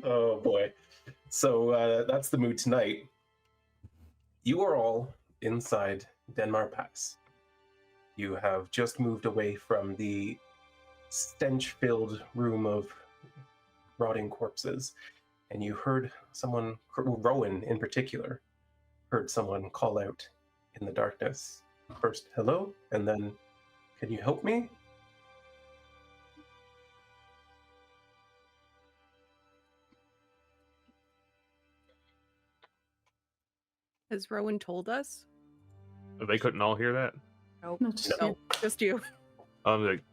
Oh boy. So that's the mood tonight. You are all inside Denmar Pass. You have just moved away from the stench-filled room of rotting corpses, and you heard someone, Rhowan in particular, heard someone call out in the darkness. First, hello, and then, can you help me? Has Rhowan told us? They couldn't all hear that? Nope. No, just you. I'm like,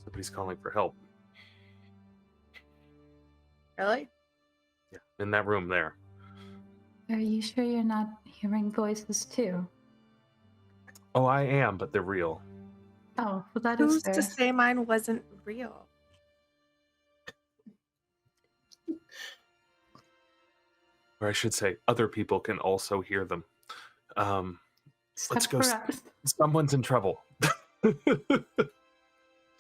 somebody's calling for help. Really? Yeah, in that room there. Are you sure you're not hearing voices too? Oh, I am, but they're real. Oh, well that Who's is fair. to say mine wasn't real? Or I should say, other people can also hear them. Let's go. Someone's in trouble. Okay,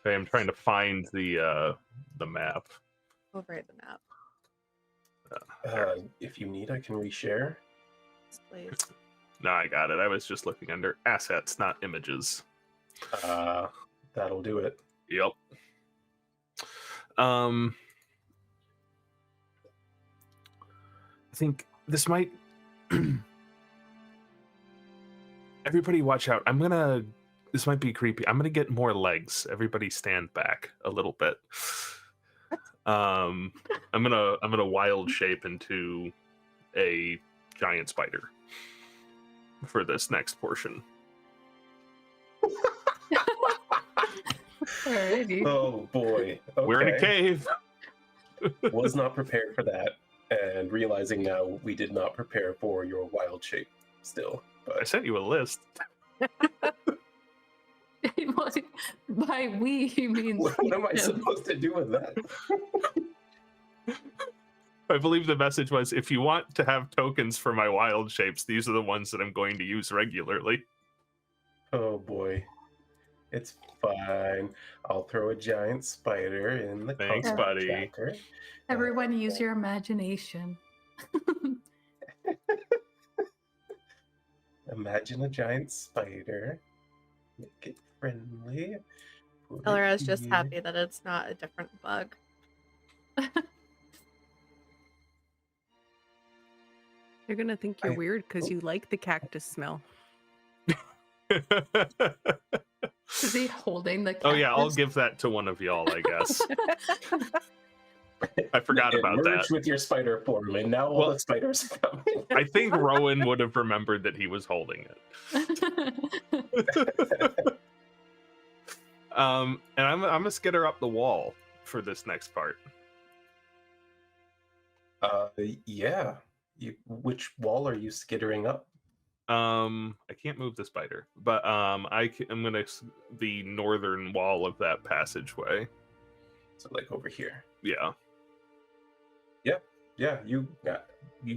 I'm trying to find the map. Over at the map. If you need, I can reshare. Please. No, I got it. I was just looking under assets, not images. That'll do it. Yep. I think this might... Everybody watch out. This might be creepy. I'm gonna get more legs. Everybody stand back a little bit. I'm gonna wild shape into a giant spider for this next portion. Alrighty. Oh boy. Okay. We're in a cave. Was not prepared for that, and realizing now we did not prepare for your wild shape still. I But sent you a list. By we, he means what am I him. supposed to do with that? I believe the message was, if you want to have tokens for my wild shapes, these are the ones that I'm going to use regularly. Oh boy. It's fine. I'll throw a giant spider in the Thanks, combat buddy. tracker. Everyone use your imagination. Imagine a giant spider. Make it friendly. Put it Sylra's just here. happy that it's not a different bug. They're gonna think you're weird because you like the cactus smell. Is he holding the Oh yeah, I'll cactus? give that to one of y'all, I guess. I forgot It about merged that. with your spider form, and now all Well, the spiders are coming. I think Rowan would have remembered that he was holding it. And I'm gonna skitter up the wall for this next part. Yeah. Which wall are you skittering up? I can't move the spider, but I'm gonna the northern wall of that passageway. So like over here. Yeah. Yeah, you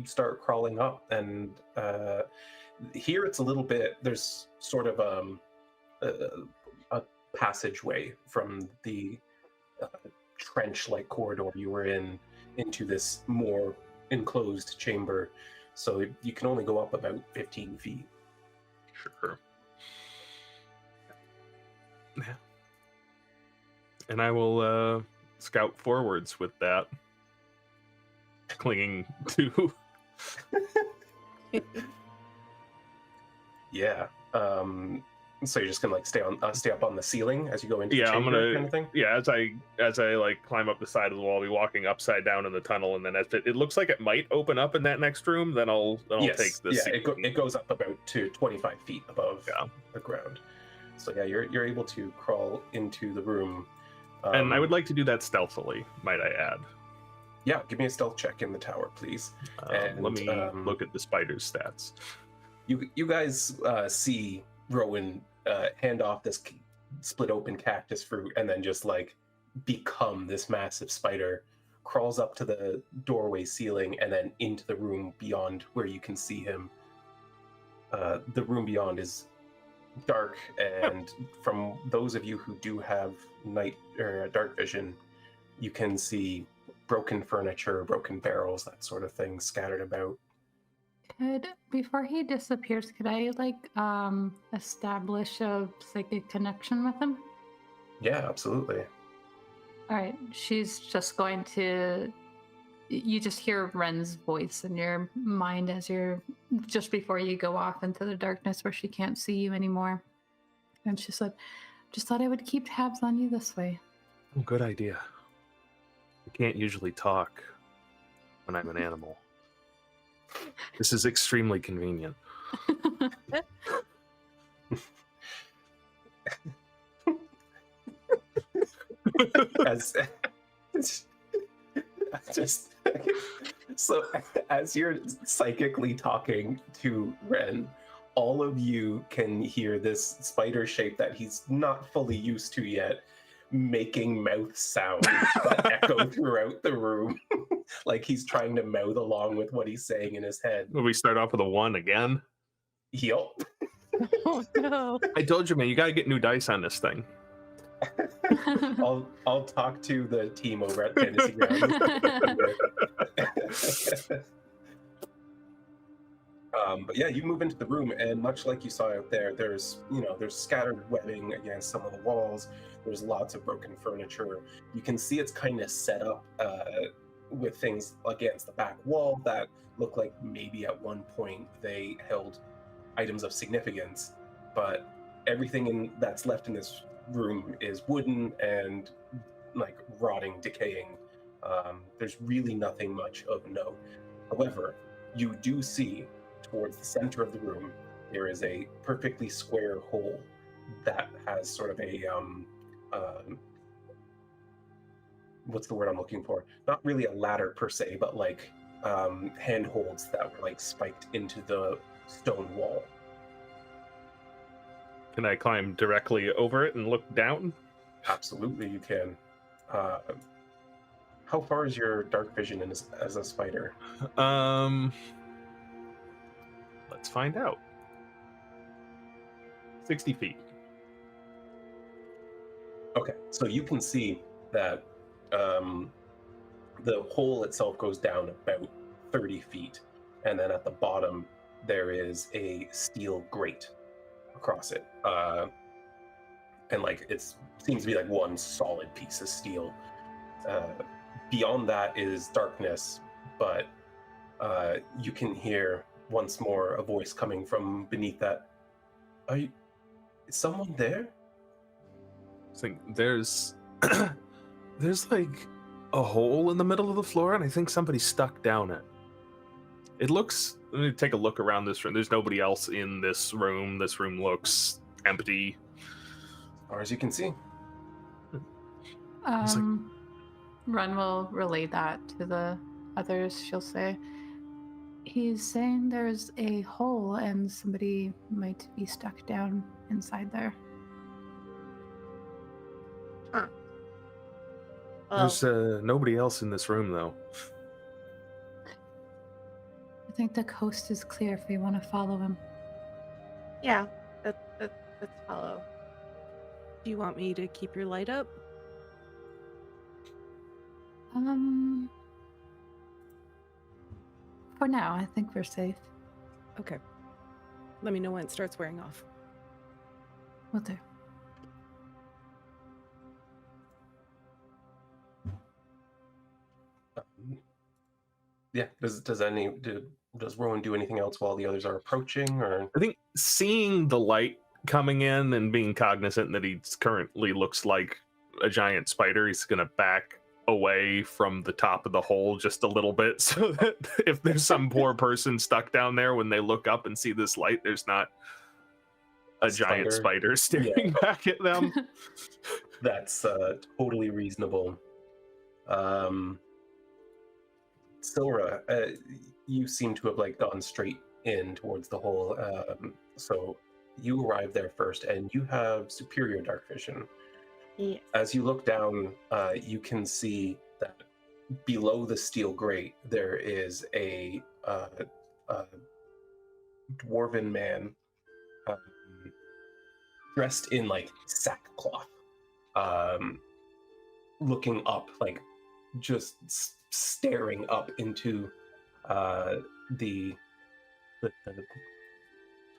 start crawling up, and here it's a little bit. There's sort of a passageway from the trench-like corridor you were in into this more enclosed chamber, so you can only go up about 15 feet. Sure. Yeah. And I will scout forwards with that, clinging to. Yeah. So you're just gonna like stay up on the ceiling as you go into the Yeah, I'm chamber, gonna. kind of thing? Yeah, as I like climb up the side of the wall, I'll be walking upside down in the tunnel, and then as it looks like it might open up in that next room, then I'll Yes. take the. Yeah, it goes up about to 25 feet above Yeah. the ground. So yeah, you're able to crawl into the room. And I would like to do that stealthily, might I add. Yeah, give me a stealth check in the tower, please. And, Let me look at the spider's stats. You guys see Rhowan hand off this split open cactus fruit, and then just like become this massive spider, crawls up to the doorway ceiling, and then into the room beyond where you can see him. The room beyond is dark, and from those of you who do have night or dark vision, you can see broken furniture, broken barrels, that sort of thing scattered about. Before he disappears, could I establish a psychic connection with him? Yeah, absolutely. All right, she's just going to. You just hear Wren's voice in your mind as you're just before you go off into the darkness where she can't see you anymore. And she said, "Just thought I would keep tabs on you this way." Oh, good idea. I can't usually talk when I'm an animal. This is extremely convenient. So as you're psychically talking to Wren, all of you can hear this spider shape that he's not fully used to yet making mouth sounds that echo throughout the room. Like he's trying to mouth along with what he's saying in his head. Will we start off with a 1 again? Yup. Oh no. I told you, man, you gotta get new dice on this thing. I'll talk to the team over at Fantasy Grounds. But yeah, you move into the room, and much like you saw out there, there's scattered webbing against some of the walls. There's lots of broken furniture. You can see it's kind of set up with things against the back wall that look like maybe at one point they held items of significance, but everything that's left in this room is wooden and like rotting, decaying. There's really nothing much of note. However, you do see towards the center of the room there is a perfectly square hole that has sort of a what's the word I'm looking for? Not really a ladder per se, but like handholds that were like spiked into the stone wall. Can I climb directly over it and look down? Absolutely, you can. How far is your dark vision as a spider? Let's find out. 60 feet. Okay, so you can see that the hole itself goes down about 30 feet, and then at the bottom there is a steel grate across it, and like it seems to be like one solid piece of steel. Beyond that is darkness, but you can hear once more a voice coming from beneath that. Is someone there? I think there's there's like a hole in the middle of the floor, and I think somebody's stuck down it. It looks. Let me take a look around this room. There's nobody else in this room. This room looks empty. As far as you can see. Run will relay that to the others. She'll say, "He's saying there's a hole and somebody might be stuck down inside there." Huh. There's nobody else in this room, though. I think the coast is clear if we want to follow him. Yeah, let's follow. Do you want me to keep your light up? For now, I think we're safe. Okay. Let me know when it starts wearing off. Will do. Yeah. Does Rhowan do anything else while the others are approaching, or? I think seeing the light coming in and being cognizant that he currently looks like a giant spider, he's gonna back away from the top of the hole just a little bit, so that if there's some poor person stuck down there, when they look up and see this light, there's not a giant spider staring back at them. That's totally reasonable. Sylra, you seem to have like gone straight in towards the hole, so you arrive there first, and you have superior dark vision. Yes. As you look down, you can see that below the steel grate there is a dwarven man dressed in like sackcloth, looking up, like just staring up into the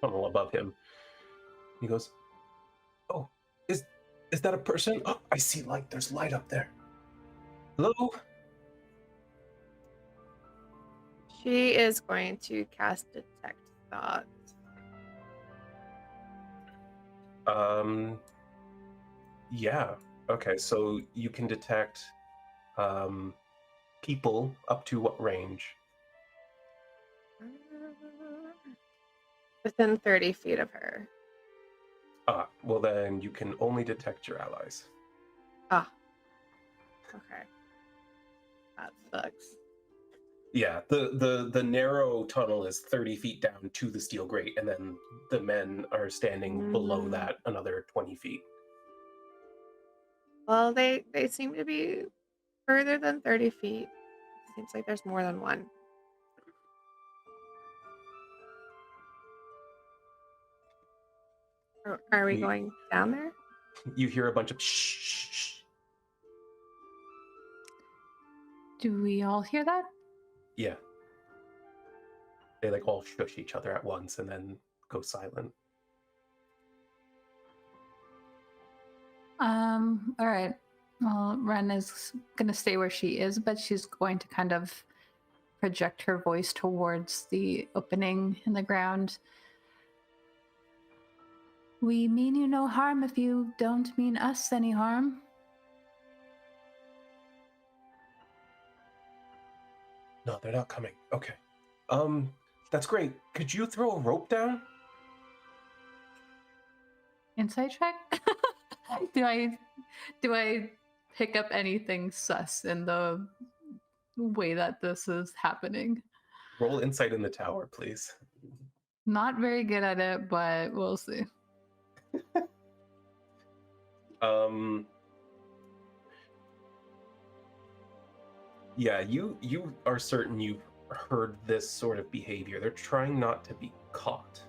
tunnel above him. He goes, "Oh, is that a person? Oh, I see light. There's light up there. Hello." She is going to cast Detect Thoughts. Yeah. Okay, so you can detect people up to what range? Within 30 feet of her. Well then you can only detect your allies. Ah. Okay. That sucks. Yeah, the narrow tunnel is 30 feet down to the steel grate, and then the men are standing below that another 20 feet. Well, they seem to be further than 30 feet. Seems like there's more than one. Are we going down there? You hear a bunch of shh. Do we all hear that? Yeah. They like all shush each other at once and then go silent. All right. Well, Wren is going to stay where she is, but she's going to kind of project her voice towards the opening in the ground. We mean you no harm if you don't mean us any harm. No, they're not coming. Okay. That's great. Could you throw a rope down? Insight check? Do I pick up anything sus in the way that this is happening? Roll insight in the tower, please. Not very good at it, but we'll see. Yeah, you are certain you've heard this sort of behavior. They're trying not to be caught.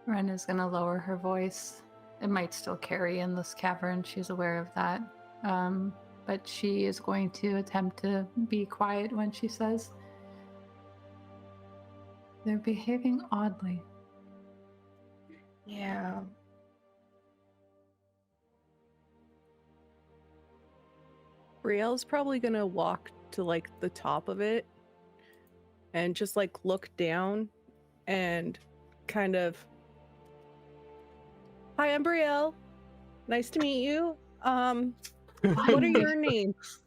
Wren is going to lower her voice. It might still carry in this cavern. She's aware of that. But she is going to attempt to be quiet when she says, they're behaving oddly. Yeah. Brielle's probably gonna walk to like the top of it and just like look down and kind of, "Hi, I'm Brielle. Nice to meet you. What are your names?"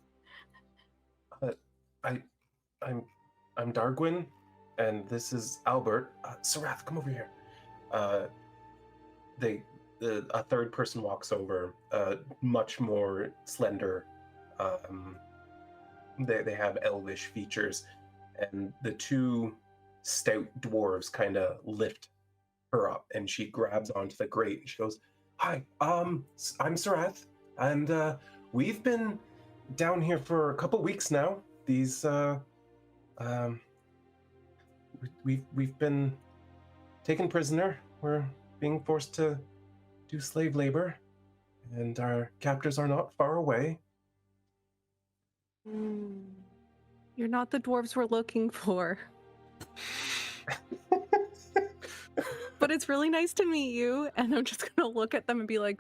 I'm Dargwin, and this is Albert. Sarath, come over here. A third person walks over, much more slender. They have elvish features, and the two stout dwarves kind of lift her up, and she grabs onto the grate. She goes, "Hi, I'm Sarath, and we've been down here for a couple weeks now. These we've been taken prisoner. We're being forced to do slave labor, and our captors are not far away." You're not the dwarves we're looking for. But it's really nice to meet you, and I'm just gonna look at them and be like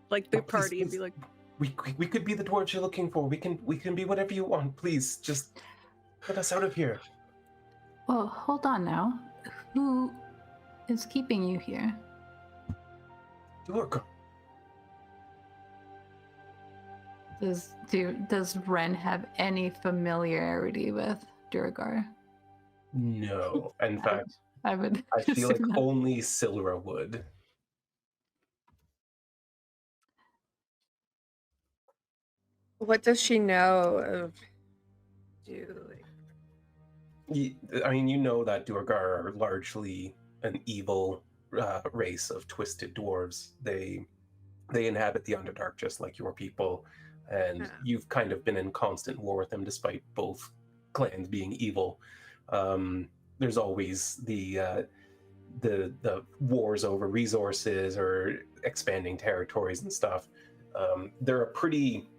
the Oh, party, please, and be like, we could be the dwarves you're looking for. We can be whatever you want. Please, just get us out of here. Well, hold on now. Who is keeping you here? Duergar. Does Wren have any familiarity with Duergar? No, in fact, I would. I feel like assume that. only Sylra would. What does she know of doing? I mean, you know that Duergar are largely an evil race of twisted dwarves. They inhabit the Underdark just like your people. and Yeah. you've kind of been in constant war with them despite both clans being evil. There's always the wars over resources or expanding territories and stuff. They're a pretty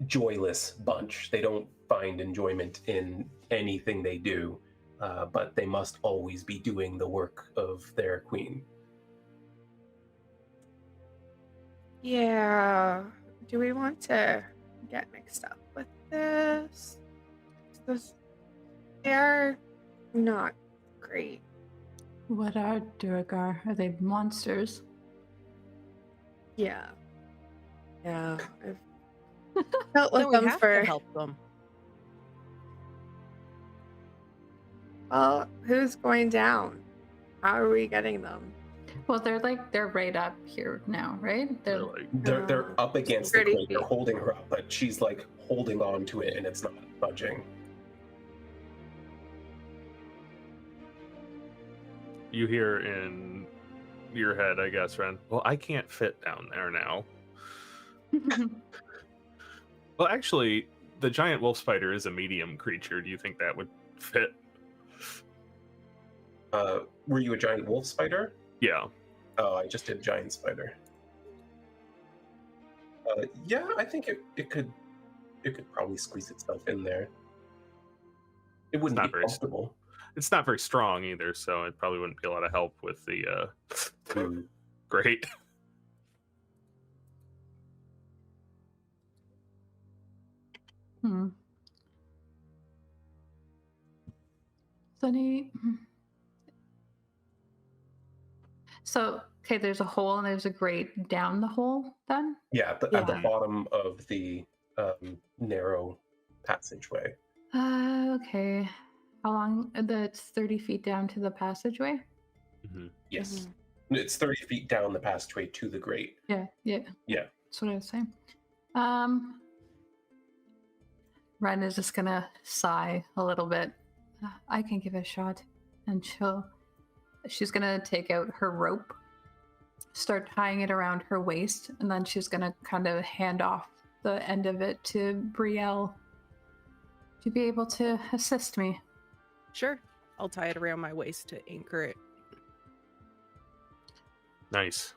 joyless bunch. They don't find enjoyment in anything they do, but they must always be doing the work of their queen. Yeah. Do we want to get mixed up with this? They are not great. What are Duergar? Are they monsters? Yeah. Yeah. I've dealt with Then we them have for. to help them. Well, who's going down? How are we getting them? Well, they're right up here now, right? They're like, They're up against the 30 crate. They're feet. holding her up, but she's like holding on to it and it's not budging. you hear in your head, I guess, Ren. Well, I can't fit down there now. Well, actually, the giant wolf spider is a medium creature. Do you think that would fit? Were you a giant wolf spider? Yeah. Oh, I just did giant spider. Yeah, I think it could probably squeeze itself in there. It wouldn't not be very comfortable. It's not very strong either, so it probably wouldn't be a lot of help with the great. Sunny. So, okay, there's a hole and there's a grate down the hole then? Yeah, at the Yeah. bottom of the narrow passageway. Okay. How long? That's 30 feet down to the passageway? Yes. It's 30 feet down the passageway to the grate. Yeah. Yeah. That's what I was saying. Wren is just gonna sigh a little bit. I can give it a shot. And she's gonna take out her rope, start tying it around her waist, and then she's gonna kind of hand off the end of it to Brielle to be able to assist me. Sure. I'll tie it around my waist to anchor it. Nice.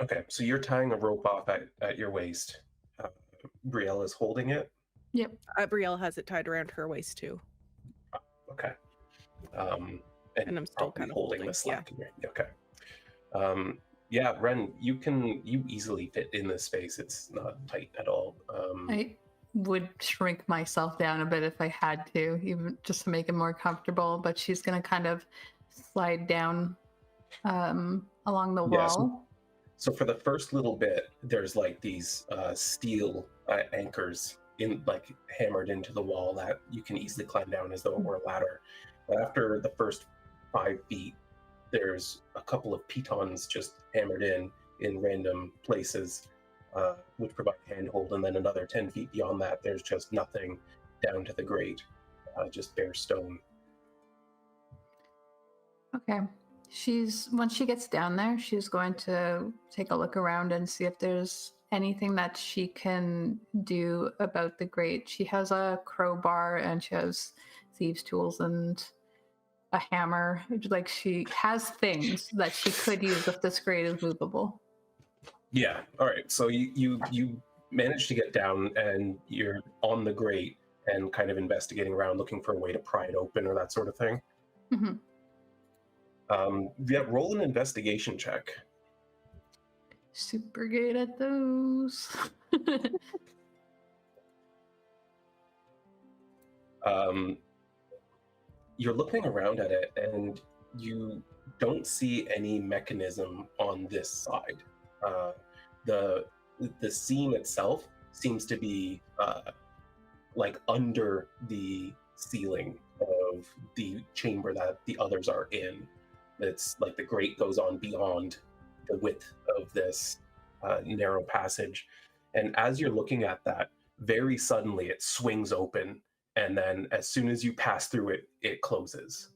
Okay, so you're tying a rope off at your waist. Brielle is holding it. Yep. Brielle has it tied around her waist too. Okay. And I'm still probably kind of holding holding, the slack in your. Okay. Yeah, Ren, you easily fit in this space. It's not tight at all. I would shrink myself down a bit if I had to, even just to make it more comfortable. But she's gonna kind of slide down along the Yeah, wall. So for the first little bit, there's like these steel anchors hammered into the wall that you can easily climb down as though it were a ladder. But after the first 5 feet, there's a couple of pitons just hammered in random places, which provide handhold, and then another 10 feet beyond that, there's just nothing down to the grate, just bare stone. Okay. Once she gets down there, she's going to take a look around and see if there's anything that she can do about the grate. She has a crowbar and she has thieves' tools and a hammer. Like, she has things that she could use if this grate is movable. Yeah. All right. So you manage to get down and you're on the grate and kind of investigating around, looking for a way to pry it open or that sort of thing. Mm-hmm. Yeah, roll an investigation check. Super good at those. You're looking around at it and you don't see any mechanism on this side. The seam itself seems to be like under the ceiling of the chamber that the others are in. It's like the grate goes on beyond the width of this narrow passage. And as you're looking at that, very suddenly it swings open. And then as soon as you pass through it, it closes.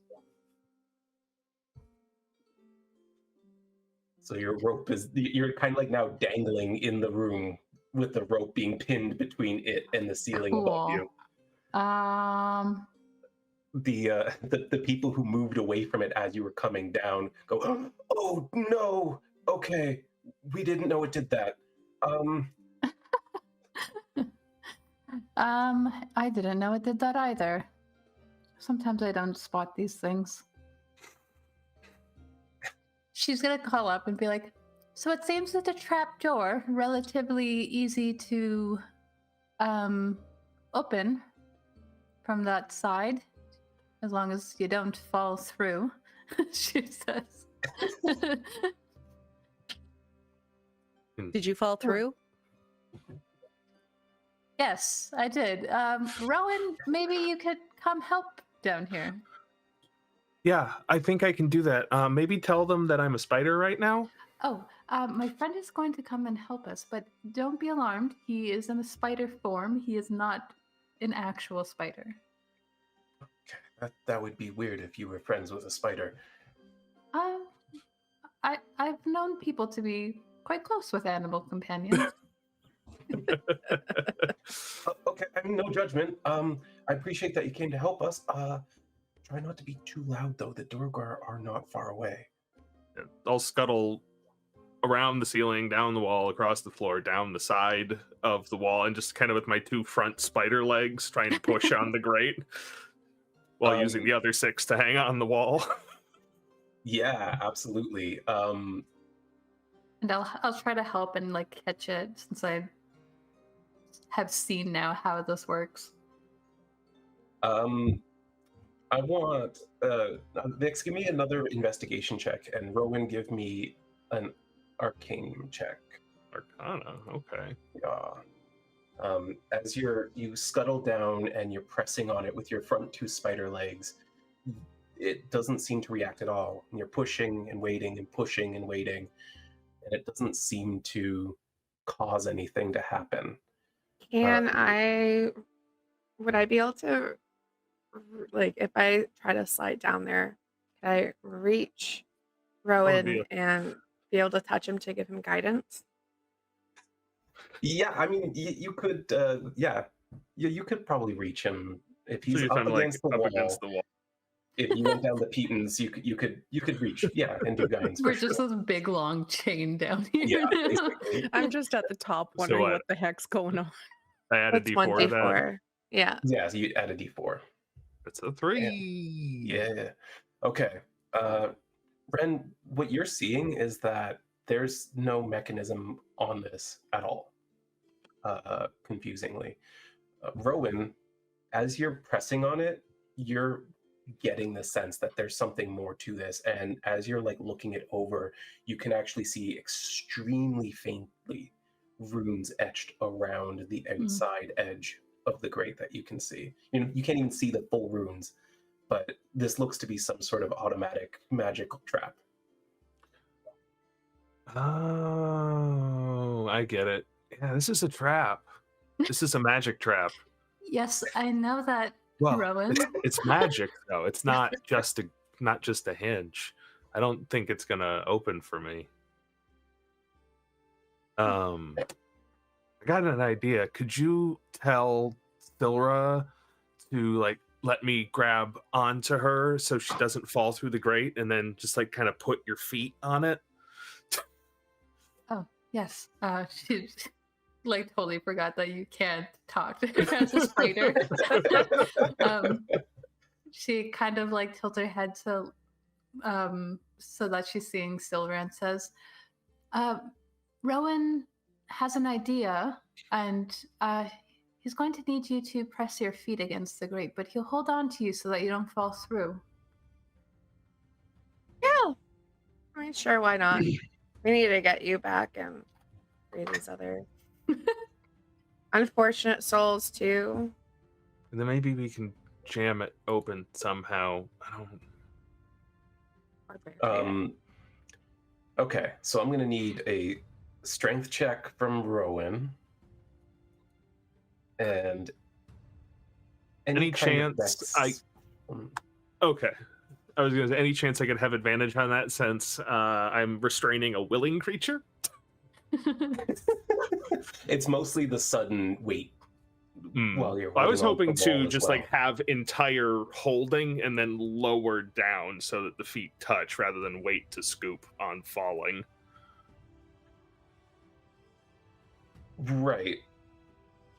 So your rope you're kind of like now dangling in the room with the rope being pinned between it and the ceiling above you. The people who moved away from it as you were coming down go, oh no, okay, we didn't know it did that. I didn't know it did that either. Sometimes I don't spot these things. She's gonna call up and be like, so it seems that the trap door, relatively easy to open from that side, as long as you don't fall through, she says. Did you fall through? Yes, I did. Rowan, maybe you could come help down here. Yeah, I think I can do that. Maybe tell them that I'm a spider right now. Oh, my friend is going to come and help us, but don't be alarmed. He is in a spider form. He is not an actual spider. Okay, that would be weird if you were friends with a spider. I've known people to be quite close with animal companions. Okay, I mean, no judgment. I appreciate that you came to help us. Try not to be too loud, though. The Duergar are not far away. I'll scuttle around the ceiling, down the wall, across the floor, down the side of the wall, and just kind of with my 2 front spider legs trying to push on the grate while using the other 6 to hang on the wall. Yeah, absolutely. And I'll try to help and like catch it, since I have seen now how this works. I want Vix, give me another investigation check, and Rhowan, give me an arcane check. Arcana, okay. Yeah. As you scuttle down and you're pressing on it with your front 2 spider legs, it doesn't seem to react at all. And you're pushing and waiting and pushing and waiting, and it doesn't seem to cause anything to happen. Would I be able to, like, if I try to slide down there, can I reach Rowan and be able to touch him to give him guidance? Yeah, I mean, you could, you could probably reach him if he's So up against the wall. Against the wall. If you went down the Petons, you could reach, and do guidance. We're just this big long chain down here. Yeah, now. basically. I'm just at the top wondering what? what the heck's going on. I added That's D4 to that. 1d4. Yeah. Yeah, so you add a D4. It's a 3. Yeah. Okay. Wren, what you're seeing is that there's no mechanism on this at all. Confusingly. Rhowan, as you're pressing on it, you're getting the sense that there's something more to this, and as you're like looking it over, you can actually see extremely faintly runes etched around the outside edge of the grate that you can see. You can't even see the full runes, but this looks to be some sort of automatic magical trap. Oh, I get it. Yeah, this is a trap. This is a magic trap. Yes, I know that, Well, Rowan. it's magic though. It's not just a hinge. I don't think it's gonna open for me. I got an idea. Could you tell Sylra to like let me grab onto her so she doesn't fall through the grate, and then just like kind of put your feet on it? Oh, yes. She like totally forgot that you can't talk to her as a spider. She kind of like tilts her head so that she's seeing Sylra and says, Rowan has an idea, and he's going to need you to press your feet against the grate, but he'll hold on to you so that you don't fall through. Yeah. I mean, sure, why not? We need to get you back and free these other unfortunate souls too. And then maybe we can jam it open somehow. I don't. Okay, so I'm gonna need a strength check from Rhowan, and Any chance I? Okay, I was going to say, any chance I could have advantage on that since I'm restraining a willing creature? It's mostly the sudden weight while you're. I was holding hoping onto the wall to as just well. like have entire holding and then lower down so that the feet touch rather than wait to scoop on falling. Right.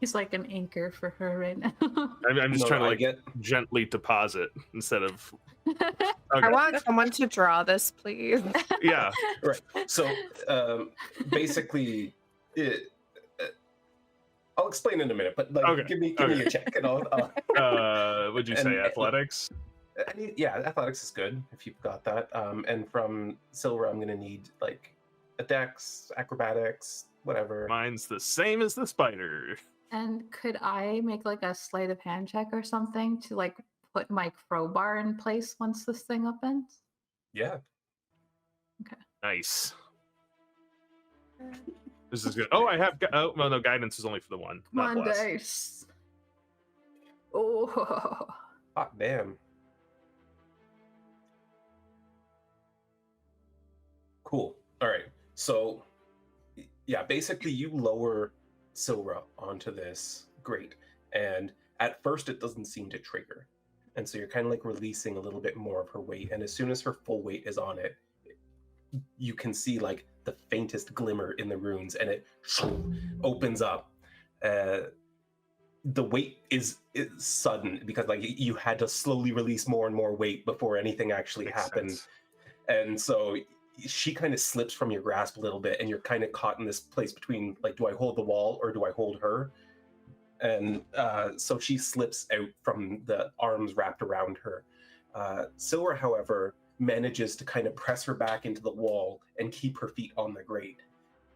He's like an anchor for her right now. I'm just No, trying to I like get- gently deposit instead of. I want someone to draw this, please. Yeah. Right. So basically, I'll explain in a minute. But like, Okay, give me okay. a check, and I'll Would you say And- athletics? yeah, athletics is good if you've got that. And from Sylra, I'm gonna need like a dex, acrobatics, whatever. Mine's the same as the spider. And could I make like a sleight of hand check or something to like put my crowbar in place once this thing opens? Yeah. Nice. This is good. Oh, I have. Oh, well, no, guidance is only for the one. Come Not on, bless. dice. Oh, Hot damn. Cool. All right. So, yeah, basically you lower Sylra onto this grate, and at first it doesn't seem to trigger. And so you're kind of like releasing a little bit more of her weight, and as soon as her full weight is on it, you can see like the faintest glimmer in the runes, and it opens up. The weight is sudden because like you had to slowly release more and more weight before anything actually Makes happened. sense. And so she kind of slips from your grasp a little bit, and you're kind of caught in this place between like, do I hold the wall or do I hold her? And so she slips out from the arms wrapped around her. Sylra, however, manages to kind of press her back into the wall and keep her feet on the grate.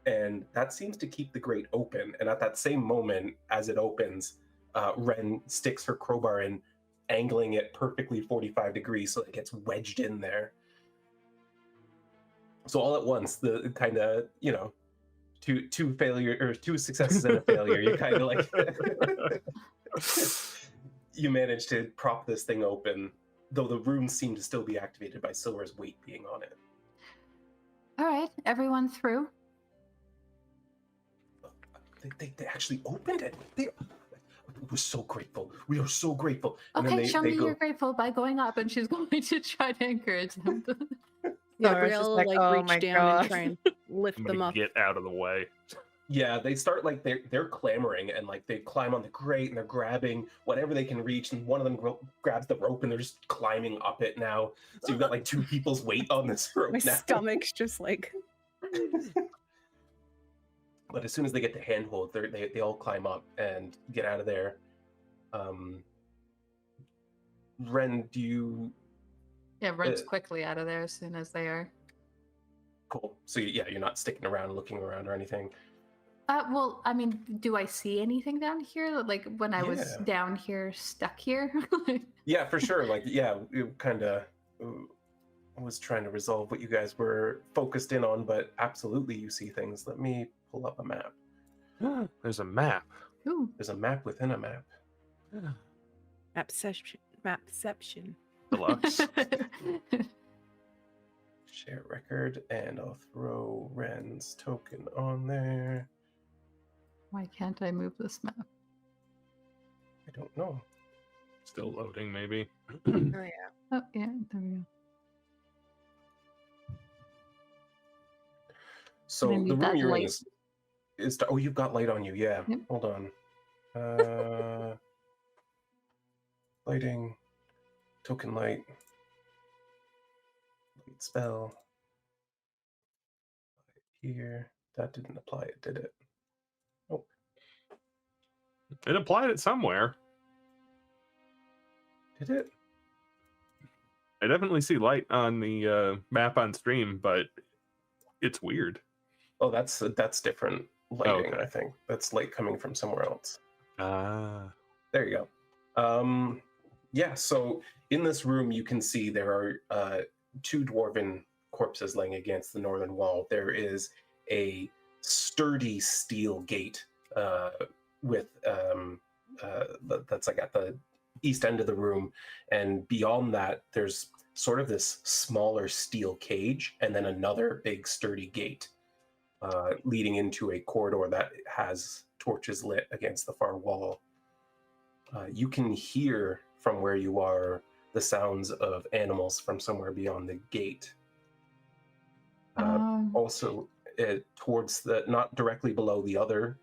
And that seems to keep the grate open. And at that same moment, as it opens, Wren sticks her crowbar in, angling it perfectly 45 degrees so it gets wedged in there. So all at once, the kind of, two successes and a failure. You kind of like you manage to prop this thing open, though the runes seem to still be activated by Sylra's weight being on it. all right, everyone through. They actually opened it. We're so grateful. We are so grateful. And Okay, then show me go, you're grateful by going up, and she's going to try to encourage him. Yeah, Sylra's just Brielle like, like "Oh reach my down God." and try and lift I'm them gonna up. get out of the way. Yeah, they start like they're clamoring, and like they climb on the grate and they're grabbing whatever they can reach, and one of them grabs the rope and they're just climbing up it now. So you've got like two people's weight on this rope My now. stomach's just like But as soon as they get the handhold, they all climb up and get out of there. Wren, do you? Yeah, runs quickly out of there as soon as they are. Cool. So yeah, you're not sticking around, looking around or anything. Well, I mean, do I see anything down here? Like when I was Yeah. down here, stuck here? Yeah, for sure. Like, yeah, it kind of was trying to resolve what you guys were focused in on, but absolutely you see things. Let me pull up a map. There's a map. Ooh. There's a map within a map. mapception. Deluxe. Share record, and I'll throw Wren's token on there. Why can't I move this map? I don't know. Still loading, maybe. Oh yeah. Oh, yeah, there we go. So I the need room that you're in light. is oh, you've got light on you. Yeah. Yep. Hold on. Lighting, token light, light spell. Here, that didn't apply it, did it? Oh, It applied it somewhere. did it? I definitely see light on the map on stream, but it's weird. Oh, that's different lighting. Okay. I think that's light coming from somewhere else. Ah. There you go. Yeah, so in this room, you can see there are two dwarven corpses laying against the northern wall. There is a sturdy steel gate with that's like at the east end of the room, and beyond that, there's sort of this smaller steel cage, and then another big sturdy gate leading into a corridor that has torches lit against the far wall. You can hear from where you are the sounds of animals from somewhere beyond the gate. Also, towards the, not directly below the other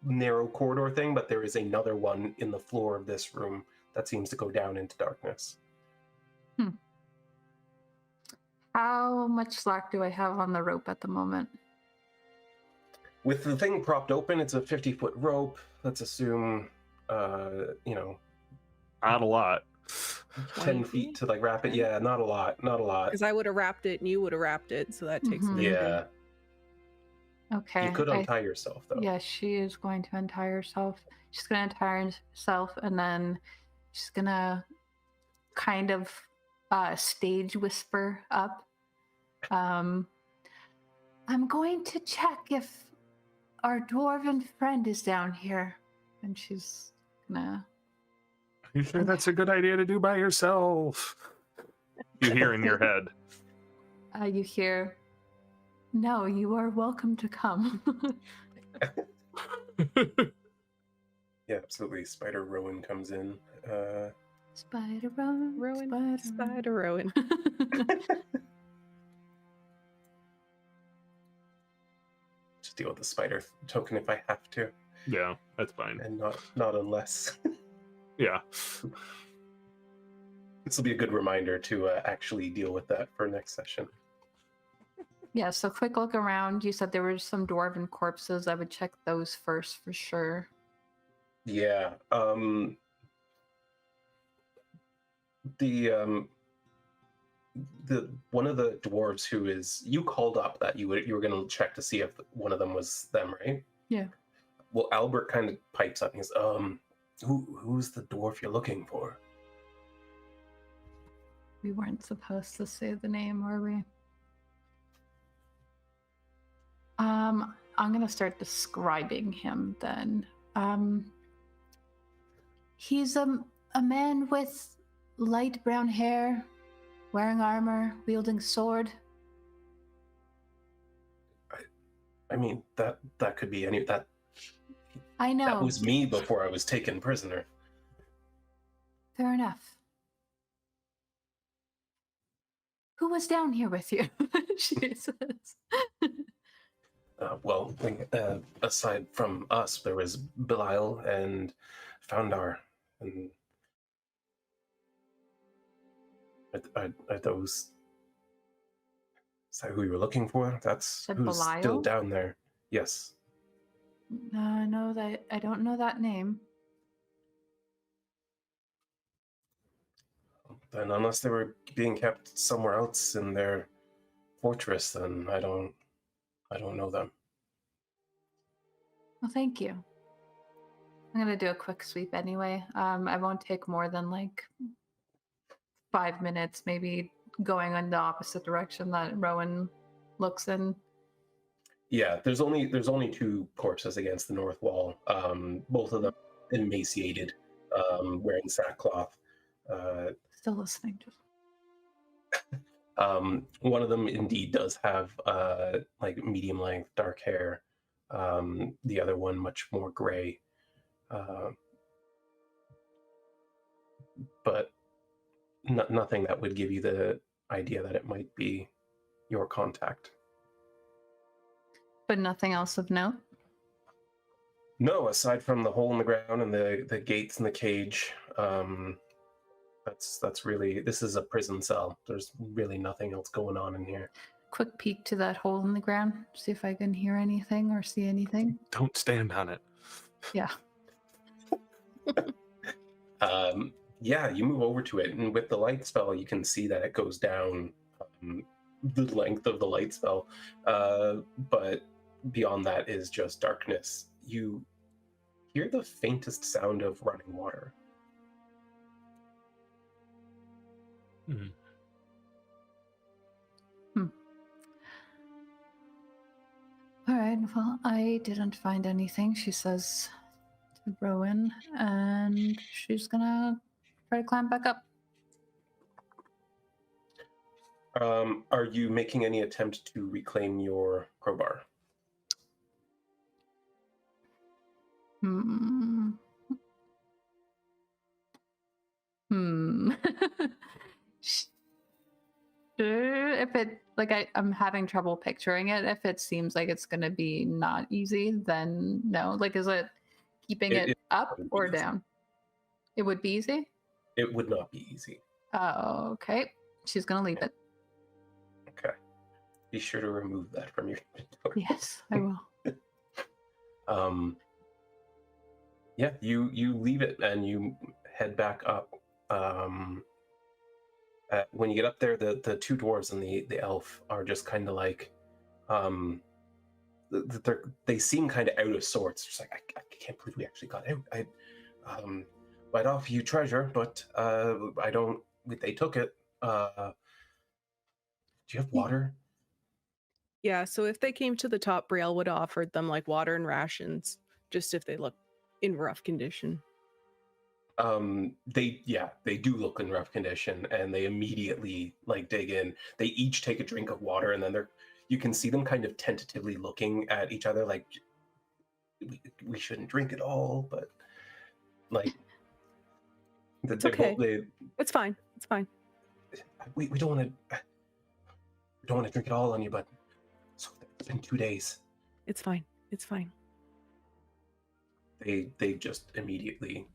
narrow corridor thing, but there is another one in the floor of this room that seems to go down into darkness. How much slack do I have on the rope at the moment? With the thing propped open, it's a 50-foot rope. Let's assume, Not a lot. 10 feet to like wrap it. Yeah, not a lot. Because I would have wrapped it and you would have wrapped it, so that takes a minute. Yeah. Okay. You could untie yourself, though. Yeah, she is going to untie herself. She's going to untie herself, and then she's going to kind of stage whisper up. I'm going to check if our dwarven friend is down here. And she's going to... You sure that's a good idea to do by yourself? You hear in your head. You hear, no, you are welcome to come. Yeah, absolutely. Spider Rhowan comes in. Spider Rowan, Spider Rhowan. Just deal with the spider token if I have to, Yeah, that's fine. and not unless. Yeah. This will be a good reminder to actually deal with that for next session. Yeah, so quick look around. You said there were some dwarven corpses. I would check those first for sure. Yeah. The one of the dwarves who is, you called up that you were going to check to see if one of them was them, right? Yeah. Well, Albert kind of pipes up and goes, who's the dwarf you're looking for? We weren't supposed to say the name, were we? I'm gonna start describing him then. He's a man with light brown hair, wearing armor, wielding sword. I mean, that could be any, that I know. that was me before I was taken prisoner. Fair enough. Who was down here with you? She says. Well, aside from us, there was Brielle and Foundar, and are those? Is that who you were looking for? That's Said who's still Belial? down there. Yes. No, I don't know that name. Then, unless they were being kept somewhere else in their fortress, then I don't know them. Well, thank you. I'm gonna do a quick sweep anyway. I won't take more than like 5 minutes, maybe going in the opposite direction that Rhowan looks in. Yeah, there's only two corpses against the north wall. Both of them emaciated, wearing sackcloth. Still listening. One of them indeed does have like medium length dark hair. The other one much more gray. But nothing that would give you the idea that it might be your contact. But nothing else of note? No, aside from the hole in the ground and the gates in the cage, that's really, this is a prison cell. There's really nothing else going on in here. Quick peek to that hole in the ground, see if I can hear anything or see anything. Don't stand on it. Yeah. Yeah, you move over to it, and with the light spell, you can see that it goes down the length of the light spell. But beyond that is just darkness. You hear the faintest sound of running water. All right, well, I didn't find anything, she says to Rhowan, and she's gonna try to climb back up. Are you making any attempt to reclaim your crowbar? Hmm. Hmm. Sure. If it I'm having trouble picturing it. If it seems like it's gonna be not easy, then no. Like, is it keeping it up wouldn't be or easy. down? It would be easy. It would not be easy. Oh, okay. She's gonna leave it. Okay. Be sure to remove that from your inventory. Yes, I will. Yeah, you leave it and you head back up. When you get up there, the two dwarves and the elf are just kind of like, they seem kind of out of sorts. Just like, I can't believe we actually got out. I'd offer you treasure, but I don't. They took it. Do you have water? Yeah, so if they came to the top, Brielle would have offered them like water and rations, just if they look in rough condition. They do look in rough condition, and they immediately like dig in. They each take a drink of water, and then you can see them kind of tentatively looking at each other like, we shouldn't drink it all, but like It's okay. they It's fine. It's fine. we don't want to drink it all on you, but it's been 2 days. It's fine. It's fine. They just immediately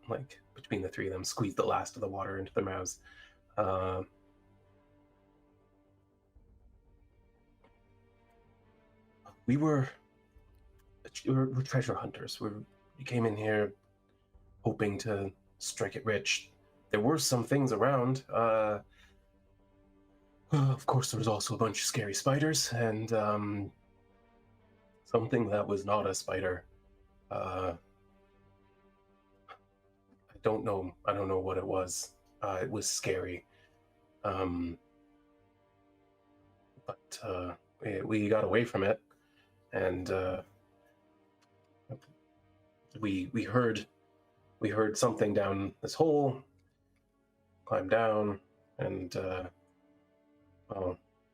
like between the three of them squeeze the last of the water into their mouths. We're treasure hunters. We came in here hoping to strike it rich. There were some things around. Of course, there was also a bunch of scary spiders and something that was not a spider. I don't know what it was. It was scary. But we got away from it, and we heard something down this hole. Climbed down, and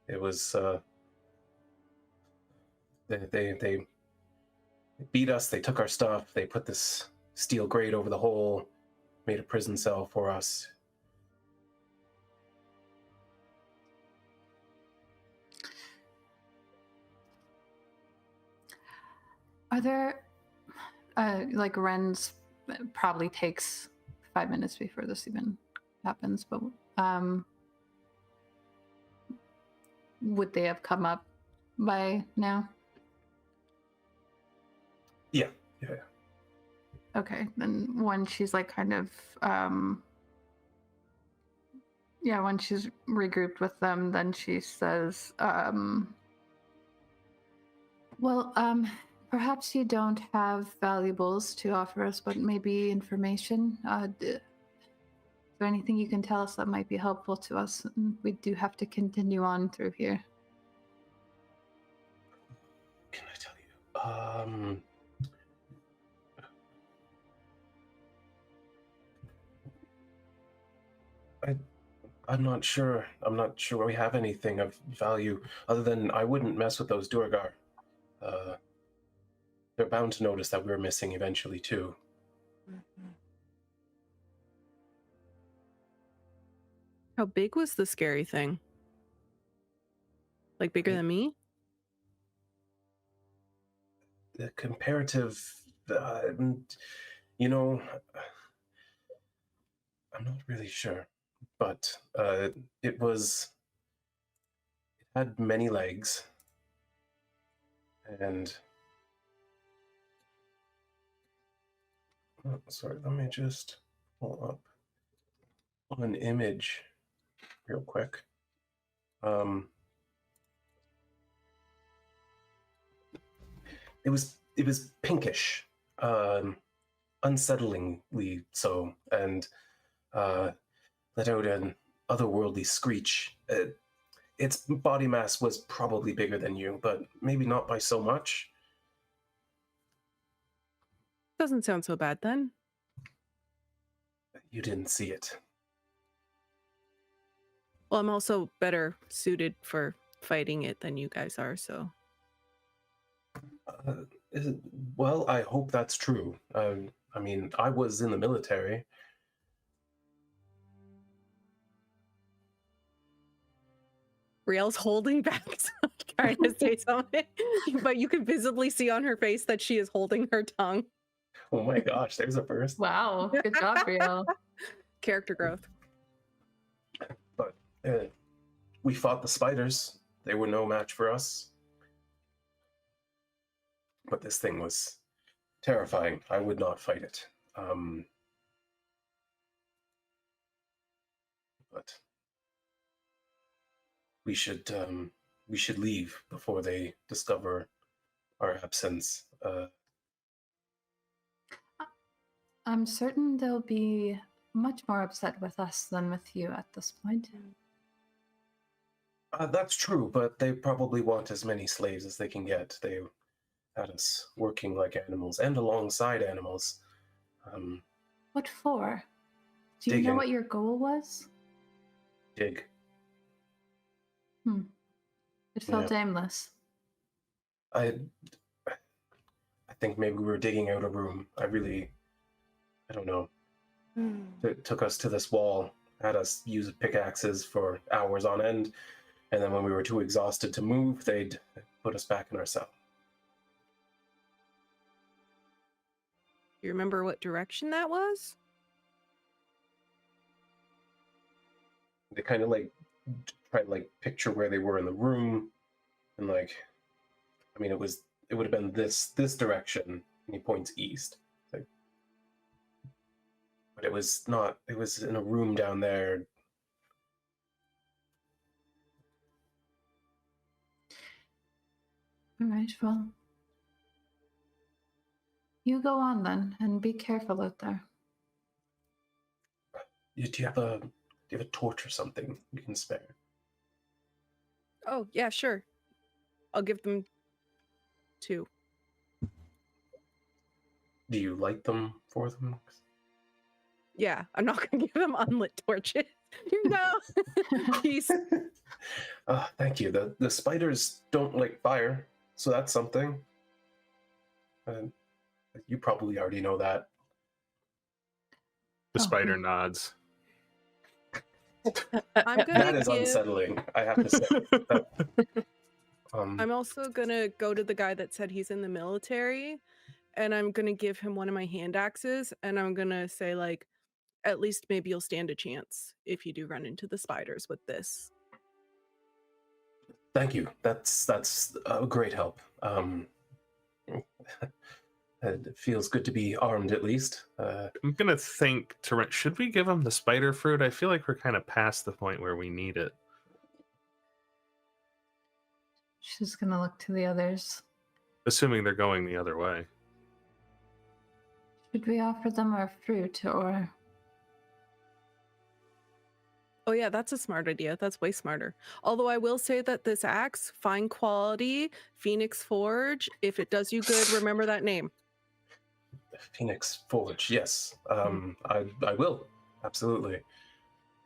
it was they beat us. They took our stuff. They put this steel grate over the hole, made a prison cell for us. Are there like Wren's probably takes 5 minutes before this even happens, but would they have come up by now? Yeah. Okay, then when she's like kind of when she's regrouped with them, then she says, perhaps you don't have valuables to offer us, but maybe information. Is there anything you can tell us that might be helpful to us? We do have to continue on through here. Can I tell you? I'm not sure. I'm not sure we have anything of value other than I wouldn't mess with those Duergar. They're bound to notice that we're missing eventually too. Mm-hmm. How big was the scary thing? Like bigger than me? The comparative, I'm not really sure, but it had many legs, and sorry, let me just pull up an image real quick. It was pinkish, unsettlingly so, and let out an otherworldly screech. Its body mass was probably bigger than you, but maybe not by so much. Doesn't sound so bad then. You didn't see it. Well, I'm also better suited for fighting it than you guys are, so. Well, I hope that's true. I mean, I was in the military. Brielle's holding back, trying to say something, but you can visibly see on her face that she is holding her tongue. Oh my gosh, there's a first. Wow, good job, Brielle. Character growth. But we fought the spiders. They were no match for us. But this thing was terrifying. I would not fight it. But we should leave before they discover our absence. I'm certain they'll be much more upset with us than with you at this point. That's true, but they probably want as many slaves as they can get. They had us working like animals and alongside animals. What for? Do you know Digging. what your goal was? Dig. It felt Yeah. aimless. I think maybe we were digging out a room. I don't know. It took us to this wall, had us use pickaxes for hours on end, and then when we were too exhausted to move, they'd put us back in our cell. You remember what direction that was? They kind of like try to like picture where they were in the room, and like, I mean, it would have been this direction, and he points east. Like, but it was not. It was in a room down there. All right, well, you go on then, and be careful out there. Do you have a torch or something you can spare? Oh, yeah, sure. I'll give them 2. Do you light them for them? Yeah, I'm not going to give them unlit torches. Here you go. Peace. Thank you. The spiders don't like fire, so that's something. You probably already know that. The Oh, spider hmm. nods. I'm gonna That is give... unsettling, I have to say. I'm also gonna go to the guy that said he's in the military, and I'm gonna give him one of my hand axes, and I'm gonna say, like, at least maybe you'll stand a chance if you do run into the spiders with this. Thank you. That's a great help. It feels good to be armed, at least. I'm gonna think, should we give him the spider fruit? I feel like we're kind of past the point where we need it. She's gonna look to the others. Assuming they're going the other way. Should we offer them our fruit, or... Oh yeah, that's a smart idea. That's way smarter. Although I will say that this axe, fine quality, Phoenix Forge, if it does you good, remember that name. Phoenix Forge, yes. I will, absolutely.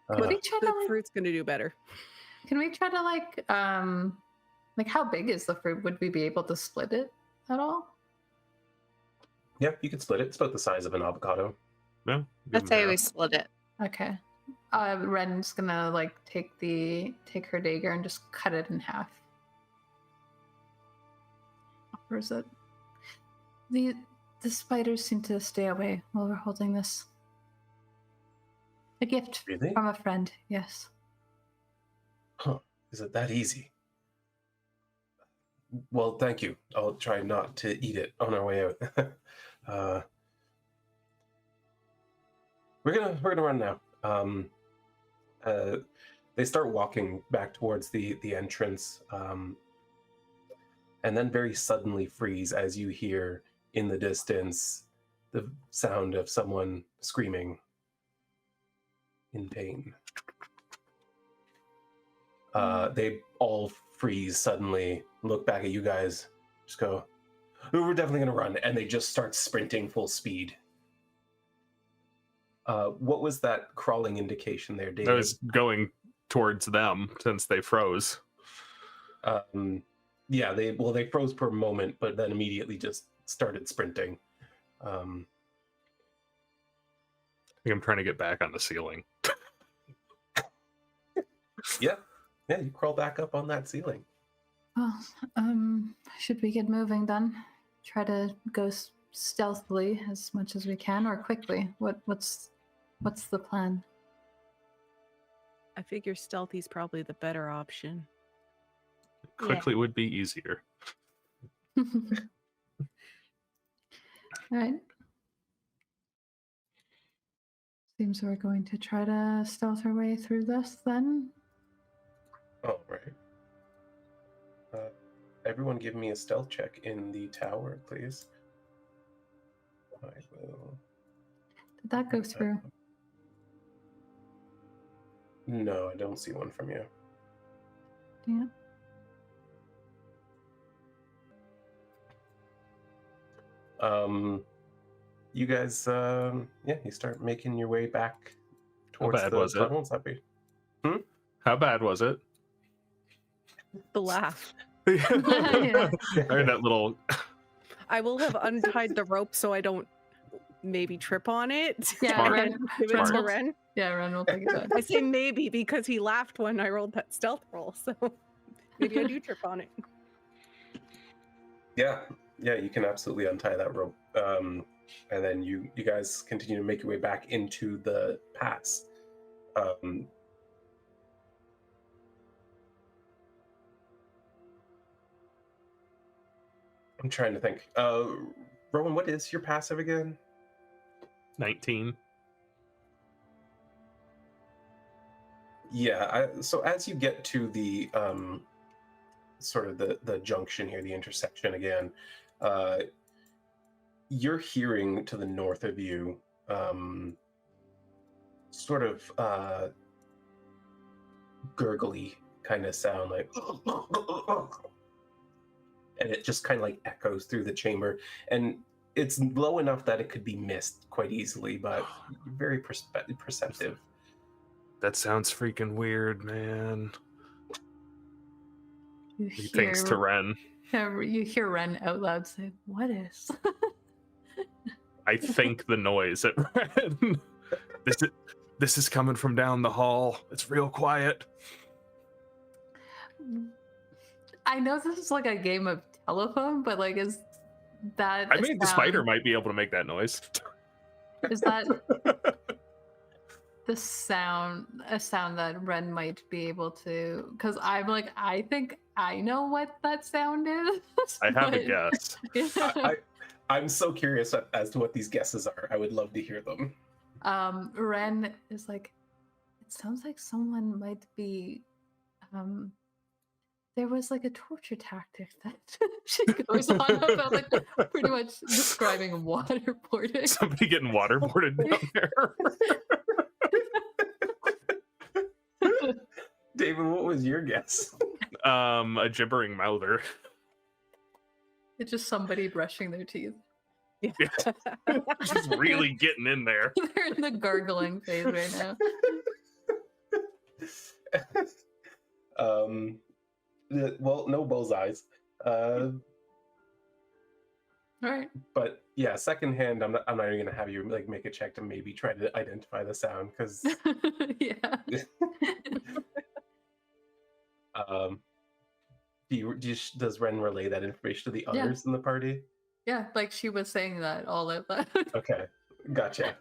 Could we try The to, like, fruit's gonna do better. can we try to, like, how big is the fruit? Would we be able to split it at all? Yeah, you could split it. It's about the size of an avocado. No? I'd say we split it. Okay. Wren's gonna, like, take her dagger and just cut it in half. Offers it. The spiders seem to stay away while we're holding this. A gift Really? from a friend, yes. Huh. Is it that easy? Well, thank you. I'll try not to eat it on our way out. We're gonna run now. They start walking back towards the entrance, and then very suddenly freeze as you hear in the distance the sound of someone screaming in pain. They all freeze suddenly, look back at you guys, just go, we're definitely gonna run, and they just start sprinting full speed. What was that crawling indication there, David? I was going towards them since they froze. Yeah, they froze for a moment, but then immediately just started sprinting. I think I'm trying to get back on the ceiling. Yeah, you crawl back up on that ceiling. Well, should we get moving then? Try to go stealthily as much as we can, or quickly. What's the plan? I figure stealthy's probably the better option. Quickly would be easier. All right. Seems we're going to try to stealth our way through this then. All right. Everyone give me a stealth check in the tower, please. I will... Did that go through? No, I don't see one from you. Yeah. You guys, you start making your way back towards bad the was it? tunnels. How bad was it? The laugh. I heard that little... I will have untied the rope so I don't maybe trip on it. Yeah, Smart. Ren. Give it to Smart. Wren. Yeah, Ren will take it back. I say maybe because he laughed when I rolled that stealth roll, so maybe I do trip on it. Yeah, you can absolutely untie that rope. And then you guys continue to make your way back into the pass. I'm trying to think. Rhowan, what is your passive again? 19. Yeah, so as you get to the sort of the junction here, the intersection again, you're hearing to the north of you sort of gurgly kind of sound, like, and it just kind of like echoes through the chamber, and it's low enough that it could be missed quite easily, but very perceptive. That sounds freaking weird, man. You He thinks to Wren. You hear Wren out loud say, "What is?" I think the noise at Wren. This is coming from down the hall. It's real quiet. I know this is like a game of telephone, but like, is that? I mean, the spider might be able to make that noise. Is that a sound that Wren might be able to? Because I'm like, I think I know what that sound is. I have a guess. I'm so curious as to what these guesses are. I would love to hear them. Wren is like, it sounds like someone might be. There was like a torture tactic that she goes on about, like pretty much describing waterboarding. Somebody getting waterboarded down there. David, what was your guess? A gibbering mouther. It's just somebody brushing their teeth. Yeah. She's really getting in there. They're in the gargling phase right now. Well, no bullseyes. All right. But yeah, secondhand, I'm not even gonna have you like make a check to maybe try to identify the sound, because Yeah. Does Wren relay that information to the Yeah. others in the party? Yeah, like she was saying that all out loud. Okay, gotcha.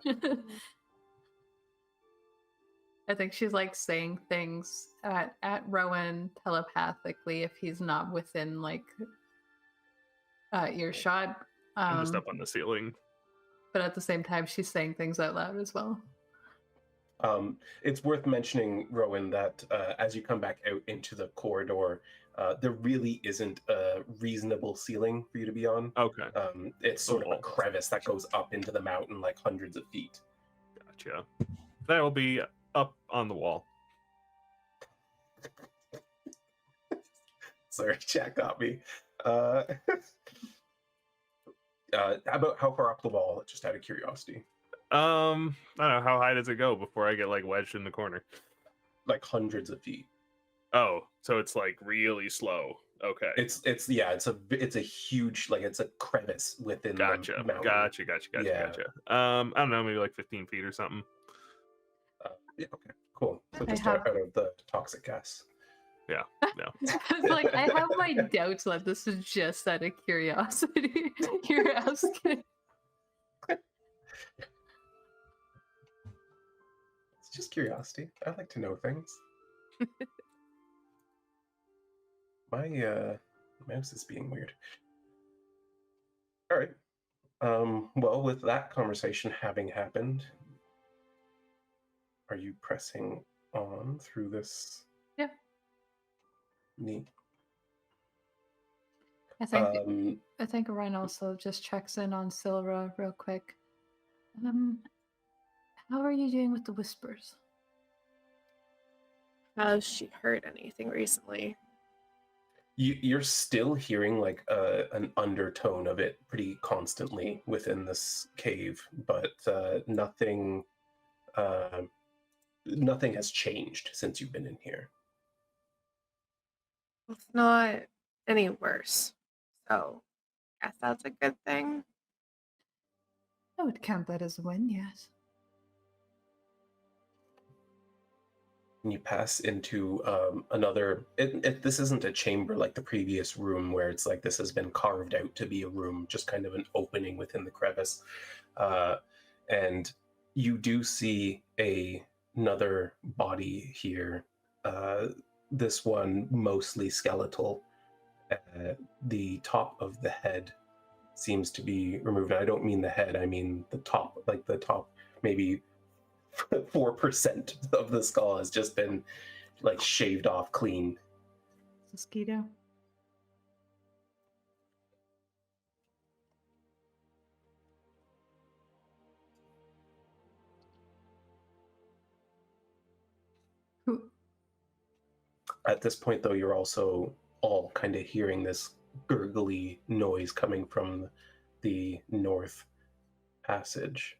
I think she's like saying things at Rhowan telepathically if he's not within like earshot. I'm just up on the ceiling. But at the same time, she's saying things out loud as well. It's worth mentioning, Rhowan, that as you come back out into the corridor, there really isn't a reasonable ceiling for you to be on. Okay. It's sort of a crevice that goes up into the mountain like hundreds of feet. Gotcha. That will be up on the wall. Sorry, chat got me. About how far up the wall, just out of curiosity? I don't know, how high does it go before I get like wedged in the corner? like hundreds of feet. Oh, so it's like really slow. Okay. It's a huge, like, it's a crevice within the Gotcha. mountain. Gotcha. Yeah. I don't know, maybe like 15 feet or something. Yeah, okay, cool. So I just have- out of the toxic gas. Yeah. No. Like, I have my doubts that this is just out of curiosity. You're asking. It's just curiosity. I like to know things. My mouse is being weird. All right. Well, with that conversation having happened, are you pressing on through this? Yeah. Neat. I think Wren also just checks in on Sylra real quick. How are you doing with the whispers? Has she heard anything recently? You're still hearing like an undertone of it pretty constantly within this cave, but nothing has changed since you've been in here. It's not any worse. So, guess that's a good thing. I would count that as a win, yes. When you pass into another, this isn't a chamber like the previous room where it's like this has been carved out to be a room, just kind of an opening within the crevice. And you do see another body here, this one mostly skeletal. The top of the head seems to be removed. I don't mean the head, I mean the top, like the top, maybe 4% of the skull has just been like shaved off clean. Mosquito. At this point, though, you're also all kind of hearing this gurgly noise coming from the north passage.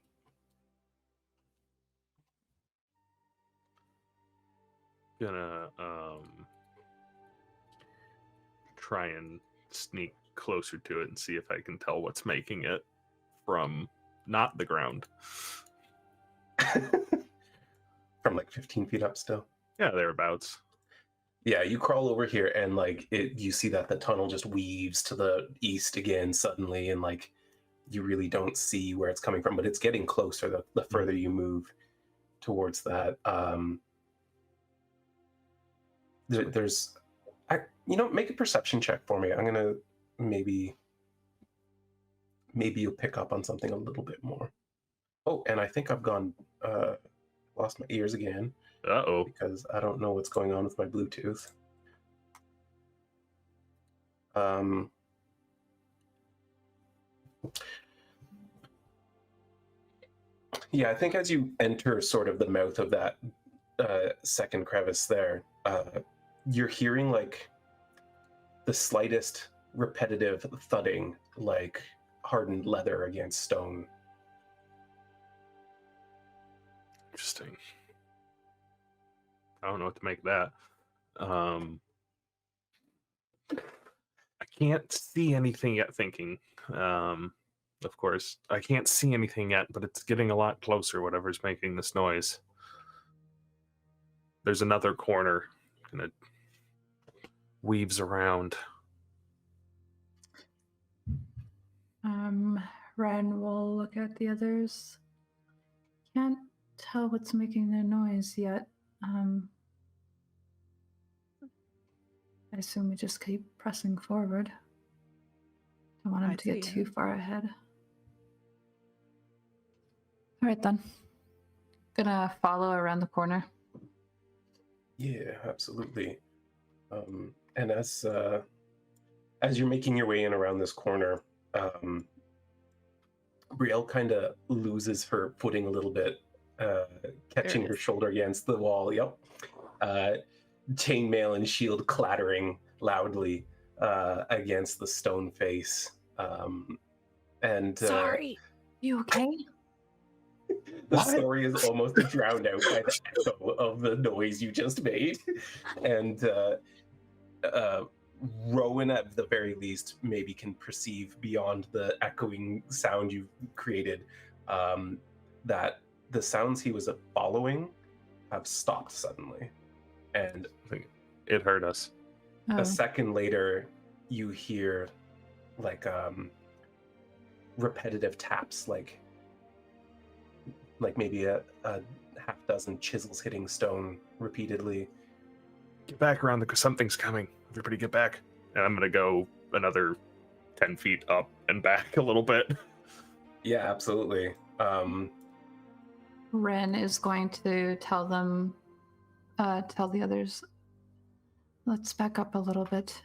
Gonna try and sneak closer to it and see if I can tell what's making it from not the ground. From like 15 feet up still. Yeah, thereabouts. Yeah, you crawl over here and like you see that the tunnel just weaves to the east again suddenly, and like you really don't see where it's coming from, but it's getting closer the further you move towards that. There's, make a perception check for me. I'm gonna maybe you'll pick up on something a little bit more. Oh, and I think I've gone lost my ears again. Uh-oh. Because I don't know what's going on with my Bluetooth. Yeah, I think as you enter sort of the mouth of that second crevice there, you're hearing like the slightest repetitive thudding, like hardened leather against stone. Interesting. I don't know what to make of that. I can't see anything yet, of course. I can't see anything yet, but it's getting a lot closer, whatever's making this noise. There's another corner, and it weaves around. Wren will look at the others. Can't tell what's making their noise yet. I assume we just keep pressing forward. Don't want him to get too far ahead. All right, then. Gonna follow around the corner. Yeah, absolutely. And as you're making your way in around this corner, Brielle kind of loses her footing a little bit, catching her shoulder against the wall. Yep. Chainmail and shield clattering loudly against the stone face. And sorry. You okay? The What? story is almost drowned out by the echo of the noise you just made. And Rhowan, at the very least, maybe can perceive beyond the echoing sound you've created that the sounds he was following have stopped suddenly. And It hurt us. a second later, you hear like repetitive taps, like maybe a half dozen chisels hitting stone repeatedly. Get back around, something's coming. Everybody get back. And I'm going to go another 10 feet up and back a little bit. Yeah, absolutely. Wren is going to tell them, tell the others, let's back up a little bit.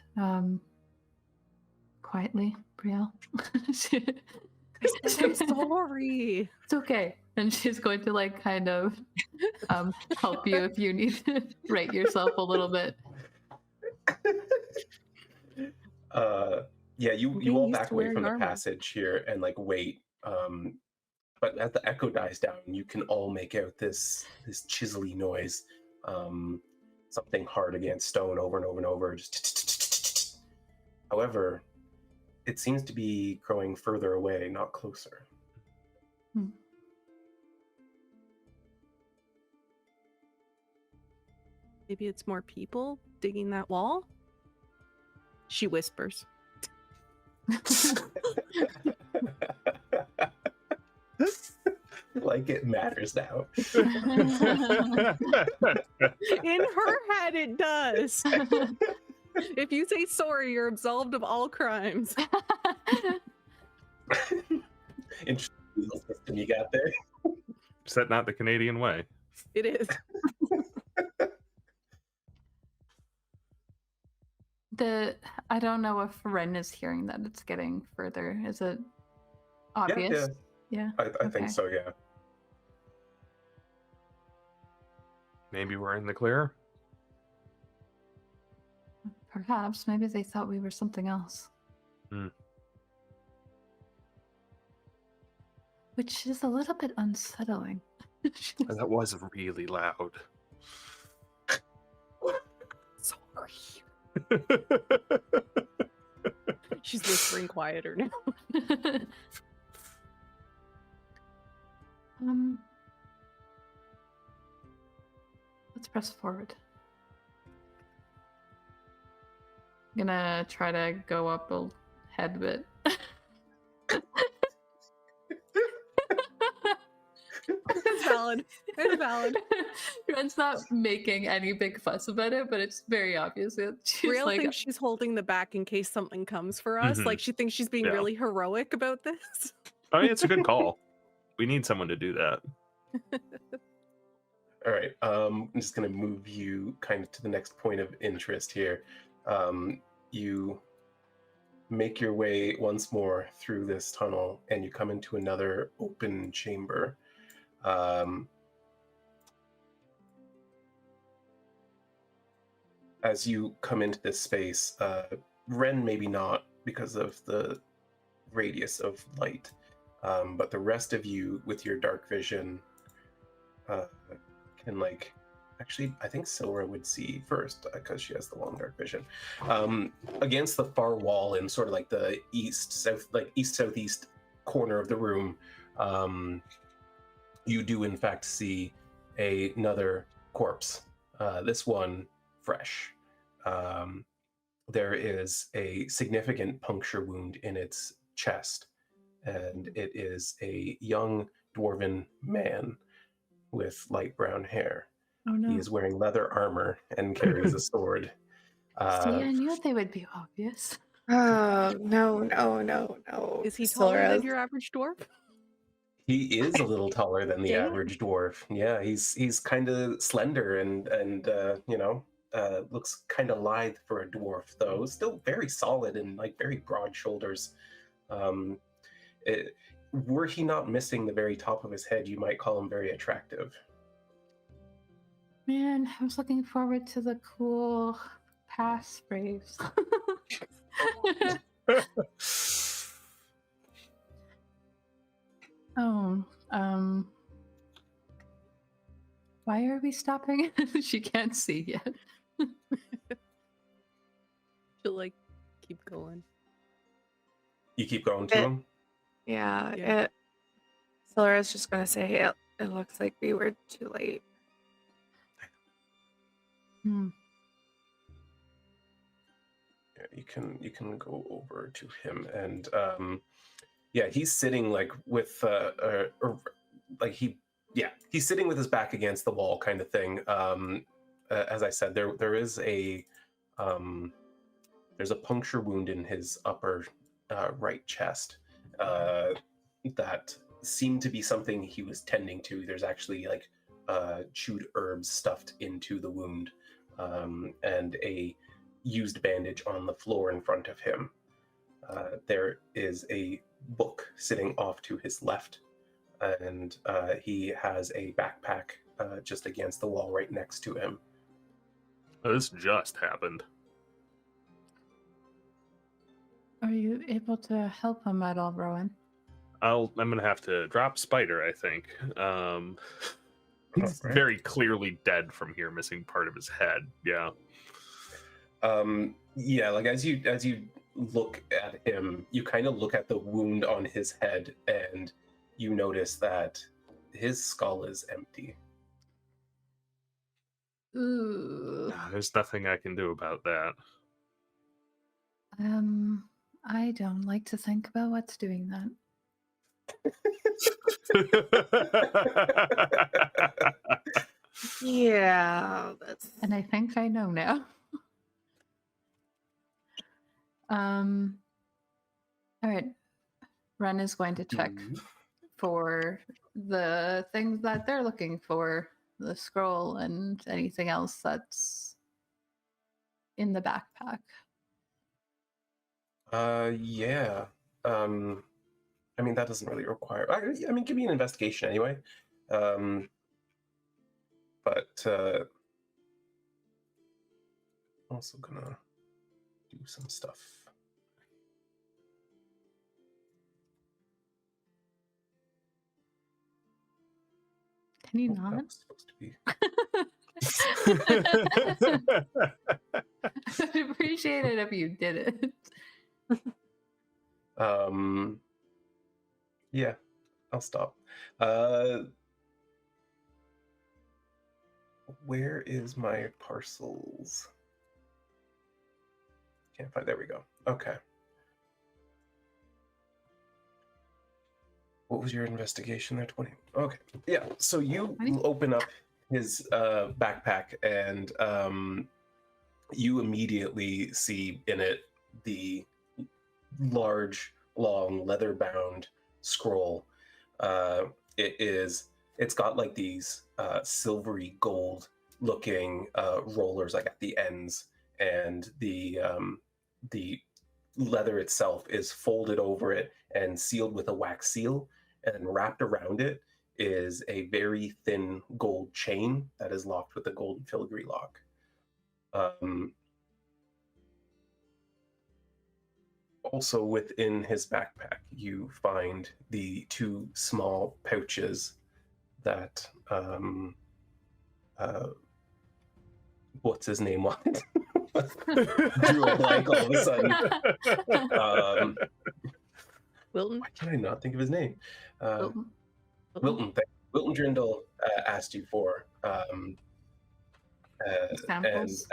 Quietly, Brielle. I'm sorry. It's okay. And she's going to like kind of help you if you need to rate yourself a little bit. Yeah, you Getting all used back to away wearing from the armor. passage here and like wait. But as the echo dies down, you can all make out this chiselly noise. Something hard against stone over and over and over. Just however, it seems to be growing further away, not closer. Maybe it's more people digging that wall? She whispers. Like it matters now. In her head, it does. If you say sorry, you're absolved of all crimes. Interesting legal system you got there. Is that not the Canadian way? It is. I don't know if Wren is hearing that it's getting further. Is it obvious? Yeah. I think Okay. so, yeah. Maybe we're in the clear? Perhaps. Maybe they thought we were something else. Which is a little bit unsettling. That was really loud. Sorry. She's whispering quieter now. Let's press forward. I'm gonna try to go up a head bit. It's valid. It's valid. Ren's not making any big fuss about it, but it's very obvious. She's Brielle like, thinks she's holding the back in case something comes for us. Mhm. Like she thinks she's being Yeah. really heroic about this. I mean, it's a good call. We need someone to do that. All right. I'm just going to move you kind of to the next point of interest here. You make your way once more through this tunnel, and you come into another open chamber. As you come into this space, Wren maybe not because of the radius of light, but the rest of you with your dark vision can like, actually I think Sylra would see first because she has the long dark vision. Against the far wall in sort of like the east southeast corner of the room, you do in fact see another corpse, this one fresh. There is a significant puncture wound in its chest, and it is a young dwarven man with light brown hair. oh no. He is wearing leather armor and carries a sword. See, I knew they would be obvious. Oh, no. Is he taller Sylra's- than your average dwarf? He is a little taller than the Damn. average dwarf. Yeah, he's kind of slender and looks kind of lithe for a dwarf, though. Still very solid and like very broad shoulders. Were he not missing the very top of his head, you might call him very attractive. Man, I was looking forward to the cool passphrase. Oh, Why are we stopping? She can't see yet. She'll like keep going. You keep going to him? Yeah. Sylra's just gonna say it looks like we were too late. Hmm. Yeah, you can go over to him, and yeah, he's sitting like with he's sitting with his back against the wall, kind of thing. As I said, there is there's a puncture wound in his upper right chest that seemed to be something he was tending to. There's actually like chewed herbs stuffed into the wound, and a used bandage on the floor in front of him. There is a book sitting off to his left, and he has a backpack just against the wall right next to him. Oh, this just happened. Are you able to help him at all, Rhowan? I'm gonna have to drop Spider, I think. He's very clearly dead from here, missing part of his head. Yeah. Yeah, like as you look at him, you kind of look at the wound on his head, and you notice that his skull is empty. Ooh. There's nothing I can do about that. I don't like to think about what's doing that. Yeah, that's And I think I know now. All right. Wren is going to check for the things that they're looking for, the scroll and anything else that's in the backpack. Yeah. I mean, that doesn't really require. I mean, give me an investigation anyway. But also gonna do some stuff. Can you That not? was supposed to be. I'd appreciate it if you did it. Yeah, I'll stop. Where is my parcels? Can't find. There we go. Okay. What was your investigation there? 20. Okay. Yeah. So you open up his backpack, and you immediately see in it the large, long, leather-bound scroll. It's got like these silvery gold-looking rollers like at the ends, and the leather itself is folded over it and sealed with a wax seal, and wrapped around it is a very thin gold chain that is locked with a golden filigree lock. Also within his backpack, you find the two small pouches that what's his name on it? Drew a blank all of a sudden. Wilton? Why can I not think of his name? Wilton. Wilton Drindle asked you for. Samples?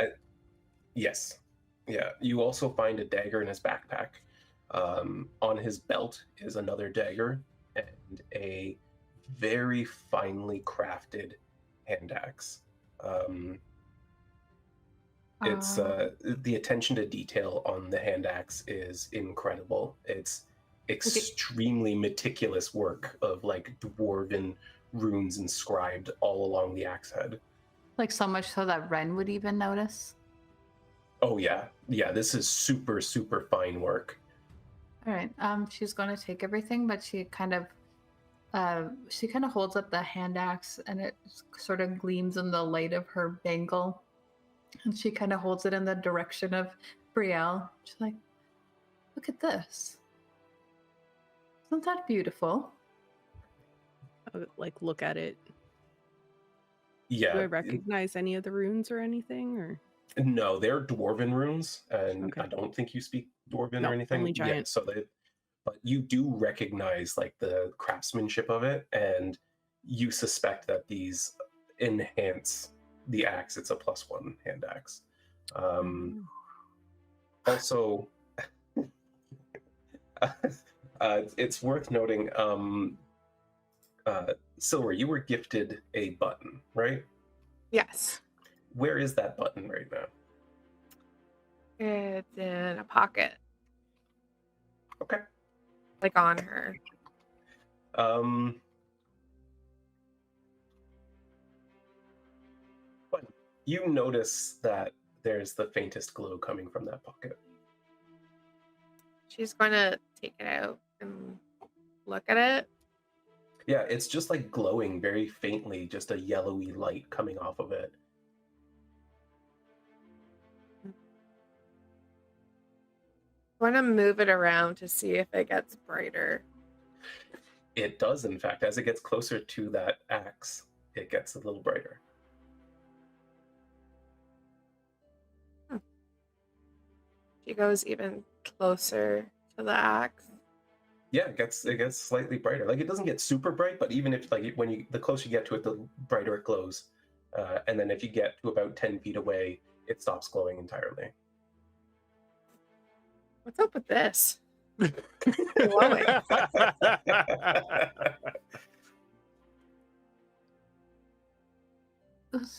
Yes. Yeah. You also find a dagger in his backpack. On his belt is another dagger and a very finely crafted hand axe. It's the attention to detail on the hand axe is incredible. It's extremely meticulous work of like dwarven runes inscribed all along the axe head. Like so much so that Wren would even notice. Oh yeah. This is super, super fine work. All right. She's going to take everything, but she kind of holds up the hand axe, and it sort of gleams in the light of her bangle. And she kind of holds it in the direction of Brielle. She's like, "Look at this! Isn't that beautiful?" I would, like, look at it. Yeah. Do I recognize any of the runes or anything? Or No, they're dwarven runes, and Okay. I don't think you speak dwarven No, or anything. only Yeah, giant. so but you do recognize like the craftsmanship of it, and you suspect that these enhance the axe. It's a +1 hand axe. Also, it's worth noting, Sylra, you were gifted a button, right? Yes. Where is that button right now? It's in a pocket. Okay. Like on her. But you notice that there's the faintest glow coming from that pocket. She's going to take it out and look at it. Yeah, it's just like glowing very faintly, just a yellowy light coming off of it. I'm going to move it around to see if it gets brighter. It does, in fact. As it gets closer to that axe, it gets a little brighter. She goes even closer to the axe. Yeah, it gets slightly brighter. Like, it doesn't get super bright, but even if like the closer you get to it, the brighter it glows. And then if you get to about 10 feet away, it stops glowing entirely. What's up with this? Glowing.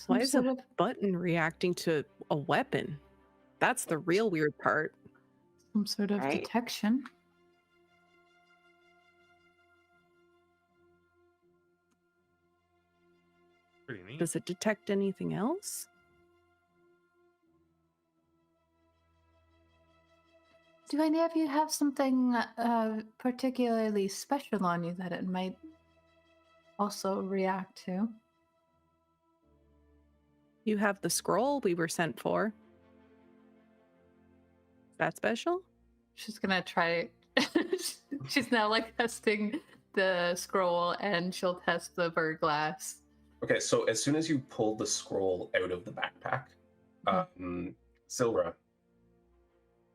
Why is a button reacting to a weapon? That's the real weird part. Some sort of Right. detection. Pretty neat. Does it detect anything else? Do any of you have something particularly special on you that it might also react to? You have the scroll we were sent for. Is that special? She's gonna try. She's now like testing the scroll, and she'll test the Verglass. Okay, so as soon as you pull the scroll out of the backpack, Sylra,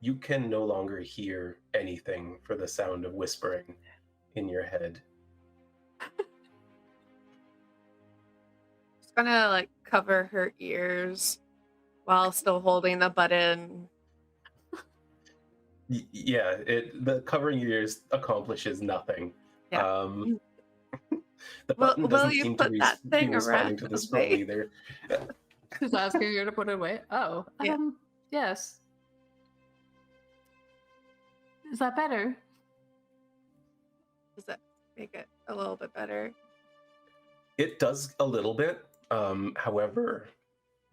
you can no longer hear anything for the sound of whispering in your head. She's gonna like cover her ears while still holding the button. Yeah, the covering your ears accomplishes nothing. Yeah. The button Will doesn't you seem to put that thing be responding around to the the scroll face? either. She's asking you to put it away. Oh, Yeah. Yes. Is that better? Does that make it a little bit better? It does a little bit. However,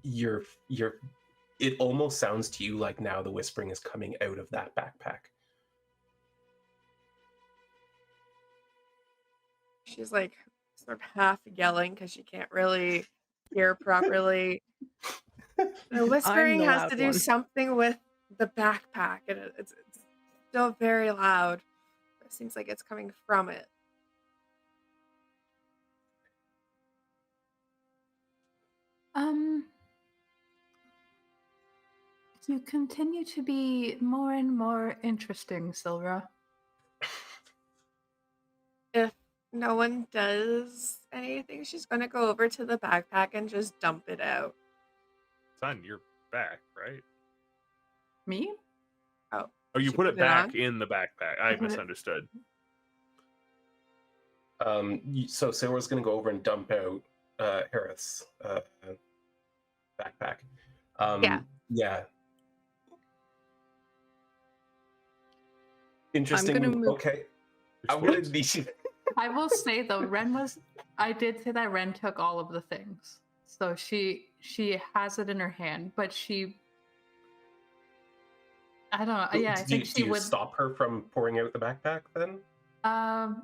it almost sounds to you like now the whispering is coming out of that backpack. She's like sort of half yelling because she can't really hear properly. The whispering the has loud to do one. something with the backpack, and it's still very loud. It seems like it's coming from it. You continue to be more and more interesting, Sylra. If no one does anything, she's going to go over to the backpack and just dump it out. It's on your back, right? Me? Oh, you she put it back on? in the backpack. I put it- misunderstood. So Sylra's going to go over and dump out Harith's backpack. Yeah. Interesting. gonna move- Okay. I'm going to need. I will say though, I did say that Wren took all of the things. So she has it in her hand, but I don't know. Yeah, I think do she you would stop her from pouring out the backpack then?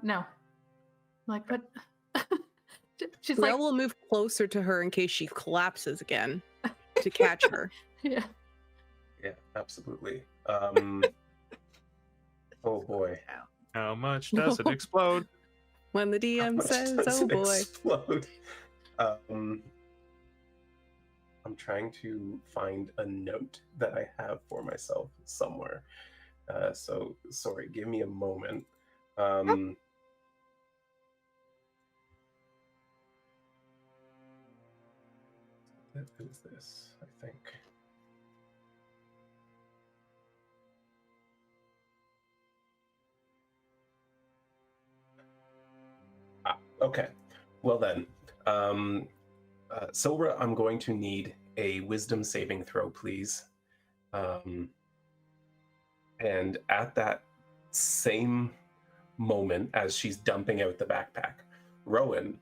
no. Like what? She's Brielle like will move closer to her in case she collapses again to catch her. yeah. Yeah, absolutely. Oh boy. How much does it explode? When the How DM much says, does "Oh it boy." explode? I'm trying to find a note that I have for myself somewhere. So sorry, give me a moment. What is this? I think. Okay. Well then, Sylra, I'm going to need a wisdom saving throw, please. And at that same moment as she's dumping out the backpack, Rhowan,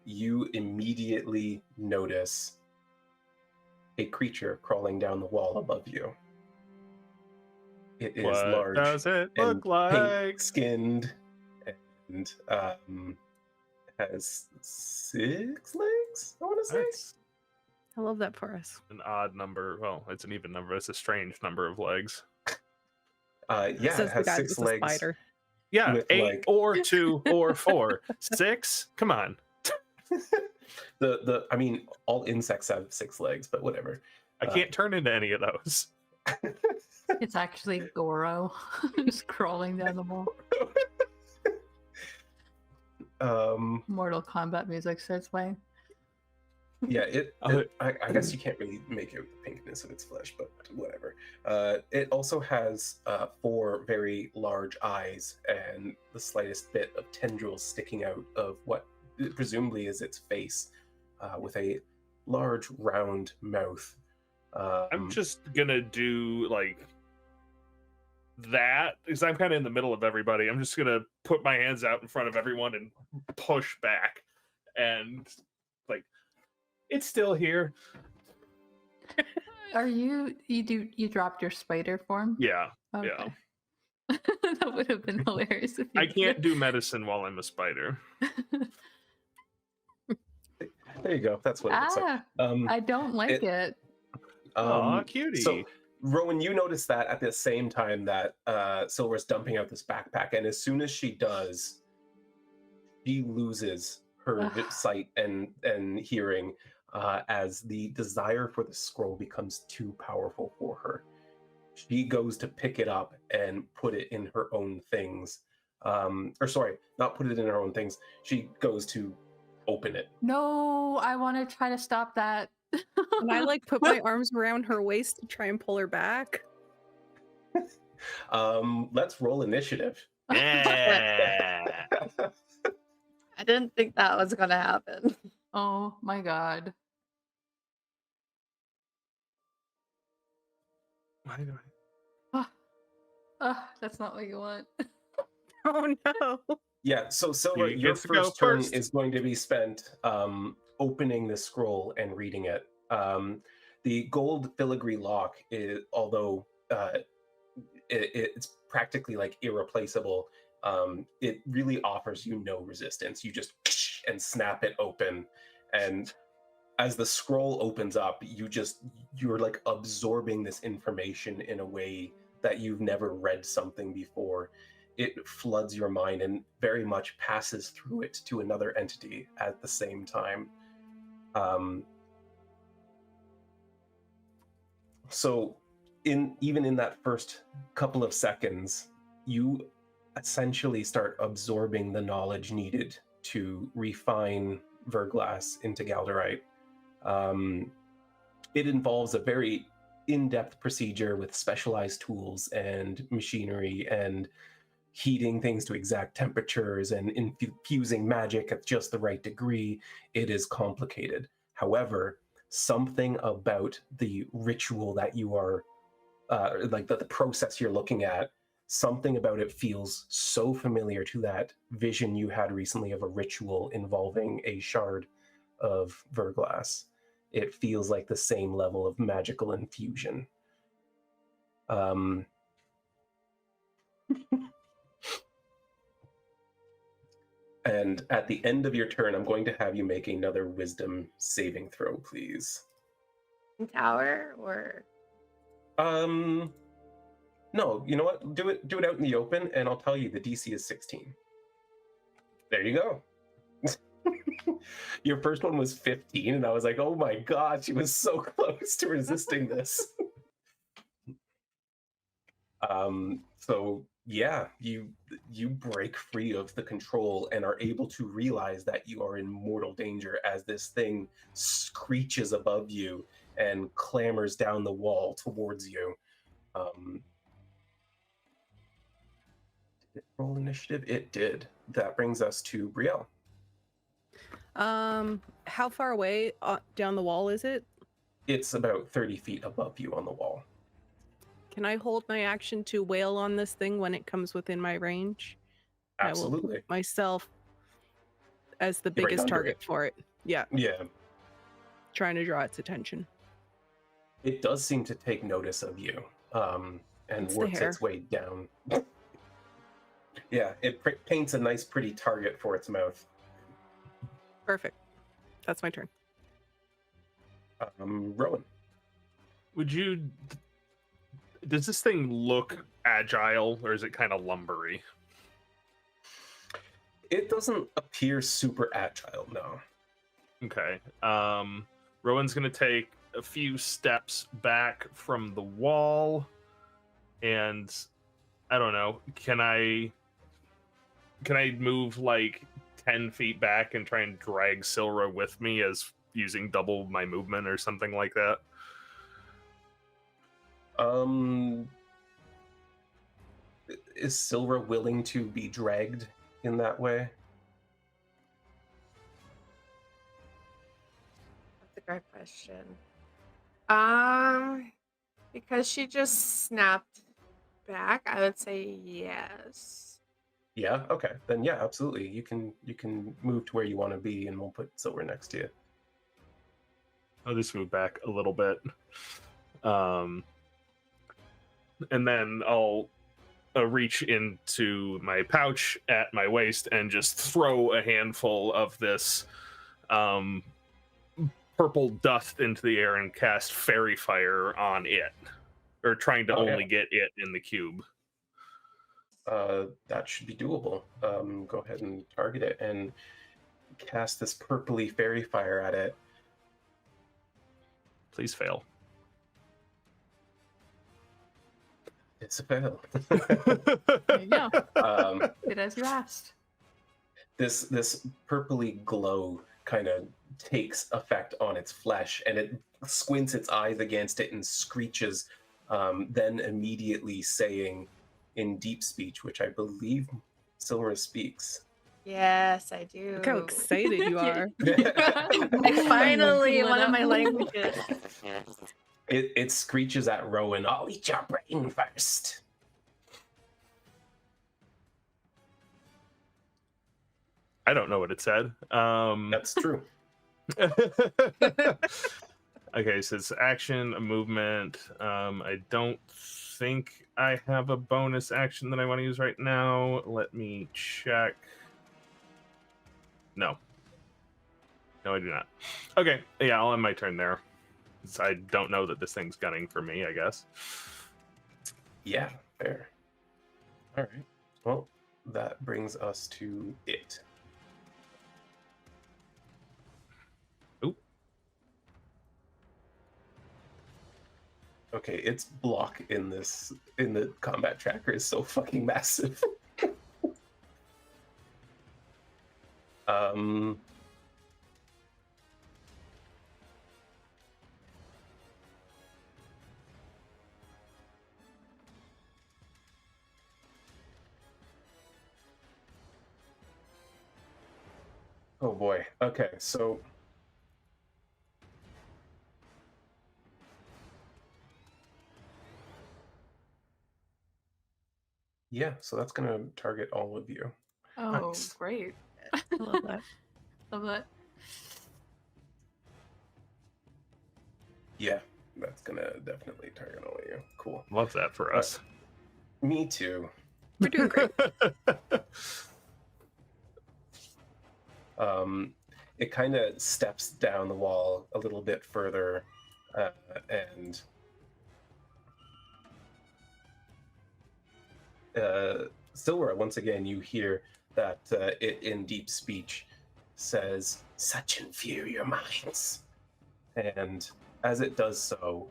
you immediately notice a creature crawling down the wall above you. It is What large does it and look like? pink-skinned and has 6 legs, I want to say. That's I love that for us. an odd number. Well, it's an even number. It's a strange number of legs. Yeah, Says it the has guy 6 with the legs. spider. Yeah, With, 8 like- or 2 or 4. 6? Come on. I mean, all insects have 6 legs, but whatever. I can't turn into any of those. It's actually Goro just crawling down the wall. Mortal Kombat music starts playing. Yeah, I guess you can't really make out the pinkness of its flesh, but whatever. It also has 4 very large eyes and the slightest bit of tendrils sticking out of what presumably is its face, with a large round mouth. I'm just gonna do like that because I'm kind of in the middle of everybody. I'm just gonna put my hands out in front of everyone and push back, and like it's still here. Are you dropped your spider form? Yeah, Okay. yeah. That would have been hilarious if you I can't did. do medicine while I'm a spider. There you go. That's what it looks like. I don't like it. Aw, cutie. So, Rowan, you notice that at the same time that Sylra's dumping out this backpack, and as soon as she does, she loses her sight and hearing as the desire for the scroll becomes too powerful for her. She goes to pick it up and put it in her own things. Or sorry, not put it in her own things. She goes to open it. No, I want to try to stop that. And I like put my arms around her waist to try and pull her back. Let's roll initiative. Yeah. I didn't think that was gonna happen. Oh my god. Why do I? That's not what you want. Oh no. Yeah, so Sylra, You your get to go first turn first. is going to be spent opening the scroll and reading it. The gold filigree lock, although it's practically like irreplaceable, it really offers you no resistance. You just and snap it open, and as the scroll opens up, you're like absorbing this information in a way that you've never read something before. It floods your mind and very much passes through it to another entity at the same time. So even in that first couple of seconds, you essentially start absorbing the knowledge needed to refine Verglass into Galderite. It involves a very in-depth procedure with specialized tools and machinery and heating things to exact temperatures and infusing magic at just the right degree. It is complicated. However, something about the ritual that you are, like the process you're looking at, something about it feels so familiar to that vision you had recently of a ritual involving a shard of Verglass. It feels like the same level of magical infusion. And at the end of your turn, I'm going to have you make another wisdom saving throw, please. Tower or No, you know what? Do it out in the open, and I'll tell you the DC is 16. There you go. Your first one was 15, and I was like, oh my god, she was so close to resisting this. So yeah, you break free of the control and are able to realize that you are in mortal danger as this thing screeches above you and clambers down the wall towards you. Did it roll initiative? It did. That brings us to Brielle. How far away down the wall is it? It's about 30 feet above you on the wall. Can I hold my action to wail on this thing when it comes within my range? Absolutely. I will put myself as the You're right biggest under target it. for it. Yeah, Yeah. trying to draw its attention. It does seem to take notice of you, and It's the works hair. its way down. Yeah, it paints a nice, pretty target for its mouth. Perfect. That's my turn. Rowan. Does this thing look agile, or is it kind of lumbery? It doesn't appear super agile, no. Okay. Rowan's gonna take a few steps back from the wall, and I don't know. Can I move like 10 feet back and try and drag Sylra with me as using double my movement or something like that? Is Sylra willing to be dragged in that way? That's a great question. Because she just snapped back, I would say yes. Yeah, okay. Then yeah, absolutely. You can move to where you want to be, and we'll put Sylra next to you. I'll just move back a little bit. And then I'll reach into my pouch at my waist and just throw a handful of this purple dust into the air and cast fairy fire on it, or trying to only get it in the cube. That should be doable. Go ahead and target it and cast this purpley fairy fire at it. Please fail. It's a fail. There you go. Good as you asked. This purpley glow kind of takes effect on its flesh, and it squints its eyes against it and screeches, then immediately saying in deep speech, which I believe Sylra speaks. Yes, I do. Look how excited you are. Like finally one of my languages. It screeches at Rhowan, I'll eat your brain first. I don't know what it said. That's true. Okay, so it's action, a movement. I don't think I have a bonus action that I want to use right now. Let me check. No, I do not. Okay, yeah, I'll end my turn there. I don't know that this thing's gunning for me, I guess. Yeah, fair. All right. Well, that brings us to it. Oop. Okay, its block in the combat tracker is so fucking massive. Oh boy. Okay, so yeah, so that's gonna target all of you. Oh, Nice. great. I love that. Love that. Yeah, that's gonna definitely target all of you. Cool. Love that for us. Me too. We're doing great. It kind of steps down the wall a little bit further, and Sylra, once again, you hear that it in deep speech says, "Such inferior minds." And as it does so,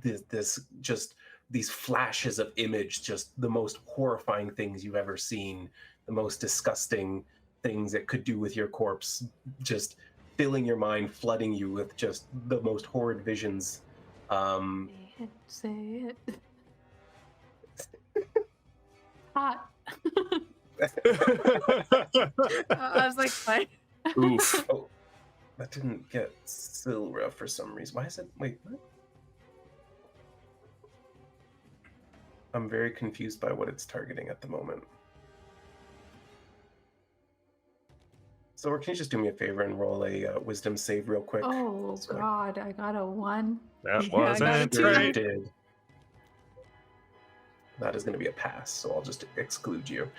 these flashes of image, just the most horrifying things you've ever seen, the most disgusting things it could do with your corpse, just filling your mind, flooding you with just the most horrid visions. Say it. Hot. I was like, what? Oof. Oh, that didn't get Sylra for some reason. Why is it? Wait, what? I'm very confused by what it's targeting at the moment. So, can you just do me a favor and roll a wisdom save real quick? Oh So God, I got a 1. That Yeah, I got wasn't it too. right. did. That is going to be a pass, so I'll just exclude you.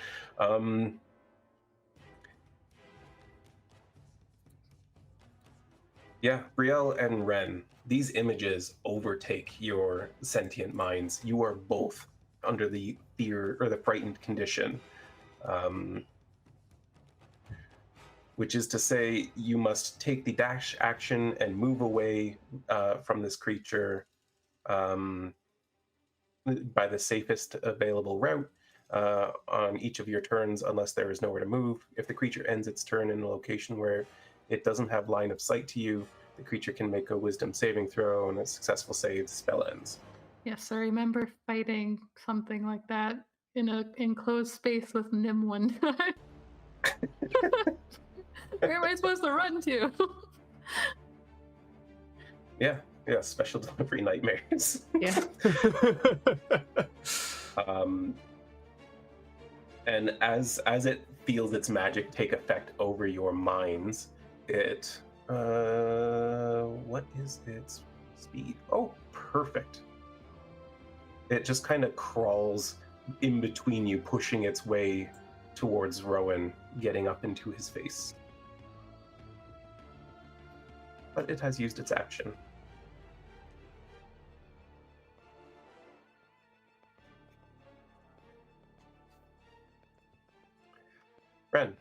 Yeah, Brielle and Wren, these images overtake your sentient minds. You are both under the fear or the frightened condition, which is to say you must take the dash action and move away from this creature by the safest available route on each of your turns, unless there is nowhere to move. If the creature ends its turn in a location where it doesn't have line of sight to you, the creature can make a wisdom saving throw, and a successful save, the spell ends. Yes, I remember fighting something like that in an enclosed space with Nim one time. Where am I supposed to run to? Yeah, special delivery nightmares. Yeah. And as it feels its magic take effect over your minds, it what is its speed? Oh, perfect. It just kind of crawls in between you, pushing its way towards Rhowan, getting up into his face. But it has used its action. Wren.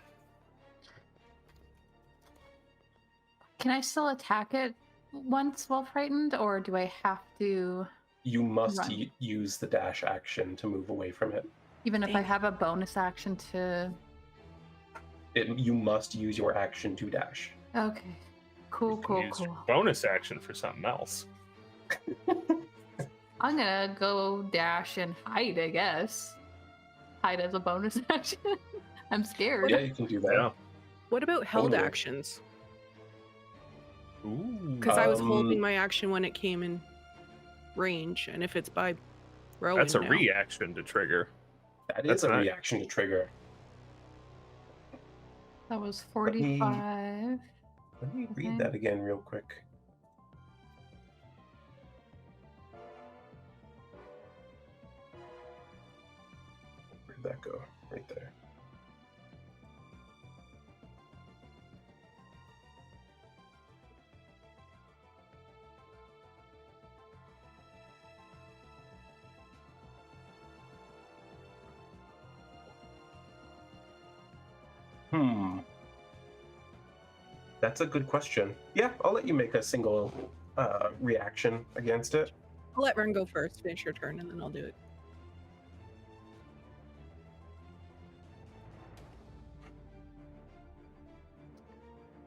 Can I still attack it once while frightened, or do I have to? You must Run. use the dash action to move away from it. Even if I have a bonus action to. You must use your action to dash. Okay. Cool, You can cool, use cool. your bonus action for something else. I'm gonna go dash and hide, I guess. Hide as a bonus action. I'm scared. Yeah, you can do that. Yeah. What about held Totally. actions? Ooh. Because I was Um, holding my action when it came in range, and if it's by Rhowan That's a now. reaction to trigger. That That's is a nice. reaction to trigger. That was Let me- 45. Let me read Okay. that again real quick. Where'd that go? Right there. That's a good question. Yeah, I'll let you make a single reaction against it. I'll let Ren go first, finish your turn, and then I'll do it.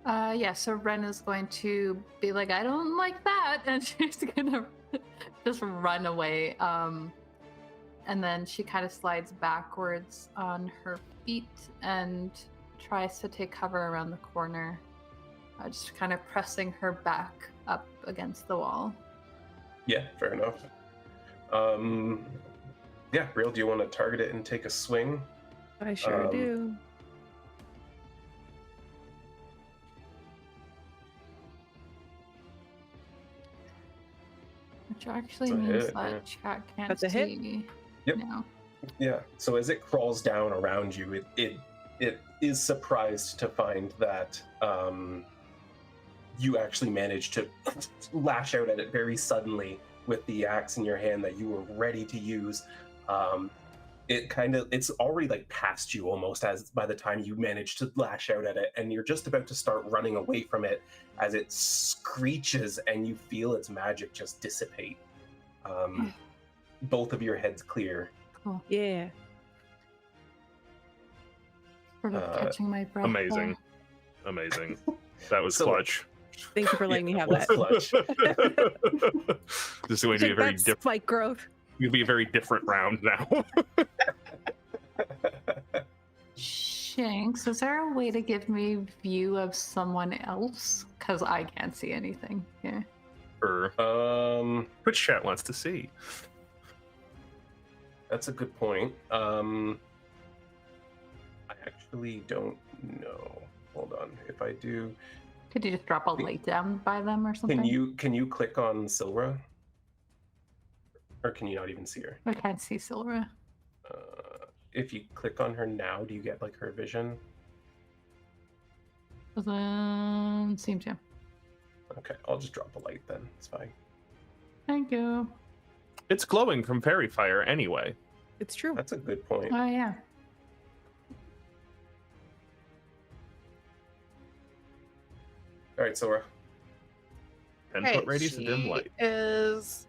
Yeah, so Wren is going to be like, I don't like that, and she's gonna just run away. And then she kind of slides backwards on her feet and tries to take cover around the corner, just kind of pressing her back up against the wall. Yeah, fair enough. Yeah, Brielle, do you want to target it and take a swing? I sure do. Which actually It's a means hit, that yeah. chat can't That's a hit? see Yep. now. Yeah. So as it crawls down around you, it is surprised to find that you actually managed to lash out at it very suddenly with the axe in your hand that you were ready to use. it's already like past you almost, as by the time you manage to lash out at it, and you're just about to start running away from it as it screeches and you feel its magic just dissipate. Both of your heads clear. Cool. Yeah. Sort of catching my breath. Amazing. Amazing. That was So- clutch. Thank you for letting me have What's that. clutch? This is going to be a very That's different. spike growth. It'll be a very different round now. Shanks, is there a way to give me view of someone else? Because I can't see anything here. Which chat wants to see? That's a good point. I actually don't know. Hold on. If I do, Could you just drop a light down by them or something? can you click on Sylra? Or can you not even see her? I can't see Sylra. If you click on her now, do you get like her vision? Doesn't seem to. Okay, I'll just drop a light then. It's fine. Thank you. It's glowing from fairy fire anyway. It's true. That's a good point. Oh yeah. All right, Sora. 10-foot radius of dim light. Is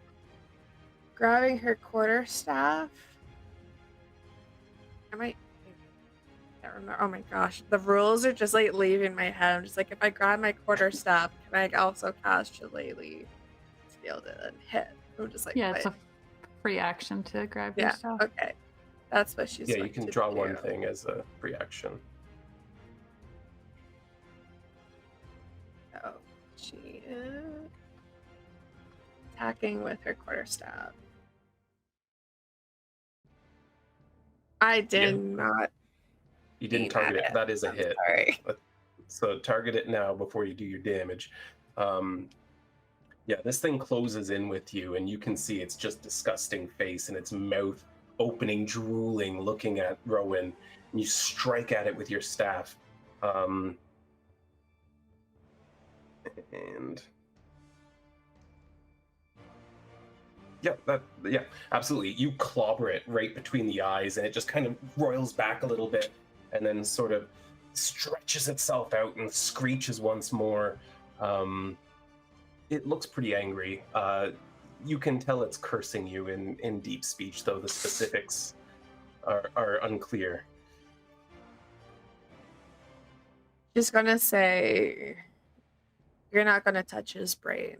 grabbing her quarterstaff. I might. I can't remember. Oh my gosh, the rules are just like leaving my head. I'm just like, if I grab my quarterstaff, can I also cast Shillelagh to be able to then hit? I'm just like, Yeah, it's what? a free action to grab your Yeah. stuff. Okay, that's what she's. Yeah, you going can to draw do. one thing as a reaction. So she is attacking with her quarterstaff. I did not. You didn't aim target at it. That is a I'm hit. Sorry. So target it now before you do your damage. Yeah, this thing closes in with you, and you can see its just disgusting face and its mouth opening, drooling, looking at Rhowan. And you strike at it with your staff. And yeah, absolutely. You clobber it right between the eyes, and it just kind of roils back a little bit, and then sort of stretches itself out and screeches once more. It looks pretty angry. You can tell it's cursing you in deep speech, though the specifics are unclear. She's gonna say, "You're not gonna touch his brain."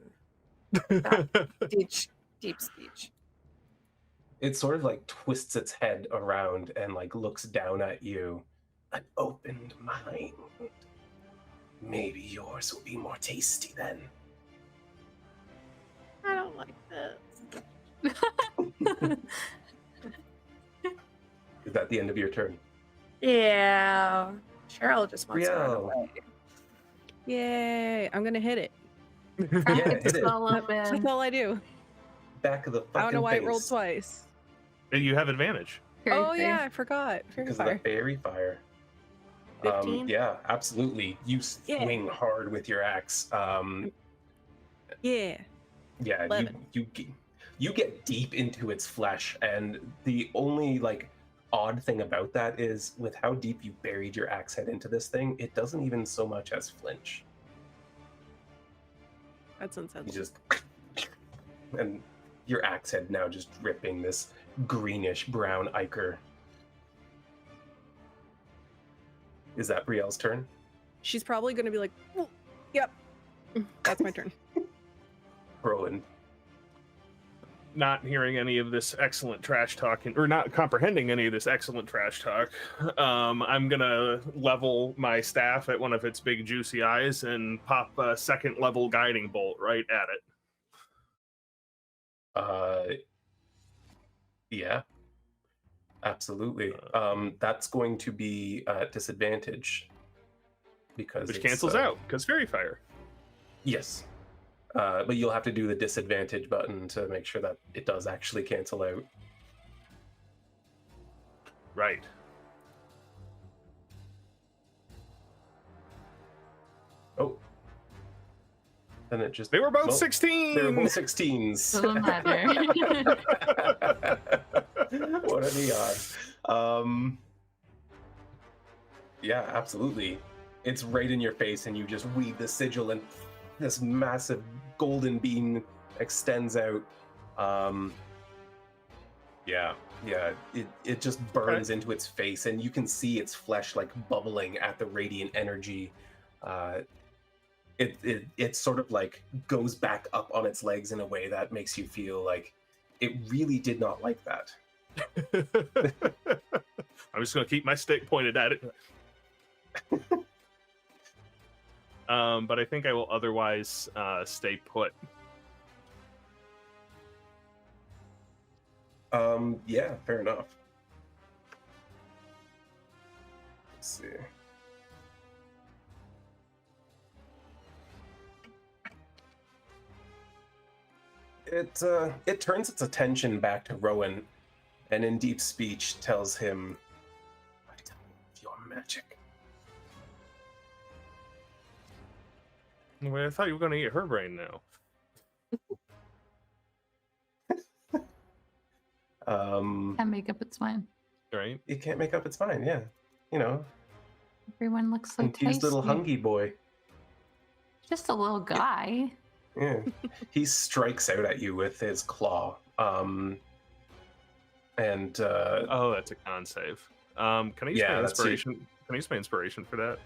Deep speech. It sort of like twists its head around and like looks down at you. An opened mind. Maybe yours will be more tasty then. I don't like this. Is that the end of your turn? Yeah. Cheryl just wants to run Brielle. away. Yay! I'm gonna hit it. Yeah, hit it. That's all I do. Back of the fucking I don't know why face. it rolled twice. You have advantage. Oh yeah, I forgot. Fairy Because of fire. the fairy fire. 15? Yeah, absolutely. You swing hard with your axe. Yeah. Yeah, 11. you get deep into its flesh, and the only like odd thing about that is with how deep you buried your axe head into this thing, it doesn't even so much as flinch. That's unsettling. You just and your axe head now just dripping this greenish brown ichor. Is that Brielle's turn? She's probably gonna be like, "Oh, yep, that's my turn." Rhowan. Not hearing any of this excellent trash talk, or not comprehending any of this excellent trash talk, I'm gonna level my staff at one of its big juicy eyes and pop a second level guiding bolt right at it. Yeah, absolutely. That's going to be disadvantage because Which it's, cancels out because fairy fire. Yes, but you'll have to do the disadvantage button to make sure that it does actually cancel out. Right. Oh, then it just They were both well, 16. They were both 16s. Doesn't matter. What are the odds? Yeah, absolutely. It's right in your face, and you just weave the sigil, and this massive golden beam extends out. Yeah, it just burns into its face, and you can see its flesh like bubbling at the radiant energy. It sort of like goes back up on its legs in a way that makes you feel like it really did not like that. I'm just gonna keep my stick pointed at it. But I think I will otherwise stay put. Yeah, fair enough. Let's see. It turns its attention back to Rhowan, and in deep speech tells him, "I tell you of your magic." Well, I thought you were gonna eat her brain now. Can't make up its mind. Right? It can't make up its mind. Yeah, you know, Everyone looks so confused tasty. little hungry boy. Just a little guy. Yeah, he strikes out at you with his claw. Oh, that's a con save. Can I use Yeah, my that's inspiration? Can I use my inspiration for that?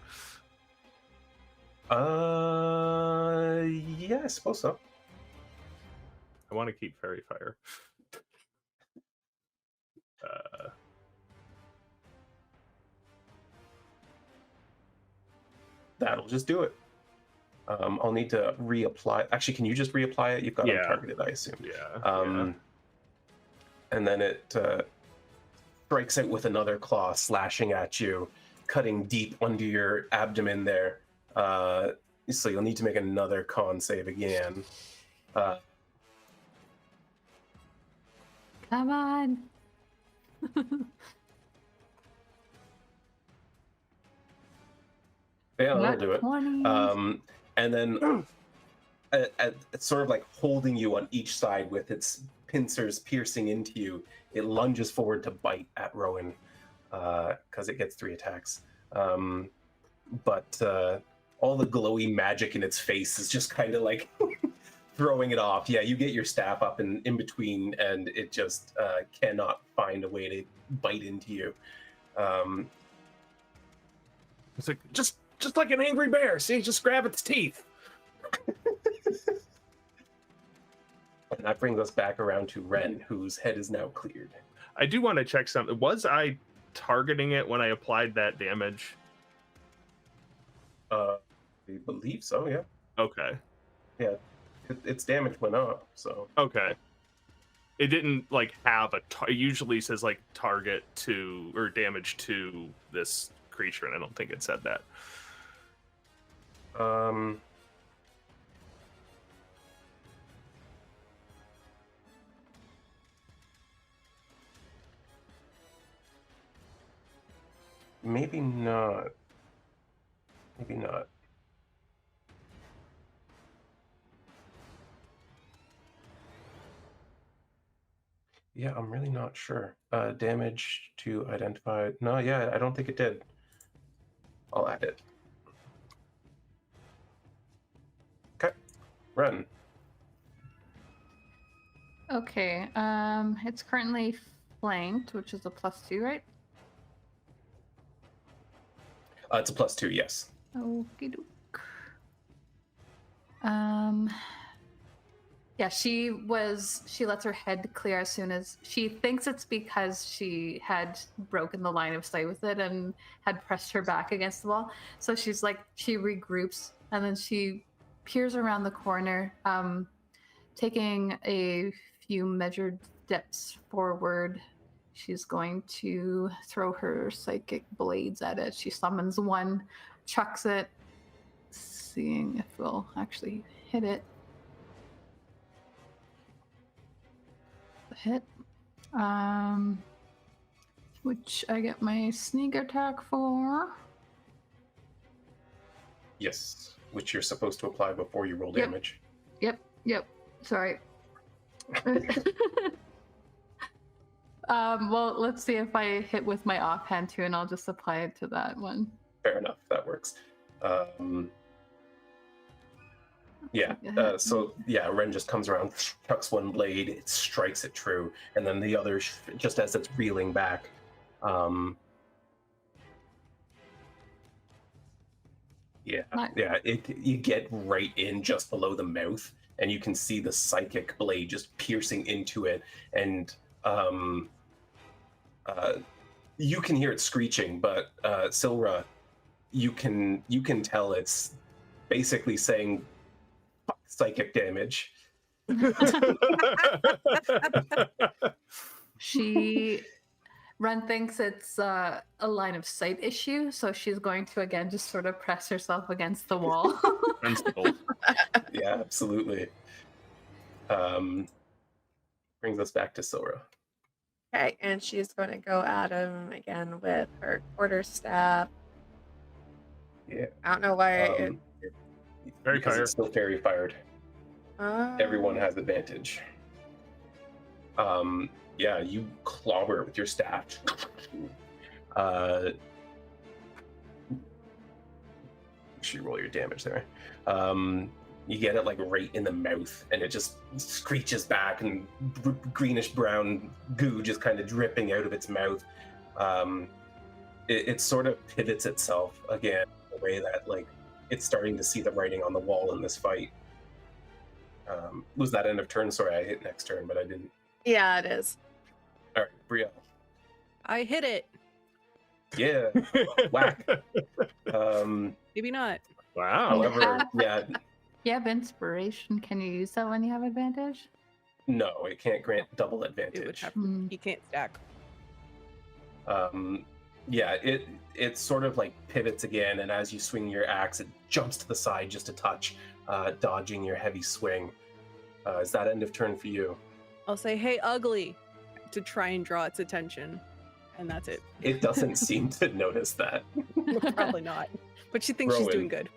Yeah, I suppose so. I want to keep fairy fire. That'll just do it. I'll need to reapply. Actually, can you just reapply it? You've got them targeted, I assume. Yeah. And then it strikes out with another claw, slashing at you, cutting deep under your abdomen there. So you'll need to make another con save again. Come on. Yeah, that'll do it. 20. And then it's sort of like holding you on each side with its pincers piercing into you. It lunges forward to bite at Rhowan because it gets 3 attacks. But all the glowy magic in its face is just kind of like throwing it off. Yeah, you get your staff up in between, and it just cannot find a way to bite into you. It's like just like an angry bear. See, just grab its teeth. And that brings us back around to Wren, whose head is now cleared. I do want to check something. Was I targeting it when I applied that damage? I believe so, yeah. Okay. Yeah, its damage went up, so. Okay. It didn't like have a. It usually says like target to or damage to this creature, and I don't think it said that. Maybe not. Maybe not. Yeah, I'm really not sure. Damage to identify. No, yeah, I don't think it did. I'll add it. Okay, Run. Okay. It's currently flanked, which is a +2, right? It's a +2, yes. Okie doke. Yeah, she lets her head clear as soon as she thinks it's because she had broken the line of sight with it and had pressed her back against the wall. So she regroups, and then she peers around the corner, taking a few measured steps forward. She's going to throw her psychic blades at it. She summons one, chucks it, seeing if we'll actually hit it. Hit. Which I get my sneak attack for. Yes, which you're supposed to apply before you roll Yep. damage. Yep. Sorry. Well, let's see if I hit with my offhand too, and I'll just apply it to that one. Fair enough. That works. Yeah. Wren just comes around, chucks one blade, it strikes it true, and then the other, just as it's reeling back. You get right in just below the mouth, and you can see the psychic blade just piercing into it, and you can hear it screeching, but Sylra, you can tell it's basically saying fuck psychic damage. Wren thinks it's a line of sight issue, so she's going to again just sort of press herself against the wall. Yeah, absolutely. Brings us back to Sylra. Okay, and she's going to go at him again with her quarterstaff. Yeah. I don't know why Because it's still fairy fired. Everyone has advantage. Yeah, you clobber with your staff. Should roll your damage there. You get it like right in the mouth, and it just screeches back, and greenish brown goo just kind of dripping out of its mouth. It sort of pivots itself again in a way that like it's starting to see the writing on the wall in this fight. Was that end of turn? Sorry, I hit next turn, but I didn't. Yeah, it is. All right, Brielle. I hit it. Yeah, whack. Maybe not. Wow. However, You have inspiration. Can you use that when you have advantage? no, it can't grant double It would advantage. have. You can't stack. It sort of like pivots again, and as you swing your axe, it jumps to the side just a touch, dodging your heavy swing. Is that end of turn for you? I'll say, "Hey, ugly," to try and draw its attention, and that's it. It doesn't seem to notice that. Probably not, but she thinks she's doing good.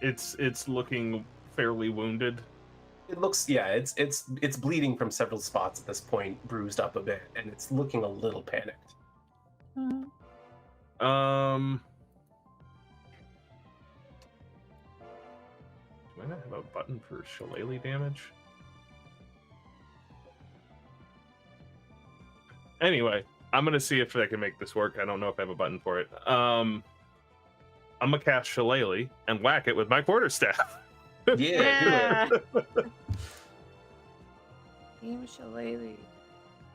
It's looking fairly wounded. It looks, it's bleeding from several spots at this point, bruised up a bit, and it's looking a little panicked. Do I not have a button for shillelagh damage? Anyway, I'm gonna see if I can make this work. I don't know if I have a button for it. I'm gonna cast shillelagh and whack it with my quarterstaff. Yeah, do it. Team Shillelagh.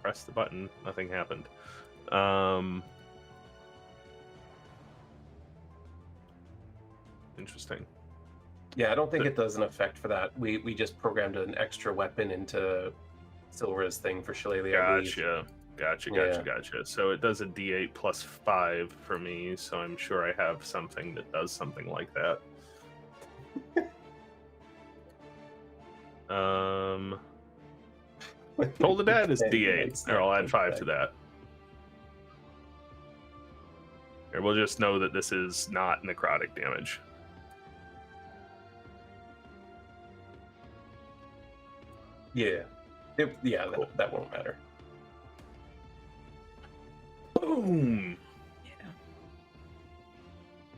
Press the button. Nothing happened. Interesting. Yeah, I don't think it does an effect for that. We just programmed an extra weapon into Sylra's thing for shillelagh. Gotcha. So it does a D8 plus 5 for me, so I'm sure I have something that does something like that. Toll the Dead is D8. Or I'll add 5 to that. Here, we'll just know that this is not necrotic damage. Yeah. Cool. That won't matter. Boom!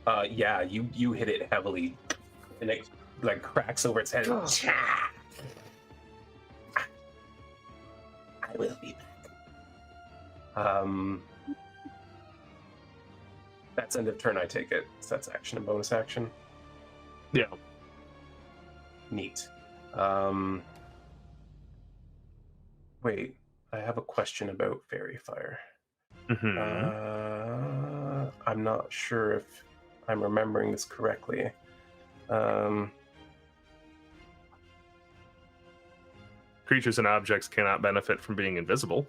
Yeah. You hit it heavily, and it like cracks over its head. I will be back. That's end of turn, I take it. So that's action and bonus action. Yeah. Neat. Wait, I have a question about Fairy Fire. I'm not sure if I'm remembering this correctly. Creatures and objects cannot benefit from being invisible.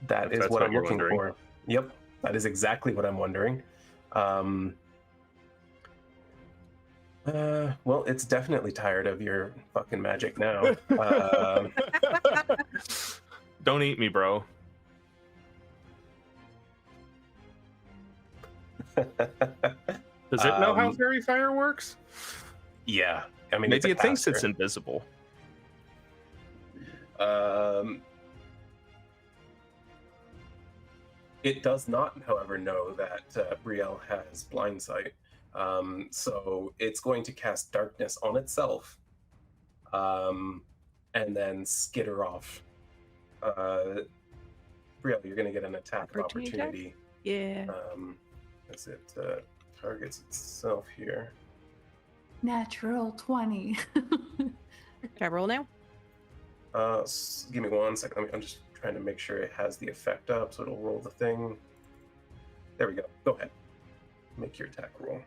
That is what I'm looking for. Yep, that is exactly what I'm wondering. Well, it's definitely tired of your fucking magic now. Don't eat me, bro. Does it know how Fairy Fire works? Yeah, I mean, maybe it thinks it's invisible. It does not, however, know that Brielle has blind sight. So it's going to cast darkness on itself, and then skitter off. Brielle, you're going to get an attack of opportunity. Yeah. As it targets itself here. Natural 20. Can I roll now? Give me 1 second. I'm just trying to make sure it has the effect up, so it'll roll the thing. There we go. Go ahead. Make your attack roll.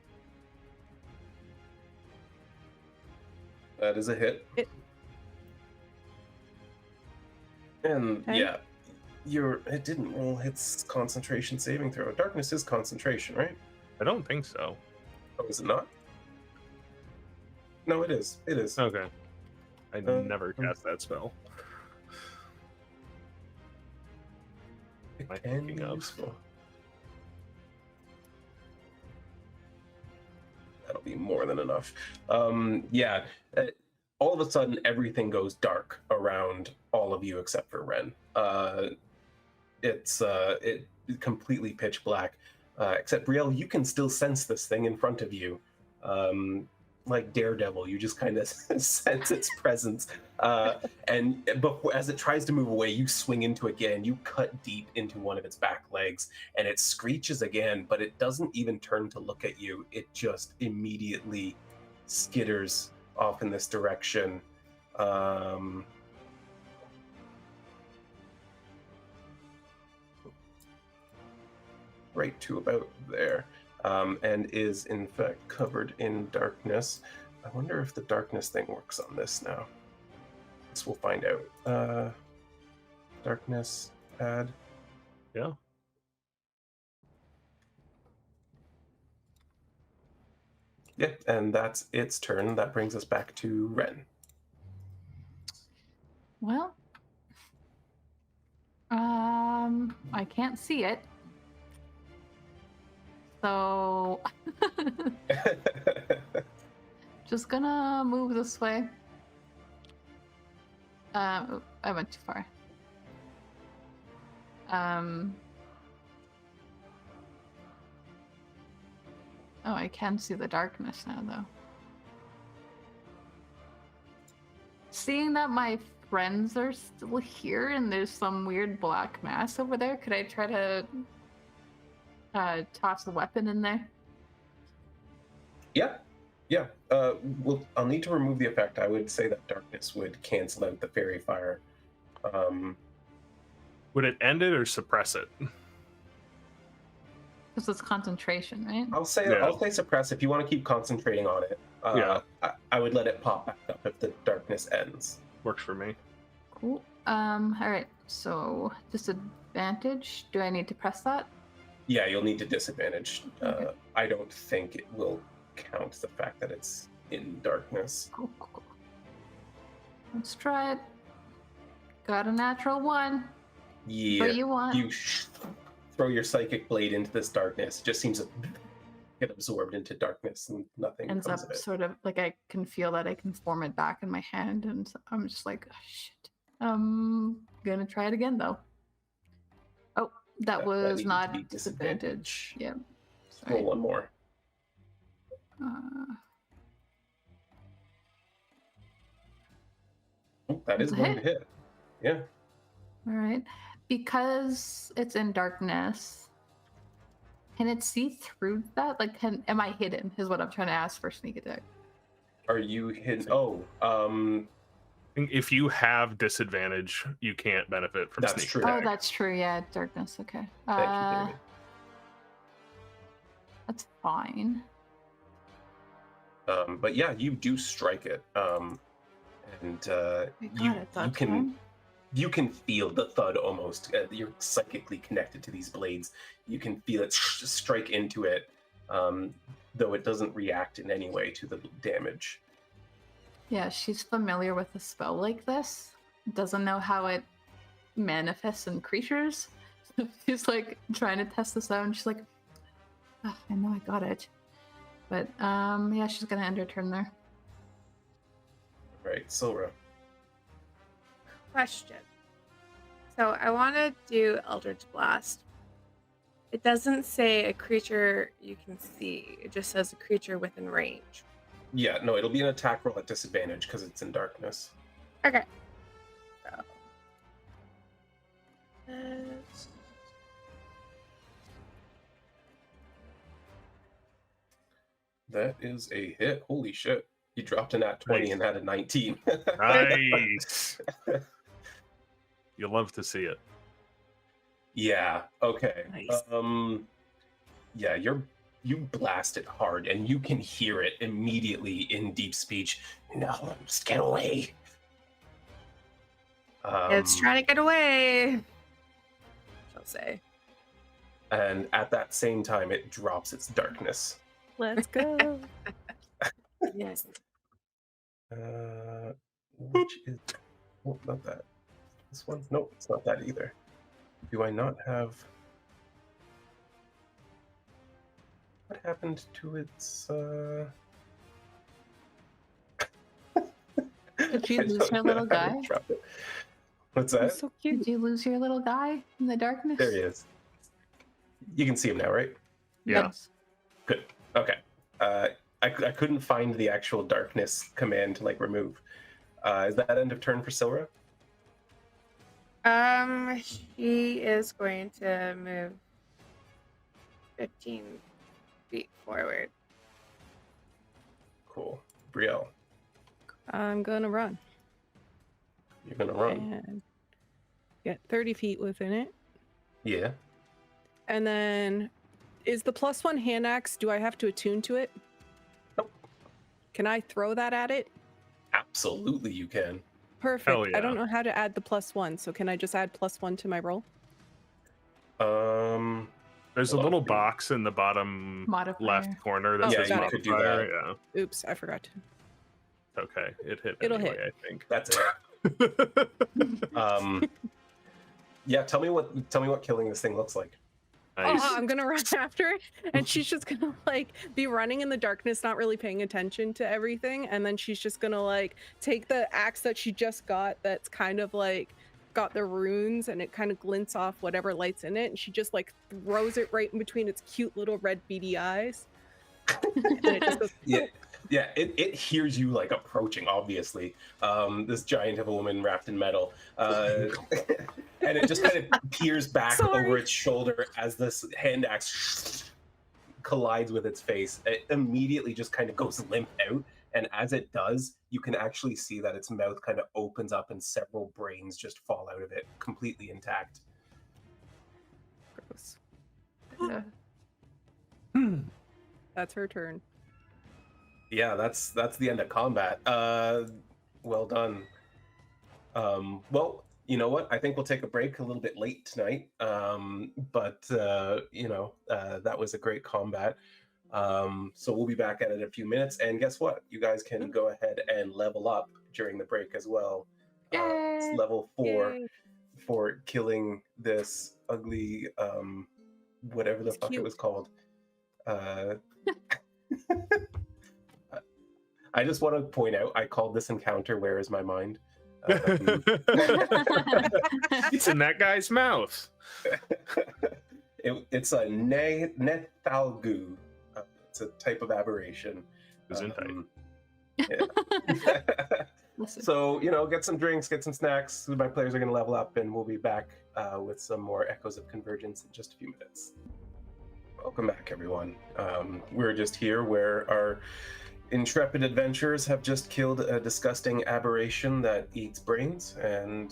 That is a hit. And Okay. yeah, it didn't roll its concentration saving throw. Darkness is concentration, right? I don't think so. Oh, is it not? No, it is. It is. Okay. I never cast that spell. It Am I can thinking be of? useful. That'll be more than enough. Yeah. All of a sudden, everything goes dark around all of you except for Wren. It's completely pitch black. Except Brielle, you can still sense this thing in front of you. Like Daredevil, you just kind of sense its presence. And as it tries to move away, you swing into it again. You cut deep into one of its back legs, and it screeches again, but it doesn't even turn to look at you. It just immediately skitters off in this direction. Right to about there. And is in fact covered in darkness. I wonder if the darkness thing works on this now. This we'll find out. Darkness add. Yeah. Yeah, and that's its turn. That brings us back to Wren. Well, I can't see it. So just gonna move this way. I went too far. Oh, I can see the darkness now, though. Seeing that my friends are still here and there's some weird black mass over there, could I try to toss a weapon in there? Yeah. Well, I'll need to remove the effect. I would say that darkness would cancel out the fairy fire. Would it end it or suppress it? Because it's concentration, right? I'll say suppress if you want to keep concentrating on it. Yeah. I would let it pop back up if the darkness ends. Works for me. Cool. All right. So disadvantage. Do I need to press that? Yeah, you'll need to disadvantage. Okay. I don't think it will count the fact that it's in darkness. Cool. Let's try it. Got a natural 1. Yeah, What you want? you throw your psychic blade into this darkness. It just seems to get absorbed into darkness and nothing Ends comes up of it. sort of like I can feel that I can form it back in my hand, and I'm just like, oh, shit. I'm gonna try it again though. Oh, that was needed to not be disadvantage. Yeah. Roll Sorry. one more. Oh, that is That's a going to hit. Yeah. All right. Because it's in darkness, can it see through that? Like, am I hidden? Is what I'm trying to ask for sneak attack. Are you hidden? If you have disadvantage, you can't benefit from That's sneak true. attack. Oh, that's true. Yeah, darkness. Okay. Thank you, David. That's fine. But yeah, you do strike it. You can feel the thud almost. You're psychically connected to these blades. You can feel it strike into it, though it doesn't react in any way to the damage. Yeah, she's familiar with a spell like this. Doesn't know how it manifests in creatures. She's like trying to test this out, and she's like, oh, I know I got it. But yeah, she's gonna end her turn there. Right, Sylra. question. So I want to do Eldritch Blast. It doesn't say a creature you can see. It just says a creature within range. Yeah, no, it'll be an attack roll at disadvantage because it's in darkness. Okay. So, let's- Nice. That is a hit. Holy shit. You dropped a nat 20 and had a 19. Nice. You love to see it. Yeah, okay. Nice. Yeah, you blast it hard and you can hear it immediately in deep speech. No, just get away. it's trying to get away. She'll say. And at that same time, it drops its darkness. Let's go. Yes. Which is... Oh, not that. This one? Nope, it's not that either. Do I not have... What happened to its... Did you I lose don't your know little how to guy? drop it. What's He's that? so cute. Did you lose your little guy in the darkness? There he is. You can see him now, right? Yeah. Yes. Good. Okay. I couldn't find the actual darkness command to like remove. Is that end of turn for Sylra? She is going to move 15 feet forward. Cool. Brielle, I'm gonna run you're gonna run. and get 30 feet within it. Yeah. And then, is the +1 hand axe? Do I have to attune to it? Nope. Can I throw that at it? Absolutely, you can. Perfect. Hell I don't yeah. know how to add the +1, so can I just add +1 to my roll? There's a Hold on. little box in the bottom Modifier. left corner that Oh, says you modifier. could do that. Yeah. Oops, I forgot to. Okay. It hit It'll anyway, hit. I think. That's it. Yeah. Tell me what killing this thing looks like. Nice. Oh, I'm gonna run after it, and she's just gonna like be running in the darkness, not really paying attention to everything, and then she's just gonna like take the axe that she just got, that's kind of like got the runes, and it kind of glints off whatever light's in it, and she just like throws it right in between its cute little red beady eyes. And it just goes, Yeah, it hears you like approaching, obviously. This giant of a woman wrapped in metal. And it just kind of peers back Sorry. over its shoulder as this hand axe collides with its face. It immediately just kind of goes limp out. And as it does, you can actually see that its mouth kind of opens up and several brains just fall out of it, completely intact. gross. Yeah. That's her turn. Yeah, that's the end of combat. Well done. Well, you know what? I think we'll take a break a little bit late tonight. But that was a great combat. So we'll be back at it in a few minutes. And guess what? You guys can go ahead and level up during the break as well. It's Yay! level 4 Yay. for killing this ugly, whatever the It's fuck it cute. was called. I just want to point out, I called this encounter "Where is my mind?" It's in that guy's mouth. It's a Nethalgu. It's a type of aberration. Gesundheit. Yeah. Listen. So, get some drinks, get some snacks. My players are going to level up, and we'll be back with some more Echoes of Convergence in just a few minutes. Welcome back, everyone. We're just here where our intrepid adventurers have just killed a disgusting aberration that eats brains, and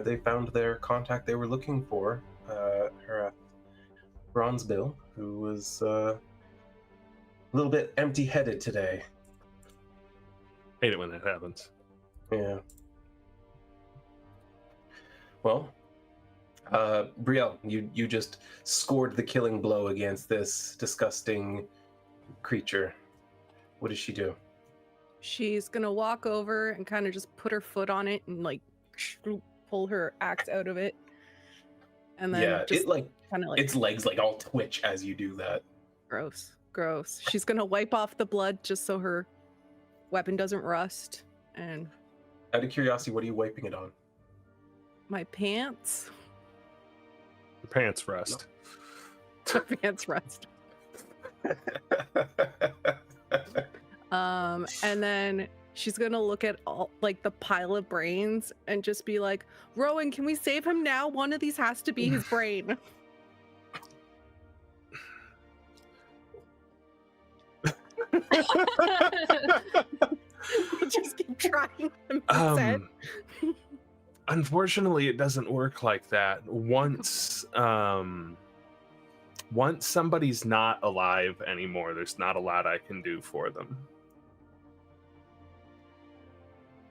they found their contact they were looking for, her Bronzebill, who was a little bit empty-headed today. Hate it when that happens. Yeah. Well, Brielle, you just scored the killing blow against this disgusting creature. What does she do? She's gonna walk over and kind of just put her foot on it and like pull her axe out of it, and then Yeah, just it like kind of like its legs like all twitch as you do that. gross. She's gonna wipe off the blood just so her weapon doesn't rust, and Out of curiosity, what are you wiping it on? My pants. Pants rust. My pants rust. And then she's gonna look at all like the pile of brains and just be like, Rhowan, can we save him now? One of these has to be his brain. We'll just keep trying them. Unfortunately, it doesn't work like that. Once somebody's not alive anymore, there's not a lot I can do for them.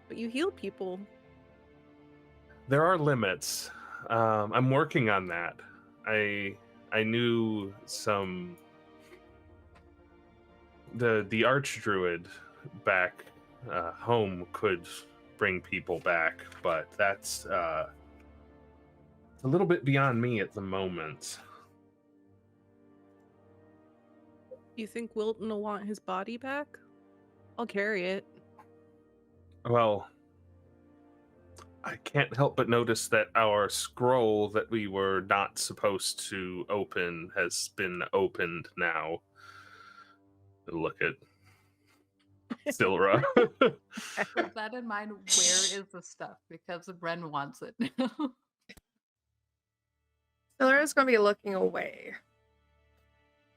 But you heal people. There are limits. I'm working on that. I knew some the archdruid back home could bring people back, but that's a little bit beyond me at the moment. You think Wilton will want his body back? I'll carry it. Well, I can't help but notice that our scroll that we were not supposed to open has been opened now. Look at Sylra. With that in mind, where is the stuff? Because Wren wants it. Sylra's going to be looking away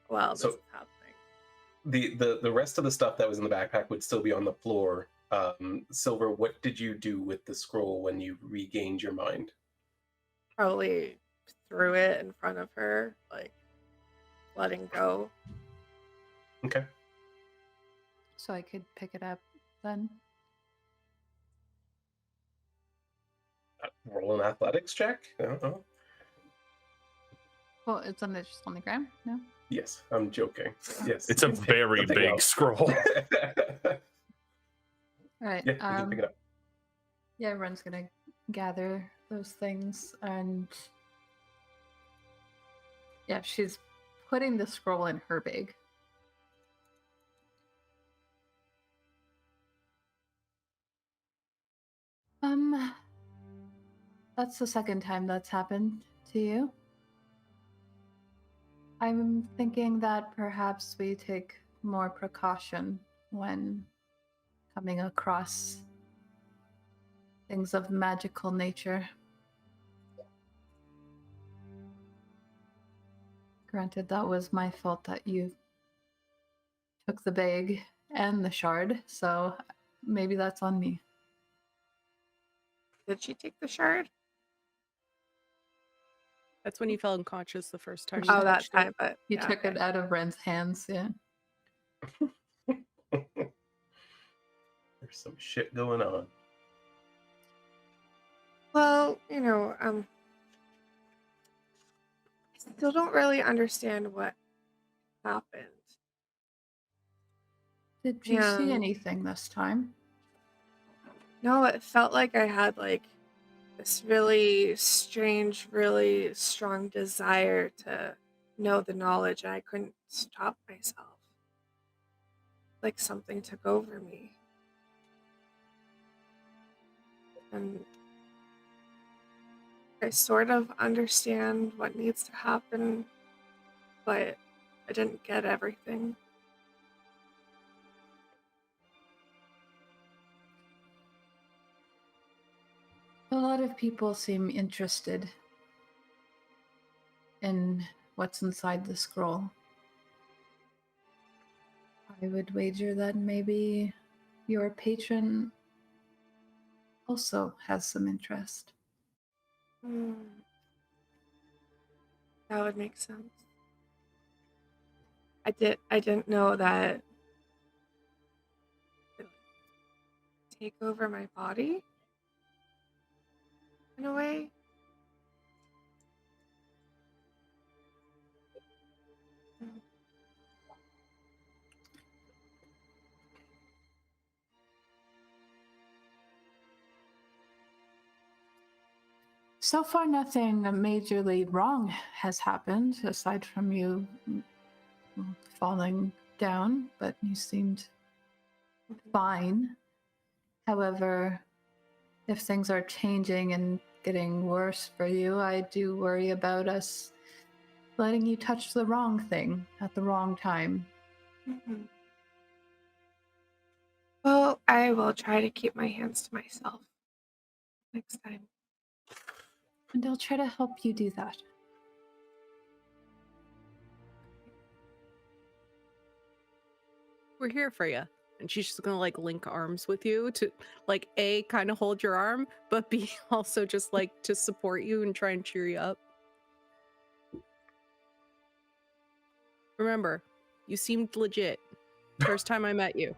while this is happening. The rest of the stuff that was in the backpack would still be on the floor. Silver, what did you do with the scroll when you regained your mind? Probably threw it in front of her, like letting go. Okay. So I could pick it up then. Roll an athletics check. Well, it's just on the ground. No. Yes, I'm joking. Yes, It's a very big scroll. All right. Yeah, you can pick it up. Yeah, Wren's gonna gather those things, and yeah, she's putting the scroll in her bag. That's the second time that's happened to you. I'm thinking that perhaps we take more precaution when coming across things of magical nature. Granted, that was my fault that you took the bag and the shard, so maybe that's on me. Did she take the shard? That's when you fell unconscious the first time. Oh, that touched it. time, but You yeah, took it okay. out of Wren's hands, yeah. There's some shit going on. Well, I still don't really understand what happened. Did you see Yeah. anything this time? No, it felt like I had like this really strange, really strong desire to know the knowledge, and I couldn't stop myself. Like something took over me. And I sort of understand what needs to happen, but I didn't get everything. A lot of people seem interested in what's inside the scroll. I would wager that maybe your patron also has some interest. That would make sense. I didn't know that it would take over my body in a way. So far, nothing majorly wrong has happened, aside from you falling down, but you seemed fine. However, if things are changing and getting worse for you, I do worry about us letting you touch the wrong thing at the wrong time. Mhm. Well, I will try to keep my hands to myself next time. And I'll try to help you do that. We're here for you. And she's just gonna like link arms with you to like A, kind of hold your arm, but B, also just like to support you and try and cheer you up. Remember, you seemed legit. First time I met you.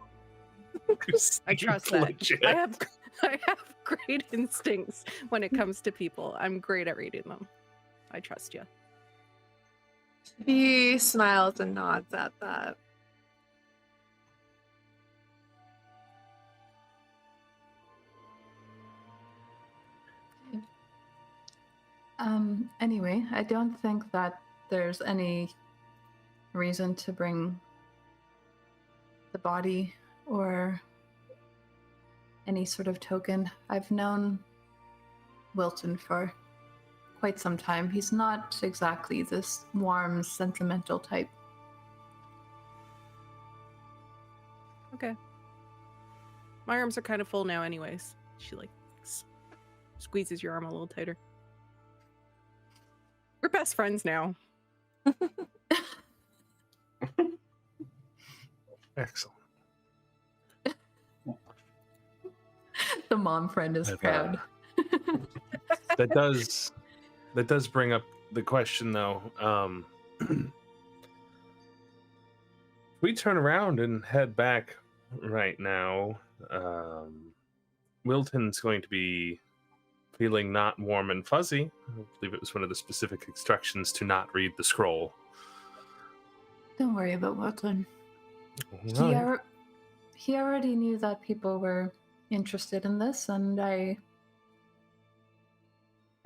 I trust that. Legit. I have great instincts when it comes to people. I'm great at reading them. I trust you. She smiles and nods at that. Anyway, I don't think that there's any reason to bring the body or any sort of token. I've known Wilton for quite some time. He's not exactly this warm, sentimental type. Okay. My arms are kind of full now anyways. She like squeezes your arm a little tighter. We're best friends now. Excellent. The mom friend is But, proud. That does bring up the question, though. If we turn around and head back right now, Wilton's going to be feeling not warm and fuzzy. I believe it was one of the specific instructions to not read the scroll. Don't worry about Wilton. Right. He already knew that people were interested in this, and I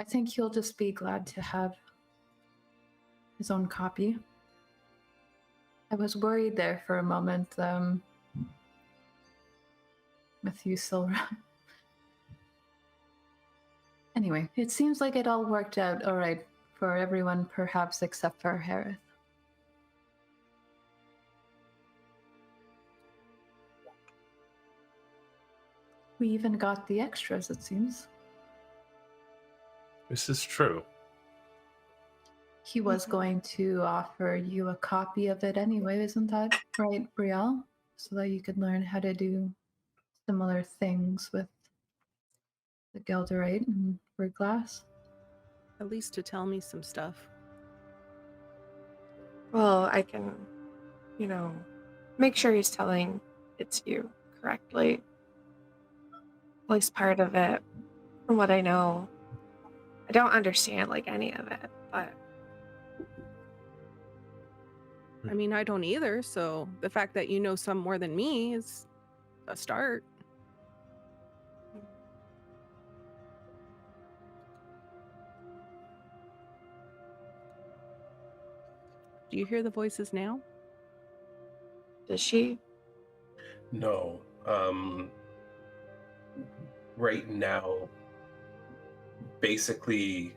think he'll just be glad to have his own copy. I was worried there for a moment with you, Sylra. Anyway, it seems like it all worked out all right for everyone, perhaps except for Harith. We even got the extras, it seems. This is true. He was going to offer you a copy of it anyway, isn't that right, Brielle? So that you could learn how to do similar things with the Gelderite and Verglass. At least to tell me some stuff. Well, I can, make sure he's telling it to you correctly. At least part of it, from what I know. I don't understand, any of it, but... I mean, I don't either, so the fact that you know some more than me is a start. Do you hear the voices now? Does she? No. Right now, basically,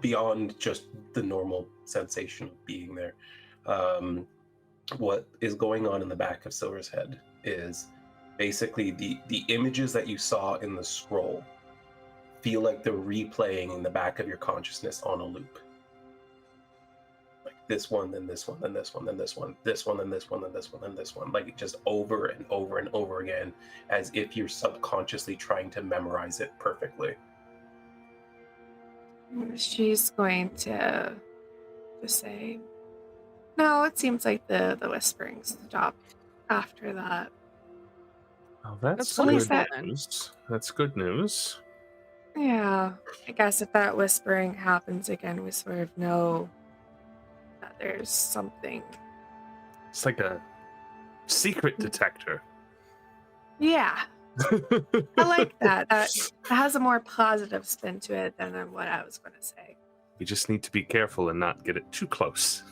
beyond just the normal sensation of being there, what is going on in the back of Sylra's head is basically the images that you saw in the scroll feel like they're replaying in the back of your consciousness on a loop. Like this one, then this one, then this one, then this one, this one, then this one, then this one, then this one. Like just over and over and over again, as if you're subconsciously trying to memorize it perfectly. She's going to just say, no, it seems like the whispering stopped after that. Oh, that's That's good wonderful, then. news. That's good news. Yeah, I guess if that whispering happens again, we sort of know that there's something. It's like a secret detector. Yeah, I like that. That has a more positive spin to it than what I was going to say. We just need to be careful and not get it too close.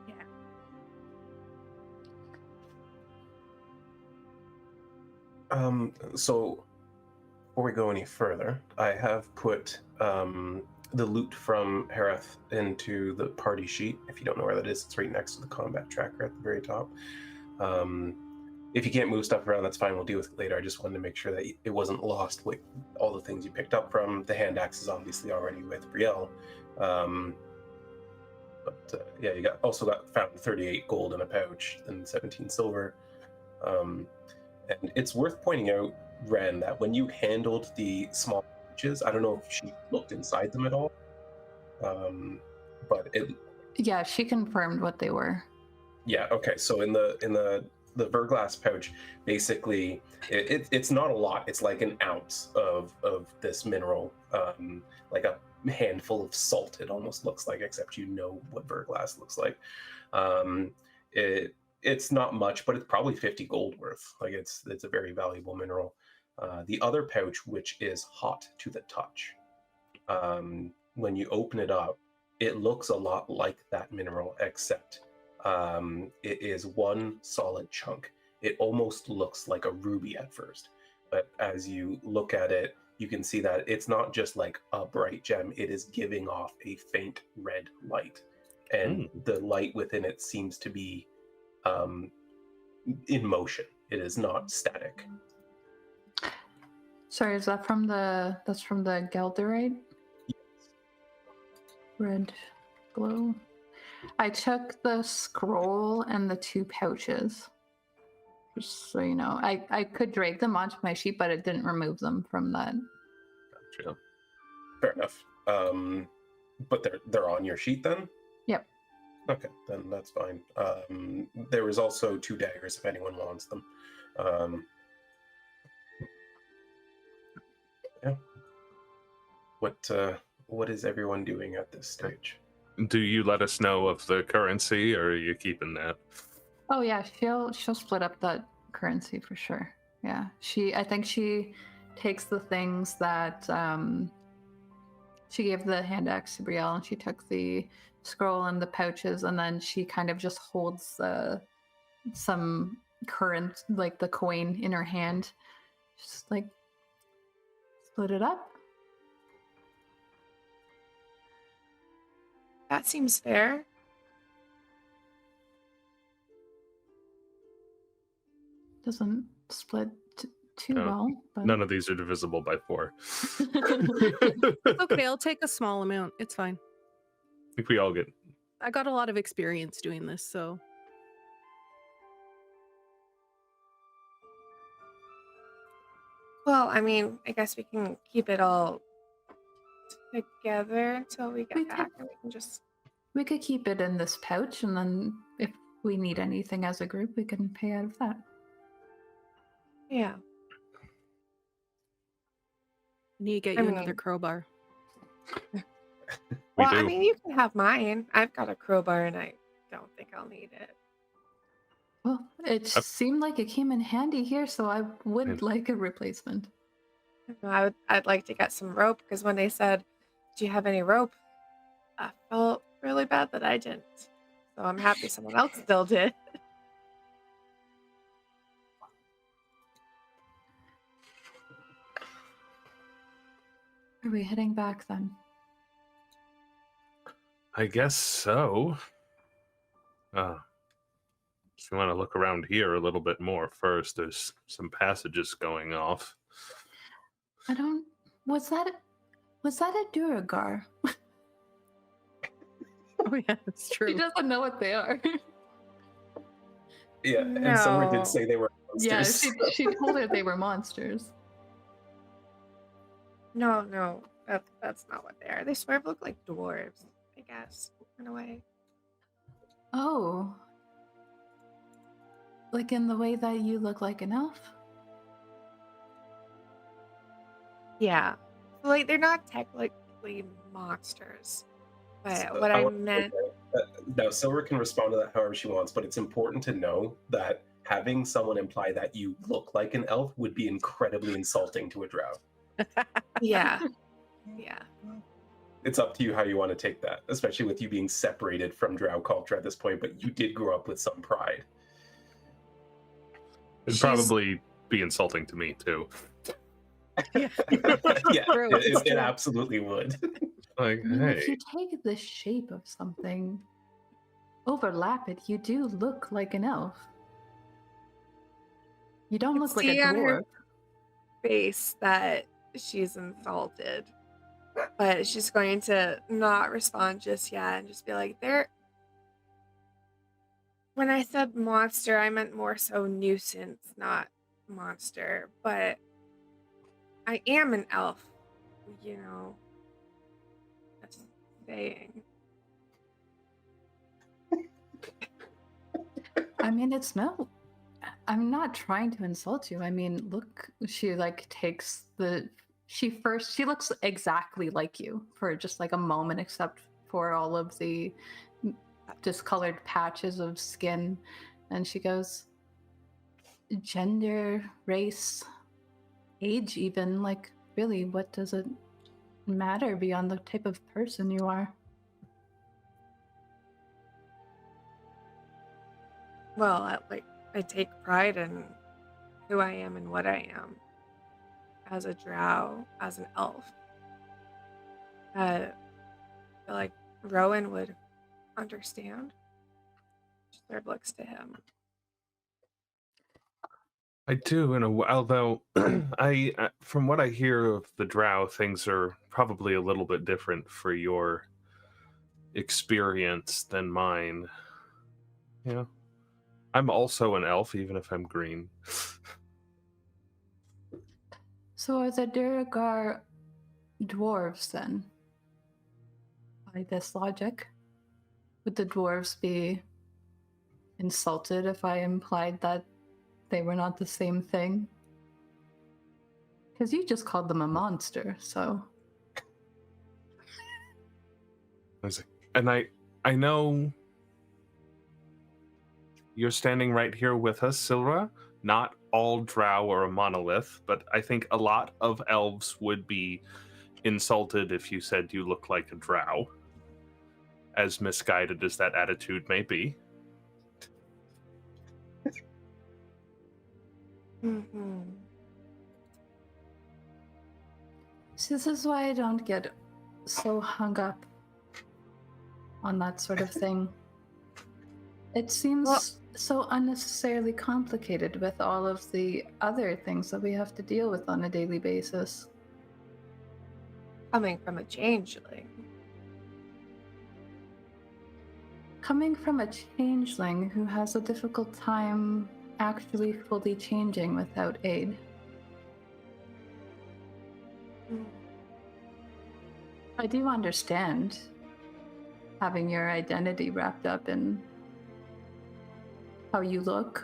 Yeah. So before we go any further, I have put the loot from Hareth into the party sheet. If you don't know where that is, it's right next to the combat tracker at the very top. If you can't move stuff around, that's fine. We'll deal with it later. I just wanted to make sure that it wasn't lost with all the things you picked up from. The hand axe is obviously already with Brielle. Yeah, you found 38 gold in a pouch and 17 silver. And it's worth pointing out, Wren, that when you handled the small pouches, I don't know if she looked inside them at all, but it. Yeah, she confirmed what they were. Yeah. Okay. So in the Verglass pouch, basically, it's not a lot. It's like an ounce of this mineral, like a handful of salt. It almost looks like, except you know what Verglass looks like. It's not much, but it's probably 50 gold worth. Like it's a very valuable mineral. The other pouch, which is hot to the touch, when you open it up, it looks a lot like that mineral, except it is one solid chunk. It almost looks like a ruby at first, but as you look at it, you can see that it's not just like a bright gem. It is giving off a faint red light, and the light within it seems to be in motion. It is not static. Sorry, is that that's from the Gelderite? Yes. Red glow. I took the scroll and the 2 pouches. Just so you know. I could drag them onto my sheet, but it didn't remove them from that. Gotcha. Fair enough. But they're on your sheet then? Yep. Okay, then that's fine. There was also 2 daggers if anyone wants them. Yeah. What is everyone doing at this stage? Do you let us know of the currency, or are you keeping that? Oh yeah, she'll split up that currency for sure. Yeah, I think she takes the things that she gave the hand axe to Brielle, and she took the scroll and the pouches, and then she kind of just holds some current, like the coin, in her hand, just like split it up. That seems fair. Doesn't split too No, well. But... None of these are divisible by 4. It's okay, I'll take a small amount. It's fine. I think we all get. I got a lot of experience doing this, so. Well, I mean, I guess we can keep it all together until we get back, and we can just. We could keep it in this pouch, and then if we need anything as a group, we can pay out of that. Yeah. I need to get you another crowbar. I mean, you can have mine. I've got a crowbar, and I don't think I'll need it. Well, it seemed like it came in handy here, so I would like a replacement. I'd like to get some rope, because when they said, "Do you have any rope?" I felt really bad that I didn't. So I'm happy someone else still did. Are we heading back then? I guess so. If you want to look around here a little bit more first, there's some passages going off. Was that a Duergar? Oh yeah, it's true. He doesn't know what they are. Yeah, and someone did say they were monsters. Yeah, she told her they were monsters. No, that's not what they are. They sort of look like dwarves, I guess, in a way. Oh. Like in the way that you look like an elf? Yeah. Like, they're not technically monsters. But what I meant... Now, Sylra can respond to that however she wants, but it's important to know that having someone imply that you look like an elf would be incredibly insulting to a drow. Yeah. It's up to you how you want to take that, especially with you being separated from drow culture at this point, but you did grow up with some pride. It'd probably be insulting to me too. Yeah. Yeah, True, it's it true. absolutely would. Like, I mean, if hey, you take the shape of something, overlap it, you do look like an elf. You don't You look like a see on her dwarf. face that she's insulted, but she's going to not respond just yet and just be like, when I said monster, I meant more so nuisance, not monster, but I am an elf, you know. Just saying. I mean, it's no. I'm not trying to insult you. I mean, look, she like takes the. She looks exactly like you for just like a moment, except for all of the discolored patches of skin. And she goes, gender, race, age, even. Like, really, what does it matter beyond the type of person you are? Well, I take pride in who I am and what I am as a drow, as an elf. I feel like Rhowan would understand. She sort of looks to him. I do in a although from what I hear of the drow, things are probably a little bit different for your experience than mine. Yeah. I'm also an elf, even if I'm green. So are the Duergar dwarves then? By this logic, would the dwarves be insulted if I implied that they were not the same thing? Because you just called them a monster, so. And I know you're standing right here with us, Sylra. Not all drow are a monolith, but I think a lot of elves would be insulted if you said you look like a drow, as misguided as that attitude may be. Mm-hmm. So this is why I don't get so hung up on that sort of thing. It seems so unnecessarily complicated with all of the other things that we have to deal with on a daily basis. Coming from a changeling. Coming from a changeling who has a difficult time actually fully changing without aid. I do understand having your identity wrapped up in how you look,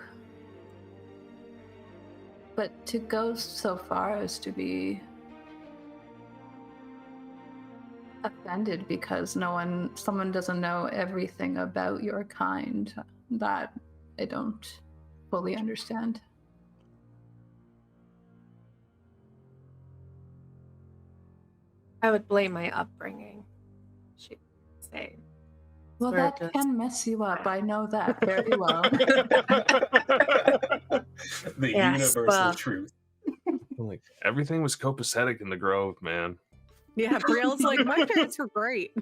but to go so far as to be offended because someone doesn't know everything about your kind, that I don't fully understand. I would blame my upbringing, she'd say. Well, Sort of that just- can mess you up. I know that very well. The Yes, universal well. truth. Like, everything was copacetic in the Grove, man. Yeah, Brielle's like, my parents were great.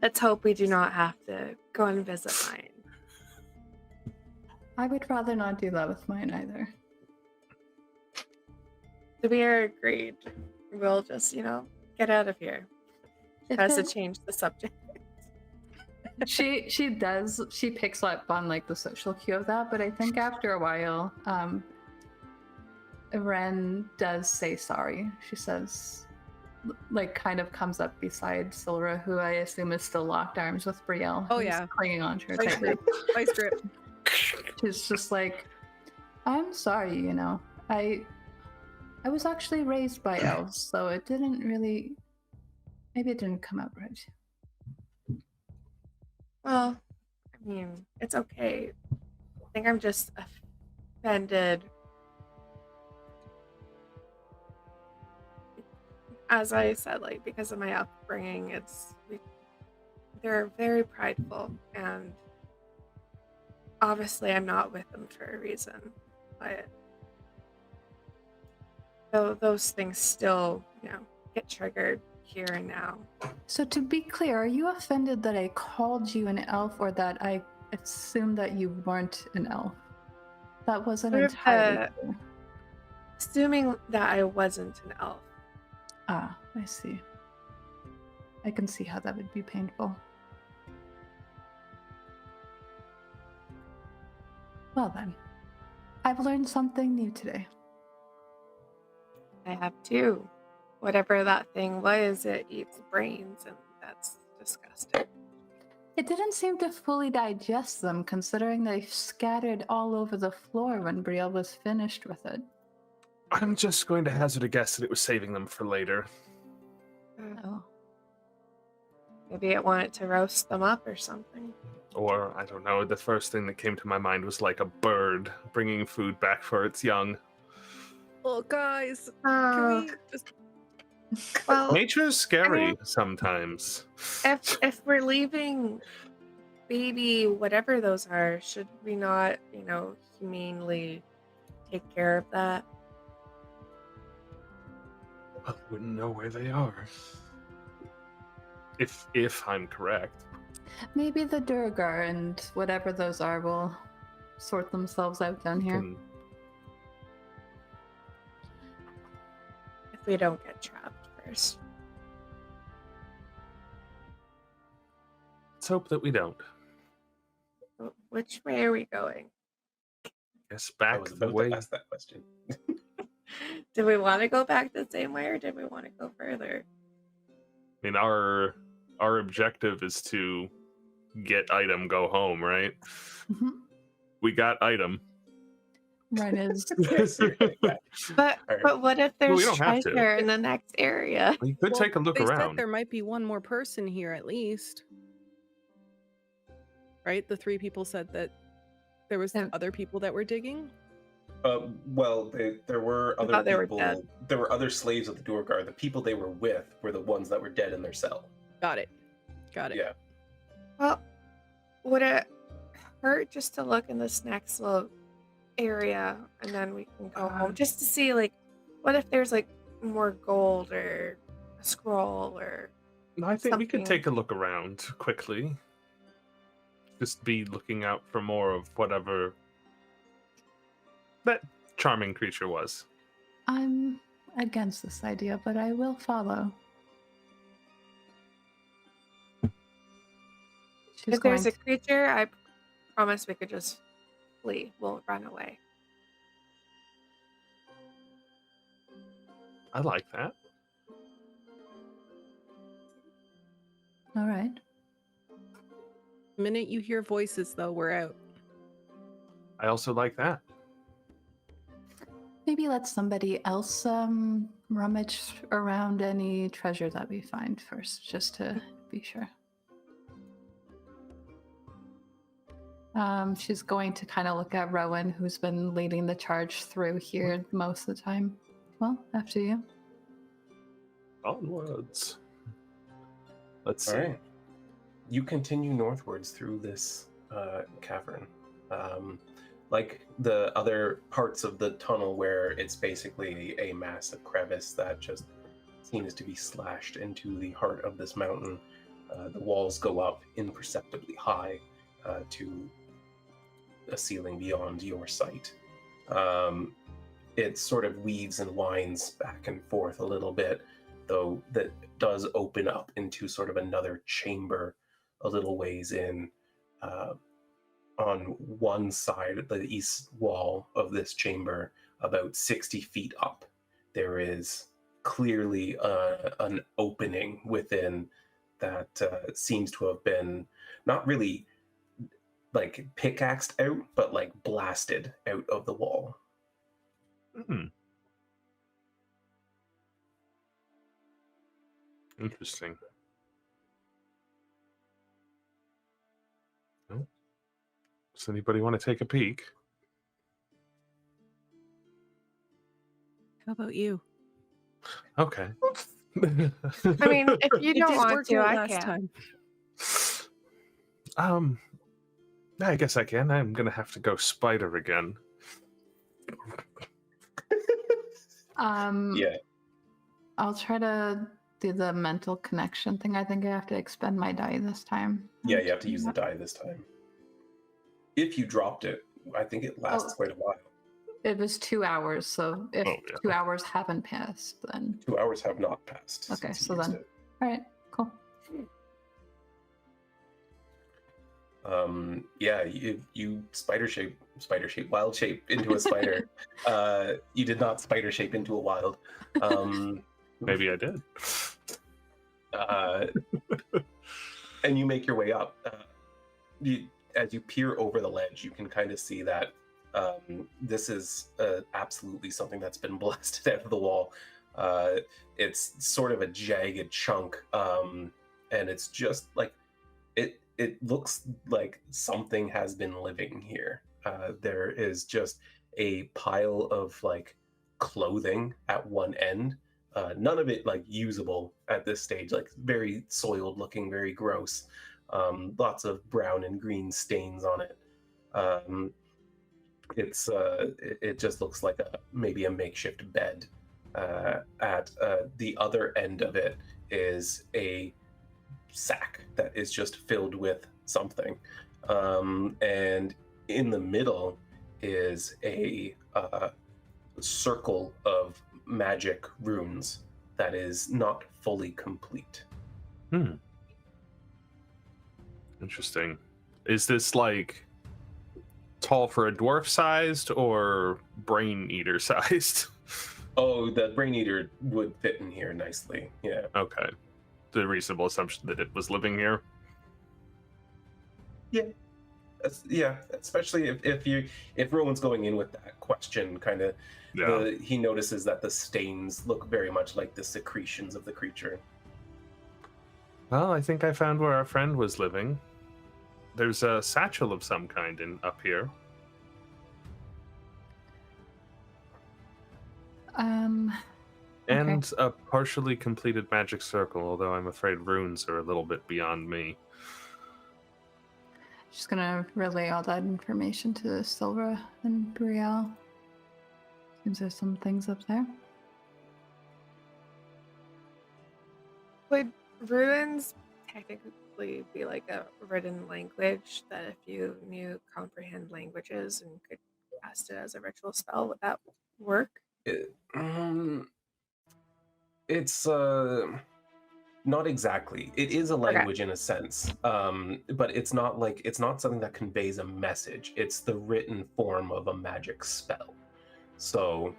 Let's hope we do not have to go and visit mine. I would rather not do that with mine either. So we are agreed. We'll just, get out of here. Tries to change the subject. She picks up on like the social cue of that, but I think after a while, Wren does say sorry. She says, like, kind of comes up beside Sylra, who I assume is still locked arms with Brielle. Oh, who's yeah. clinging on to her Vice tightly. grip. Vice grip. She's just like, I'm sorry, I was actually raised by elves, so it didn't really, maybe it didn't come out right. Well, I mean, it's okay. I think I'm just offended. As I said, like, because of my upbringing, they're very prideful, and obviously I'm not with them for a reason, but though those things still, get triggered here and now. So to be clear, are you offended that I called you an elf, or that I assumed that you weren't an elf? That wasn't Sort of, entirely clear. Assuming that I wasn't an elf. Ah, I see. I can see how that would be painful. Well then, I've learned something new today. I have too. Whatever that thing was, it eats brains, and that's disgusting. It didn't seem to fully digest them, considering they scattered all over the floor when Brielle was finished with it. I'm just going to hazard a guess that it was saving them for later. Oh. Maybe it wanted to roast them up or something. Or, I don't know, the first thing that came to my mind was like a bird bringing food back for its young. Oh, guys, Uh, can we just... well, Nature's scary sometimes. if we're leaving baby whatever those are, should we not, humanely take care of that? I wouldn't know where they are. If I'm correct. Maybe the Duergar and whatever those are will sort themselves out down here. If we don't get trapped first. Let's hope that we don't. Which way are we going? Guess I back was the about way. to ask that question. Do we want to go back the same way, or did we want to go further? I mean, our objective is to get item, go home, right? Mhm. We got item. Right is. Yes, you're right, yeah. But All right. but what if Well, there's we don't have to. treasure in the next area? We could take a look they said around. there might be one more person here at least. Right? The 3 people said that there was Yeah. other people that were digging. Well, there were I other thought they were people. dead. There were other slaves of the Duergar. The people they were with were the ones that were dead in their cell. Got it. Yeah. Well, would it hurt just to look in this next little area, and then we can go home just to see, like, what if there's like more gold or a scroll or I think we could something. take a look around quickly. Just be looking out for more of whatever that charming creature was. I'm against this idea, but I will follow. She's if there's going a creature, I promise we could just flee. We'll run away. I like that. All right. The minute you hear voices, though, we're out. I also like that. Maybe let somebody else rummage around any treasure that we find first, just to be sure. She's going to kind of look at Rhowan, who's been leading the charge through here most of the time. Well, after you. Onwards. Let's see. All right. You continue northwards through this cavern. Like the other parts of the tunnel where it's basically a massive crevice that just seems to be slashed into the heart of this mountain. The walls go up imperceptibly high to a ceiling beyond your sight. It sort of weaves and winds back and forth a little bit, though that does open up into sort of another chamber a little ways in. On one side of the east wall of this chamber, about 60 feet up, there is clearly an opening within that seems to have been not really like pickaxed out, but like blasted out of the wall. Interesting. Oh. Does anybody want to take a peek? How about you? Okay. I mean, if you It don't did want work to, out I last can. time. I guess I can. I'm gonna have to go spider again. Yeah. I'll try to do the mental connection thing. I think I have to expend my die this time. Yeah, you have to use the die this time. If you dropped it, I think it lasts quite a while. It was 2 hours, so if 2 hours haven't passed, then 2 hours have not passed. okay. since So you used then, all right, cool. Yeah, you wild shape into a spider. You did not spider shape into a wild. Maybe I did. And you make your way up. As you peer over the ledge, you can kind of see that this is absolutely something that's been blasted out of the wall. It's sort of a jagged chunk, and it's just like it looks like something has been living here. There is just a pile of like clothing at one end. None of it like usable at this stage, like very soiled looking, very gross. Lots of brown and green stains on it. It just looks like maybe a makeshift bed. At the other end of it is a sack that is just filled with something, and in the middle is a circle of magic runes that is not fully complete. Interesting. Is this like tall for a dwarf sized or brain eater sized? Oh, the brain eater would fit in here nicely. Yeah. Okay. The reasonable assumption that it was living here. Yeah, especially if Rowan's going in with that question, kind of, he notices that the stains look very much like the secretions of the creature. Well, I think I found where our friend was living. There's a satchel of some kind up here. And a partially completed magic circle, although I'm afraid runes are a little bit beyond me. Just gonna relay all that information to Sylra and Brielle. Seems there's some things up there. Would runes technically be like a written language that if you knew comprehend languages and could cast it as a ritual spell, would that work? It's not exactly. It is a language in a sense, but it's not something that conveys a message. It's the written form of a magic spell. So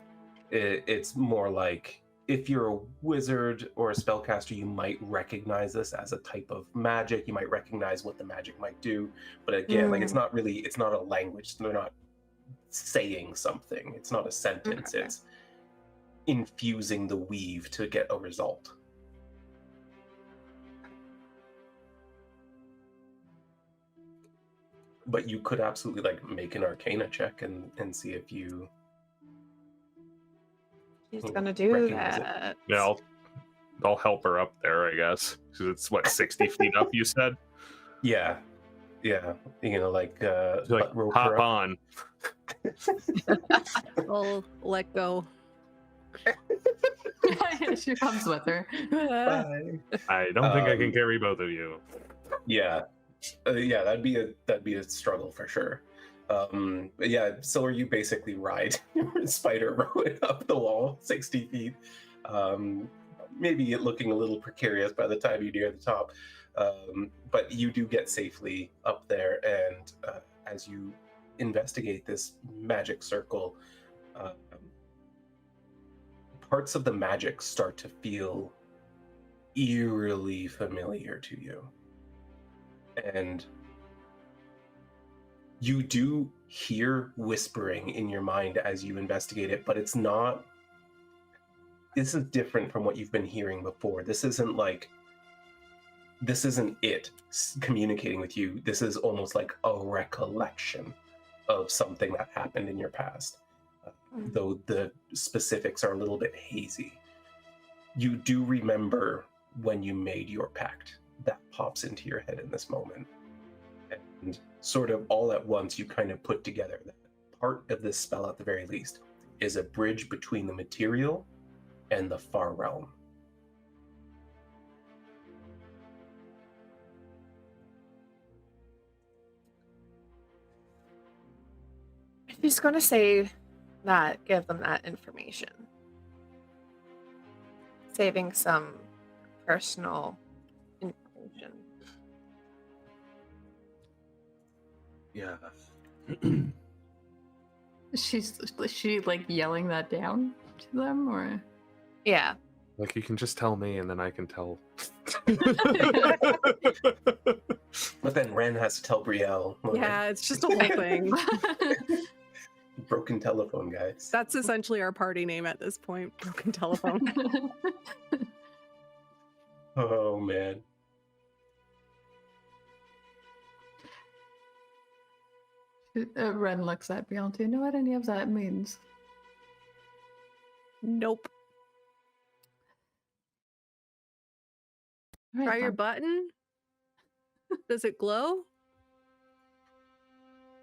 it's more like if you're a wizard or a spellcaster, you might recognize this as a type of magic. You might recognize what the magic might do, but again, like it's not a language. They're not saying something. It's not a sentence. It's infusing the weave to get a result. But you could absolutely like make an Arcana check and see if you. She's gonna do that. Yeah, I'll help her up there, I guess. Because it's what 60 feet up. You said. Yeah. You know, like hop on. I'll let go. She comes with her. Bye. I don't think I can carry both of you. Yeah, that'd be a struggle for sure. But yeah, Sylra, you basically ride your spider Rhowan up the wall 60 feet. Maybe it looking a little precarious by the time you near the top, but you do get safely up there. And as you investigate this magic circle, parts of the magic start to feel eerily familiar to you. And you do hear whispering in your mind as you investigate it, but it's not. This is different from what you've been hearing before. This isn't it communicating with you. This is almost like a recollection of something that happened in your past. Though the specifics are a little bit hazy. You do remember when you made your pact. That pops into your head in this moment. And sort of all at once, you kind of put together that part of this spell, at the very least, is a bridge between the material and the far realm. If he's going to say that, give them that information. Saving some personal information. Yeah. Is she like yelling that down to them, or? Yeah. Like, you can just tell me and then I can tell. But then Wren has to tell Brielle. like, Yeah, it's just a whole thing. Broken telephone, guys. That's essentially our party name at this point. Broken telephone. Oh, man. Wren looks at Brielle. Do you know what any of that means? Nope. All right, Try your fine. button. Does it glow?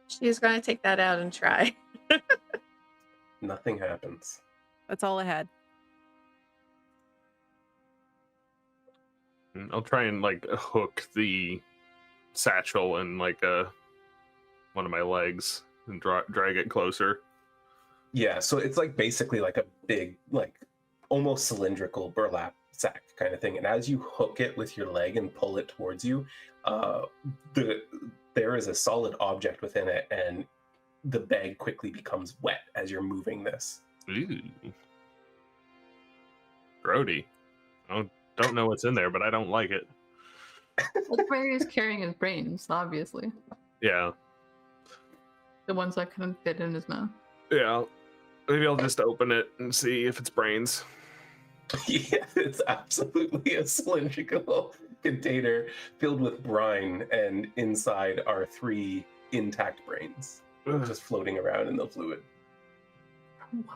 She's going to take that out and try. Nothing happens. That's all I had. I'll try and like hook the satchel in like one of my legs and drag it closer. Yeah, so it's like basically like a big, like almost cylindrical burlap sack kind of thing. And as you hook it with your leg and pull it towards you, there is a solid object within it, and the bag quickly becomes wet as you're moving this. Ooh. Grody. I don't know what's in there, but I don't like it. That's where he's carrying his brains, obviously. Yeah. The ones that couldn't fit in his mouth. Yeah. Maybe I'll just open it and see if it's brains. Yeah, it's absolutely a cylindrical container filled with brine, and inside are 3 intact brains just floating around in the fluid.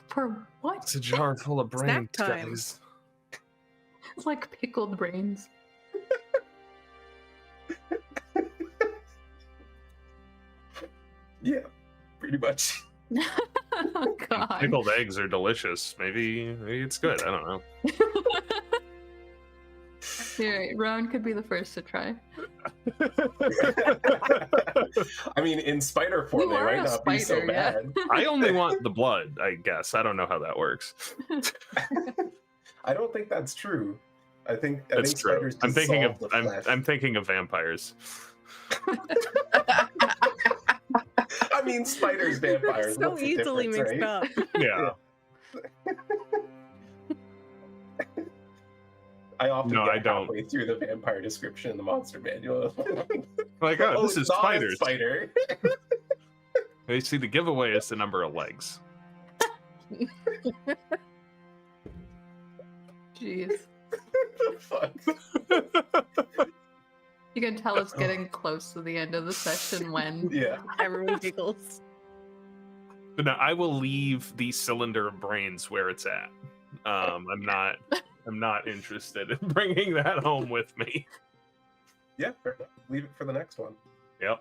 For what? It's a jar full of brains, Snack time. guys. It's like pickled brains. Yeah, pretty much. Oh god. Pickled eggs are delicious. Maybe it's good. I don't know. Here, Rhowan could be the first to try. I mean, in spider form, You they are might a not be so spider, yeah. bad. I only want the blood, I guess. I don't know how that works. I don't think that's true. I think That's think true. spiders I'm thinking dissolve of the flesh. I'm thinking of vampires. I mean, spiders, vampires. So what's the easily difference, mixed right? up. Yeah. I often No, get I don't. halfway through the vampire description in the monster manual. Like, oh, this it's is not a spiders. spider. You see, the giveaway is the number of legs. Jeez. The fuck? You can tell it's getting close to the end of the session when Yeah. Everyone giggles. But no, I will leave the cylinder of brains where it's at. I'm not interested in bringing that home with me. Yeah, fair enough. Leave it for the next one. Yep.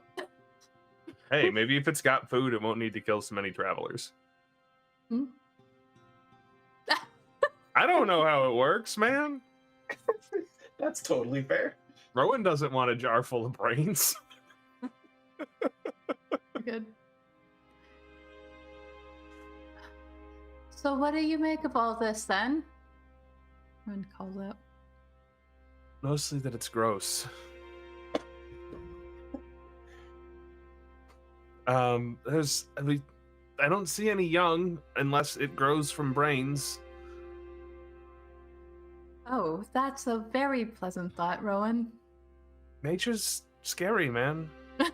Hey, maybe if it's got food, it won't need to kill so many travelers. Hmm? I don't know how it works, man. That's totally fair. Rhowan doesn't want a jar full of brains. good. So what do you make of all this then? Rhowan calls out. Mostly that it's gross. I don't see any young unless it grows from brains. Oh, that's a very pleasant thought, Rhowan. Nature's scary, man. All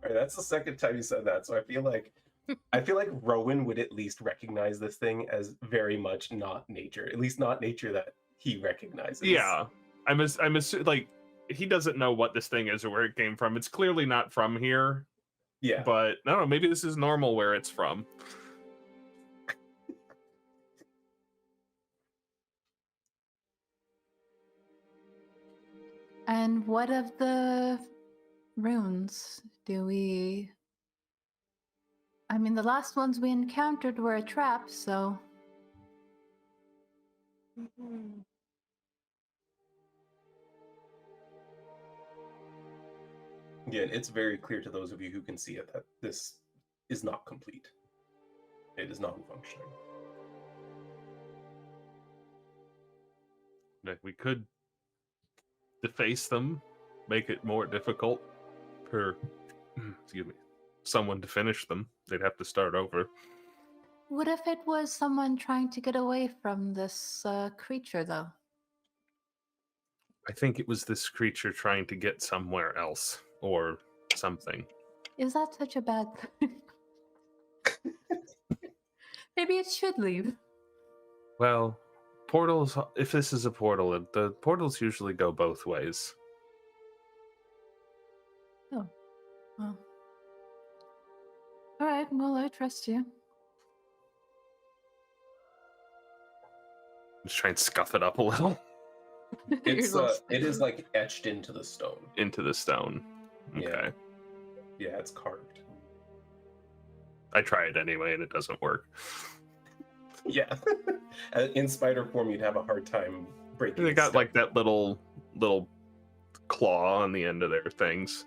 right, that's the second time you said that, so I feel like Rhowan would at least recognize this thing as very much not nature. At least not nature that he recognizes. Yeah, I'm like, he doesn't know what this thing is or where it came from. It's clearly not from here. Yeah. But I don't know, maybe this is normal where it's from. And what of the runes? Do we... I mean, the last ones we encountered were a trap, so... Mhm. Again, it's very clear to those of you who can see it that this is not complete. It is non-functioning. Like, we could deface them, make it more difficult for excuse me, someone to finish them. They'd have to start over. What if it was someone trying to get away from this creature, though? I think it was this creature trying to get somewhere else or something. Is that such a bad thing? Maybe it should leave. Well, portals, if this is a portal, the portals usually go both ways. Oh. Well. All right, well, I trust you. Just try and scuff it up a little. It's it is like etched into the stone. Into the stone. Okay. Yeah, it's carved. I try it anyway and it doesn't work. Yeah. In spider form, you'd have a hard time breaking. They got stone. like that little claw on the end of their things.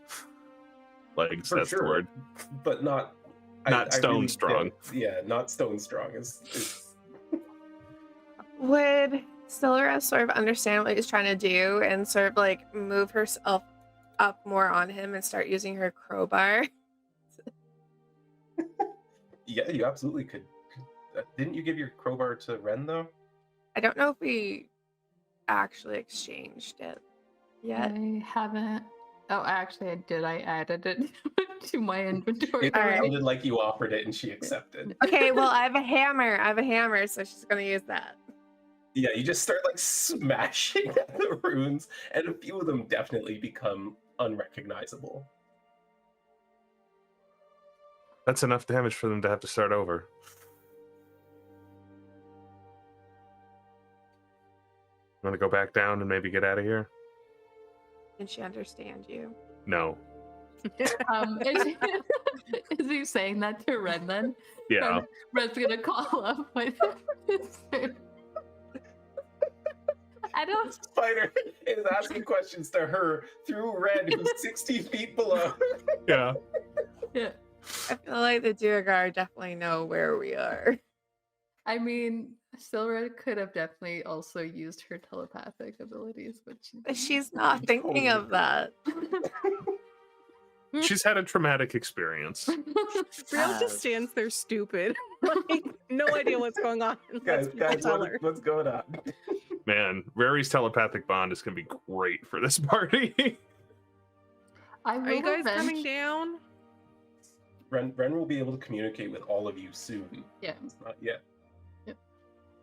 Legs, For that's sure, the word. but not Stone really strong. Yeah, not stone strong. Is Would Sylra sort of understand what he's trying to do and sort of like move herself up more on him and start using her crowbar? Yeah, you absolutely could. Didn't you give your crowbar to Wren though? I don't know if we actually exchanged it yet. I haven't. Oh, actually, I did. I added it to my inventory. It All right. sounded like you offered it and she accepted. Okay, well, I have a hammer, so she's gonna use that. Yeah, you just start like smashing at the runes, and a few of them definitely become unrecognizable. That's enough damage for them to have to start over. Want to go back down and maybe get out of here? Can she understand you? No. Is he saying that to Wren then? Yeah. Wren's gonna call up. I don't. Spider is asking questions to her through Wren, who's 60 feet below. Yeah. Yeah. I feel like the Duergar definitely know where we are. I mean, Sylra could have definitely also used her telepathic abilities, but She's not thinking of that. She's had a traumatic experience. Brielle just stands there stupid. Like, no idea what's going on. Guys, Tell her. what's going on? Man, Rary's telepathic bond is going to be great for this party. Are you guys coming down? Wren will be able to communicate with all of you soon. Yeah. It's not yet.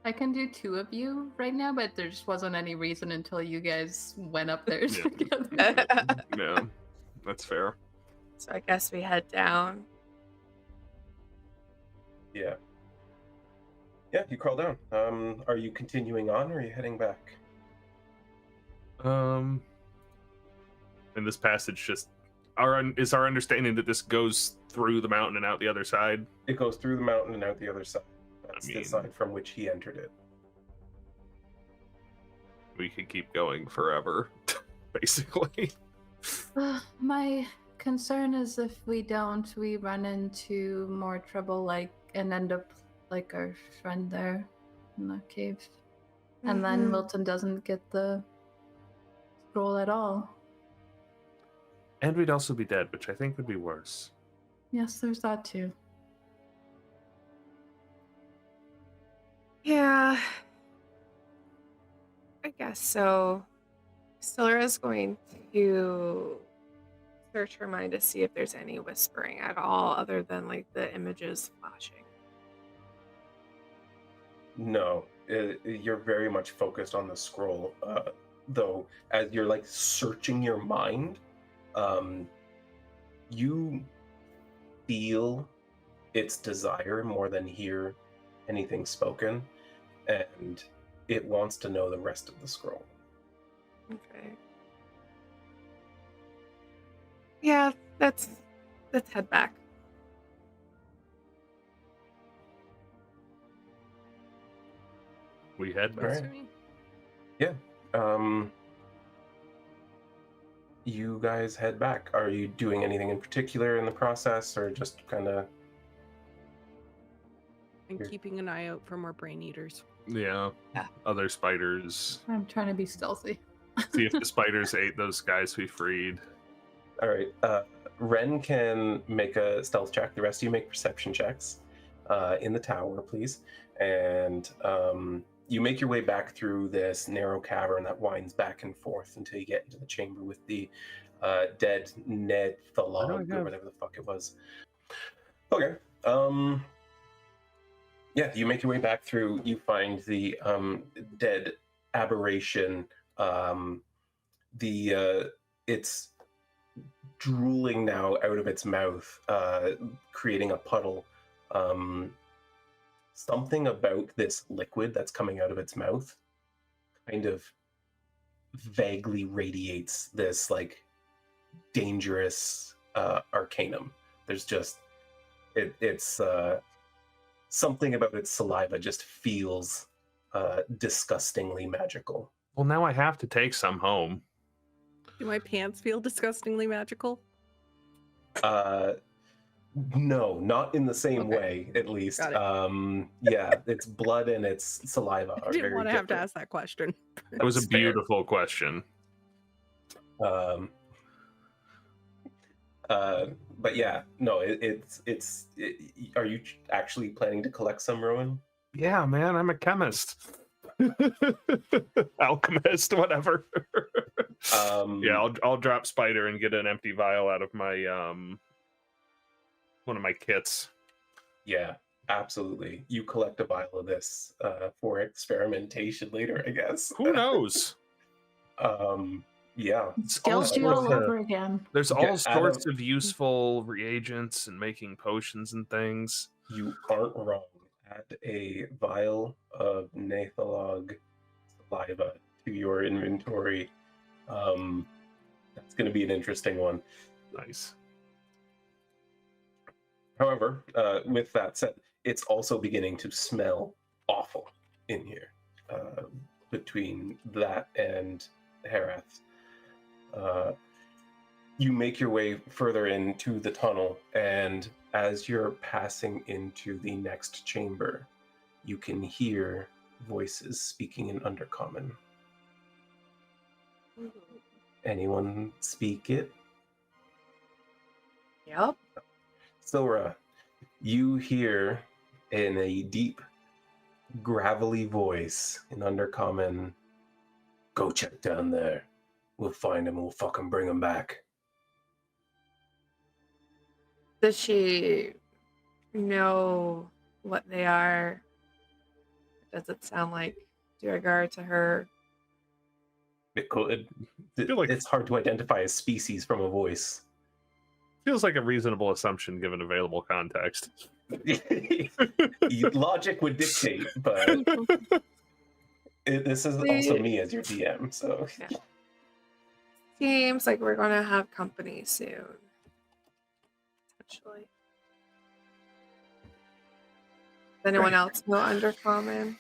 I can do 2 of you right now, but there just wasn't any reason until you guys went up there Yeah. together. Yeah, that's fair. So I guess we head down. Yeah. Yeah, you crawl down. Are you continuing on or are you heading back? And this passage just is our understanding that this goes through the mountain and out the other side. It goes through the mountain and out the other side. That's I mean- the side from which he entered it. We could keep going forever, basically. My concern is if we don't, we run into more trouble, and end up like our friend there in the cave. And then Mhm. Milton doesn't get the scroll at all. And we'd also be dead, which I think would be worse. Yes, there's that too. Yeah. I guess so. Sylra's going to search her mind to see if there's any whispering at all other than like the images flashing. No, you're very much focused on the scroll, though. As you're like searching your mind, you feel its desire more than hear anything spoken, and it wants to know the rest of the scroll. Okay. Yeah, let's head back. We head back. Works Alright. for me. Yeah. You guys head back. Are you doing anything in particular in the process, or just kind of? And Here. keeping an eye out for more brain eaters. Yeah. Other spiders. I'm trying to be stealthy. See if the spiders ate those guys we freed. All right. Wren can make a stealth check. The rest of you make perception checks in the tower, please. And you make your way back through this narrow cavern that winds back and forth until you get into the chamber with the dead Ned Thalog, or whatever the fuck it was. Okay. Yeah, you make your way back through. You find the dead aberration. It's drooling now out of its mouth, creating a puddle. Something about this liquid that's coming out of its mouth kind of vaguely radiates this like dangerous arcanum. There's just it's something about its saliva just feels disgustingly magical. Well, now I have to take some home. Do my pants feel disgustingly magical? No, not in the same Okay. way, at least. Got it. Yeah, its blood and its saliva I are didn't very want to have to different. ask that question. That was a That's fair. beautiful question. But yeah, no, are you actually planning to collect some, Rhowan? Yeah, man, I'm a chemist. Alchemist, whatever. Yeah, I'll drop Spider and get an empty vial out of my one of my kits. Yeah, absolutely. You collect a vial of this for experimentation later, I guess. Who knows? Yeah. Skills you all over again. There's Yeah, all sorts of useful reagents and making potions and things. You aren't wrong. Add a vial of Nathalog saliva to your inventory. That's going to be an interesting one. Nice. However, with that said, it's also beginning to smell awful in here. Between that and Herath. You make your way further into the tunnel, and as you're passing into the next chamber, you can hear voices speaking in Undercommon. Anyone speak it? Yep. Sylra, you hear in a deep, gravelly voice in Undercommon, "Go check down there. We'll find him and we'll fucking bring him back." Does she know what they are? Does it sound like Duergar to her? It could. feel like- It's hard to identify a species from a voice. Feels like a reasonable assumption given available context. Logic would dictate, but this is also me as your DM, so Yeah. Seems like we're gonna have company soon. Potentially. Does anyone else know Undercommon?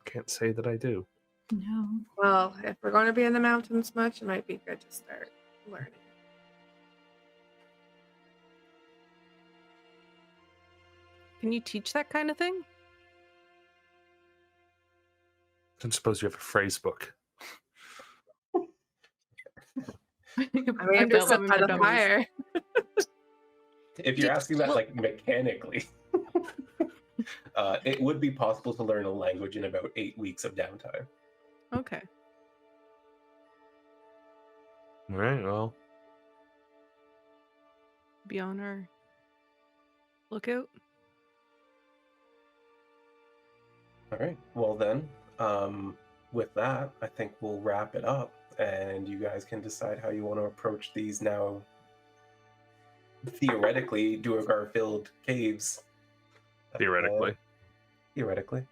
Can't say that I do. No. Well, if we're going to be in the mountains much, it might be good to start learning. Can you teach that kind of thing? Don't suppose you have a phrase book. I mean, just sit Undercommon by for the dummies. fire. if you're asking that like mechanically, it would be possible to learn a language in about 8 weeks of downtime. Okay. All right, well, Be on our lookout. All right. Well then, with that, I think we'll wrap it up, and you guys can decide how you want to approach these now theoretically Duergar-filled caves. theoretically. Theoretically.